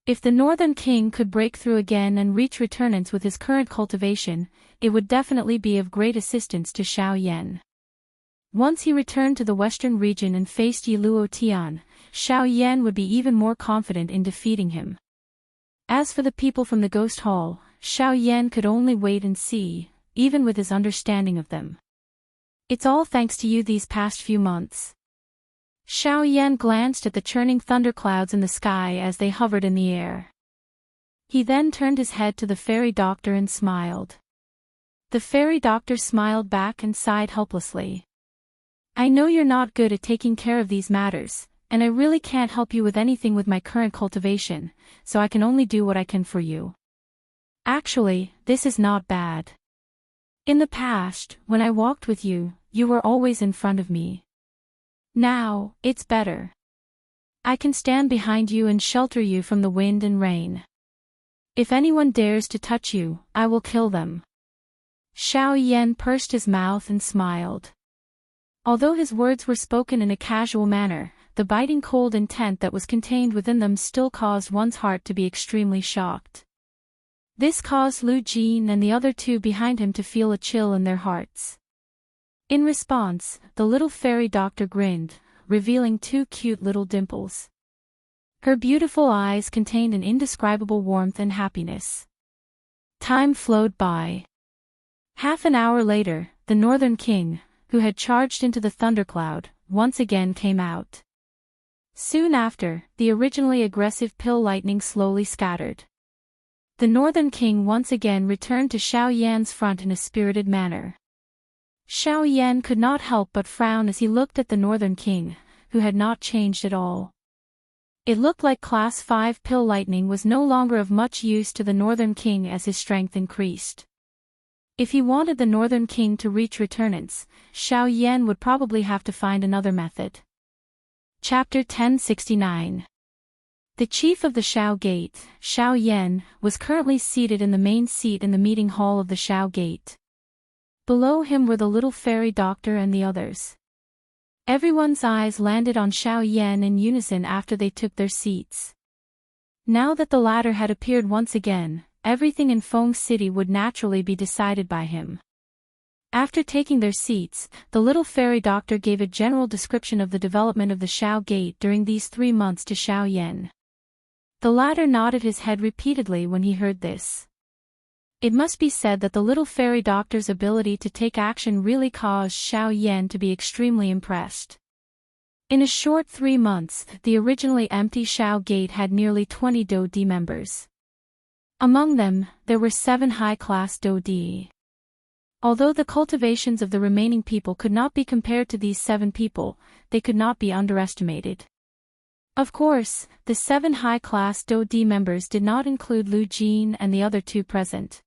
If the Northern King could break through again and reach returnance with his current cultivation, it would definitely be of great assistance to Xiao Yan. Once he returned to the western region and faced Yi Luo Tian, Xiao Yan would be even more confident in defeating him. As for the people from the Ghost Hall, Xiao Yan could only wait and see, even with his understanding of them. It's all thanks to you these past few months. Xiao Yan glanced at the churning thunderclouds in the sky as they hovered in the air. He then turned his head to the fairy doctor and smiled. The fairy doctor smiled back and sighed helplessly. I know you're not good at taking care of these matters, and I really can't help you with anything with my current cultivation, so I can only do what I can for you. Actually, this is not bad. In the past, when I walked with you, you were always in front of me. Now, it's better. I can stand behind you and shelter you from the wind and rain. If anyone dares to touch you, I will kill them. Xiao Yan pursed his mouth and smiled. Although his words were spoken in a casual manner, the biting cold intent that was contained within them still caused one's heart to be extremely shocked. This caused Lu Jin and the other two behind him to feel a chill in their hearts. In response, the little fairy doctor grinned, revealing two cute little dimples. Her beautiful eyes contained an indescribable warmth and happiness. Time flowed by. Half an hour later, the Northern King, who had charged into the thundercloud, once again came out. Soon after, the originally aggressive pill lightning slowly scattered. The Northern King once again returned to Xiao Yan's front in a spirited manner. Xiao Yan could not help but frown as he looked at the Northern King, who had not changed at all. It looked like Class 5 pill lightning was no longer of much use to the Northern King as his strength increased. If he wanted the Northern King to reach returnance, Xiao Yan would probably have to find another method. Chapter 1069. The chief of the Xiao Gate, Xiao Yan, was currently seated in the main seat in the meeting hall of the Xiao Gate. Below him were the little fairy doctor and the others. Everyone's eyes landed on Xiao Yan in unison after they took their seats. Now that the latter had appeared once again, everything in Feng City would naturally be decided by him. After taking their seats, the little fairy doctor gave a general description of the development of the Xiao Gate during these 3 months to Xiao Yan. The latter nodded his head repeatedly when he heard this. It must be said that the little fairy doctor's ability to take action really caused Xiao Yan to be extremely impressed. In a short 3 months, the originally empty Xiao Gate had nearly 20 Do-Di members. Among them, there were 7 high-class Do-Di. Although the cultivations of the remaining people could not be compared to these 7 people, they could not be underestimated. Of course, the 7 high-class Do-Di members did not include Lu Jin and the other 2 present.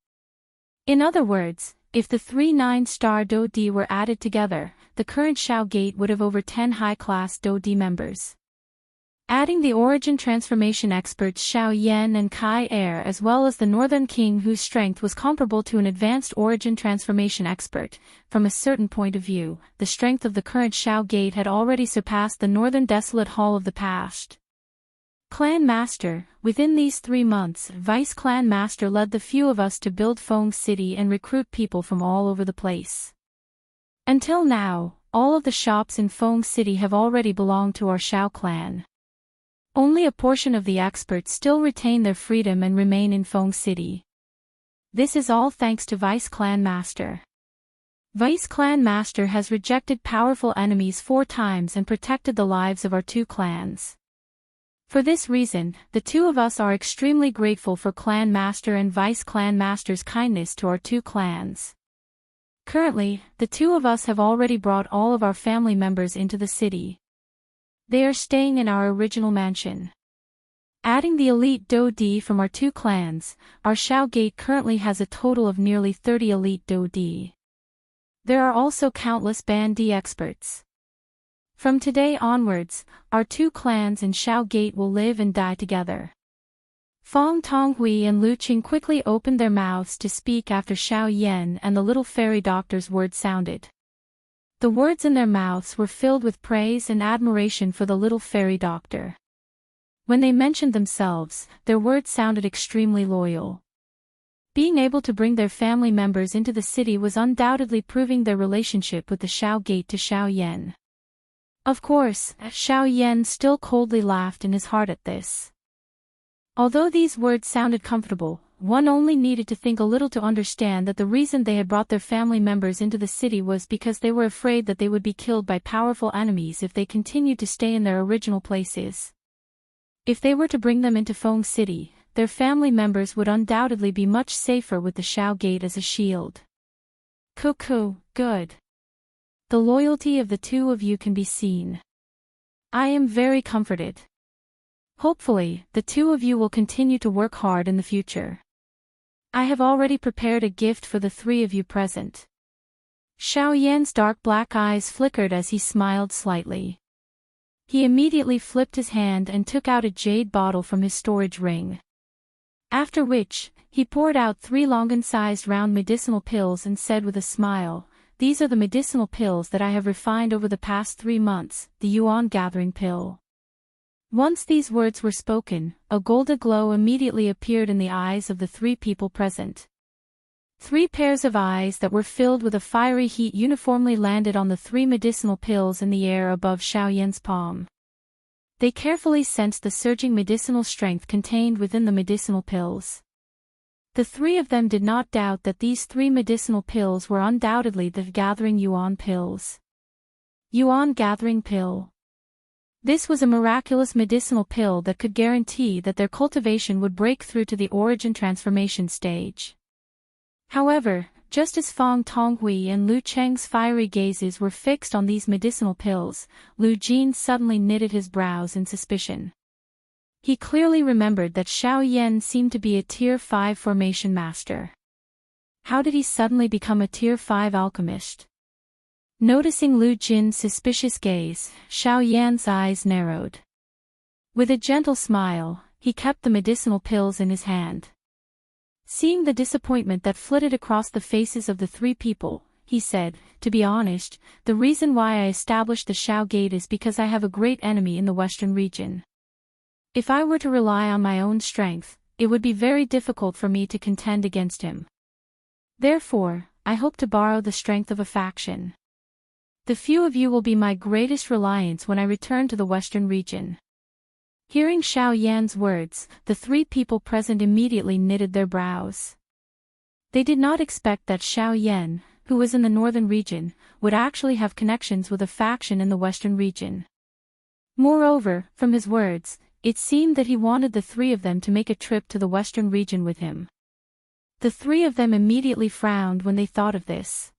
In other words, if the 3 9-star Do-Di were added together, the current Xiao Gate would have over 10 high-class Do-Di members. Adding the origin transformation experts Xiao Yan and Kai Er as well as the Northern King whose strength was comparable to an advanced origin transformation expert, from a certain point of view, the strength of the current Xiao Gate had already surpassed the Northern Desolate Hall of the past. Clan Master, within these 3 months, Vice Clan Master led the few of us to build Feng City and recruit people from all over the place. Until now, all of the shops in Feng City have already belonged to our Xiao clan. Only a portion of the experts still retain their freedom and remain in Feng City. This is all thanks to Vice Clan Master. Vice Clan Master has rejected powerful enemies 4 times and protected the lives of our 2 clans. For this reason, the 2 of us are extremely grateful for Clan Master and Vice Clan Master's kindness to our 2 clans. Currently, the 2 of us have already brought all of our family members into the city. They are staying in our original mansion. Adding the elite Do-Di from our 2 clans, our Xiao Gate currently has a total of nearly 30 elite Do-Di. There are also countless Band D experts. From today onwards, our two clans in Shao Gate will live and die together. Fong Tonghui and Lu Qing quickly opened their mouths to speak after Xiao Yan and the little fairy doctor's words sounded. The words in their mouths were filled with praise and admiration for the little fairy doctor. When they mentioned themselves, their words sounded extremely loyal. Being able to bring their family members into the city was undoubtedly proving their relationship with the Shao Gate to Xiao Yan. Of course, Xiao Yan still coldly laughed in his heart at this. Although these words sounded comfortable, one only needed to think a little to understand that the reason they had brought their family members into the city was because they were afraid that they would be killed by powerful enemies if they continued to stay in their original places. If they were to bring them into Feng City, their family members would undoubtedly be much safer with the Shao Gate as a shield. Cuckoo, good. The loyalty of the two of you can be seen. I am very comforted. Hopefully, the two of you will continue to work hard in the future. I have already prepared a gift for the three of you present. Xiao Yan's dark black eyes flickered as he smiled slightly. He immediately flipped his hand and took out a jade bottle from his storage ring. After which, he poured out 3 longan-sized round medicinal pills and said with a smile, "These are the medicinal pills that I have refined over the past 3 months, the Yuan Gathering Pill." Once these words were spoken, a golden glow immediately appeared in the eyes of the 3 people present. 3 pairs of eyes that were filled with a fiery heat uniformly landed on the 3 medicinal pills in the air above Xiao Yan's palm. They carefully sensed the surging medicinal strength contained within the medicinal pills. The 3 of them did not doubt that these 3 medicinal pills were undoubtedly the Gathering Yuan pills. Yuan Gathering Pill. This was a miraculous medicinal pill that could guarantee that their cultivation would break through to the origin transformation stage. However, just as Fong Tonghui and Lu Cheng's fiery gazes were fixed on these medicinal pills, Lu Jin suddenly knitted his brows in suspicion. He clearly remembered that Xiao Yan seemed to be a Tier 5 formation master. How did he suddenly become a Tier 5 alchemist? Noticing Lu Jin's suspicious gaze, Xiao Yan's eyes narrowed. With a gentle smile, he kept the medicinal pills in his hand. Seeing the disappointment that flitted across the faces of the 3 people, he said, "To be honest, the reason why I established the Shao Gate is because I have a great enemy in the western region. If I were to rely on my own strength, it would be very difficult for me to contend against him. Therefore, I hope to borrow the strength of a faction. The few of you will be my greatest reliance when I return to the western region." Hearing Xiao Yan's words, the 3 people present immediately knitted their brows. They did not expect that Xiao Yan, who was in the northern region, would actually have connections with a faction in the western region. Moreover, from his words, it seemed that he wanted the 3 of them to make a trip to the western region with him. The 3 of them immediately frowned when they thought of this.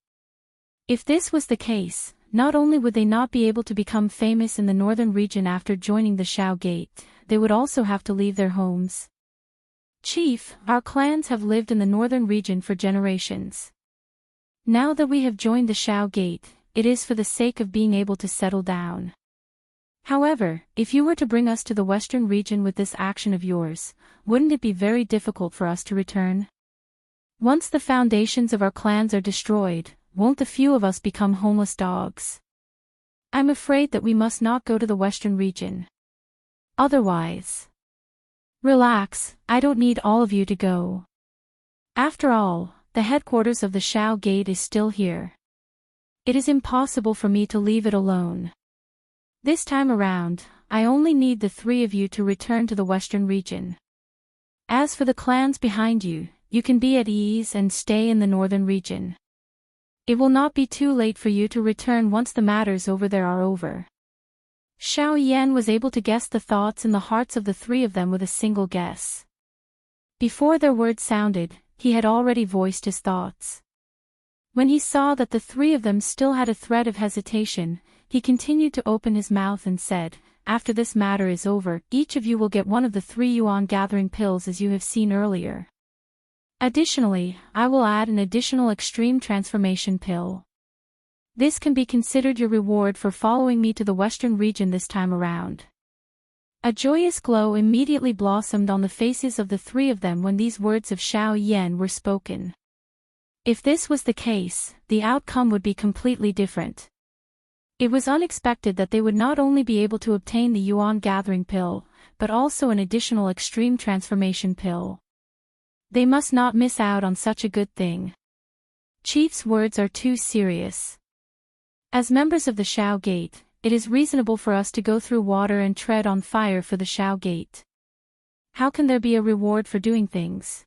If this was the case, not only would they not be able to become famous in the northern region after joining the Shao Gate, they would also have to leave their homes. "Chief, our clans have lived in the northern region for generations. Now that we have joined the Shao Gate, it is for the sake of being able to settle down. However, if you were to bring us to the western region with this action of yours, wouldn't it be very difficult for us to return? Once the foundations of our clans are destroyed, won't the few of us become homeless dogs? I'm afraid that we must not go to the western region. Otherwise..." "Relax, I don't need all of you to go. After all, the headquarters of the Shao Gate is still here. It is impossible for me to leave it alone. This time around, I only need the 3 of you to return to the western region. As for the clans behind you, you can be at ease and stay in the northern region. It will not be too late for you to return once the matters over there are over." Xiao Yan was able to guess the thoughts in the hearts of the 3 of them with a single guess. Before their words sounded, he had already voiced his thoughts. When he saw that the 3 of them still had a thread of hesitation, he continued to open his mouth and said, "After this matter is over, each of you will get one of the 3 Yuan Gathering Pills as you have seen earlier. Additionally, I will add an additional extreme transformation pill. This can be considered your reward for following me to the western region this time around." A joyous glow immediately blossomed on the faces of the three of them when these words of Xiao Yan were spoken. If this was the case, the outcome would be completely different. It was unexpected that they would not only be able to obtain the Yuan Gathering Pill, but also an additional Extreme Transformation Pill. They must not miss out on such a good thing. Chief's words are too serious. As members of the Shao Gate, it is reasonable for us to go through water and tread on fire for the Shao Gate. How can there be a reward for doing things?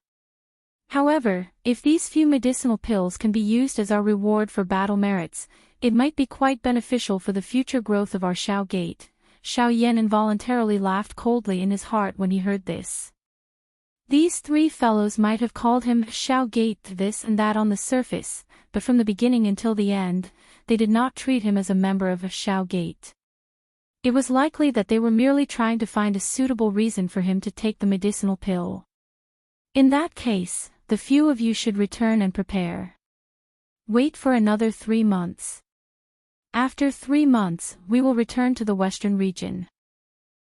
However, if these few medicinal pills can be used as our reward for battle merits, it might be quite beneficial for the future growth of our Shao Gate. Xiao Yan involuntarily laughed coldly in his heart when he heard this. These three fellows might have called him Shao Gate this and that on the surface, but from the beginning until the end, they did not treat him as a member of Shao Gate. It was likely that they were merely trying to find a suitable reason for him to take the medicinal pill. In that case, the few of you should return and prepare. Wait for another 3 months. After 3 months, we will return to the western region.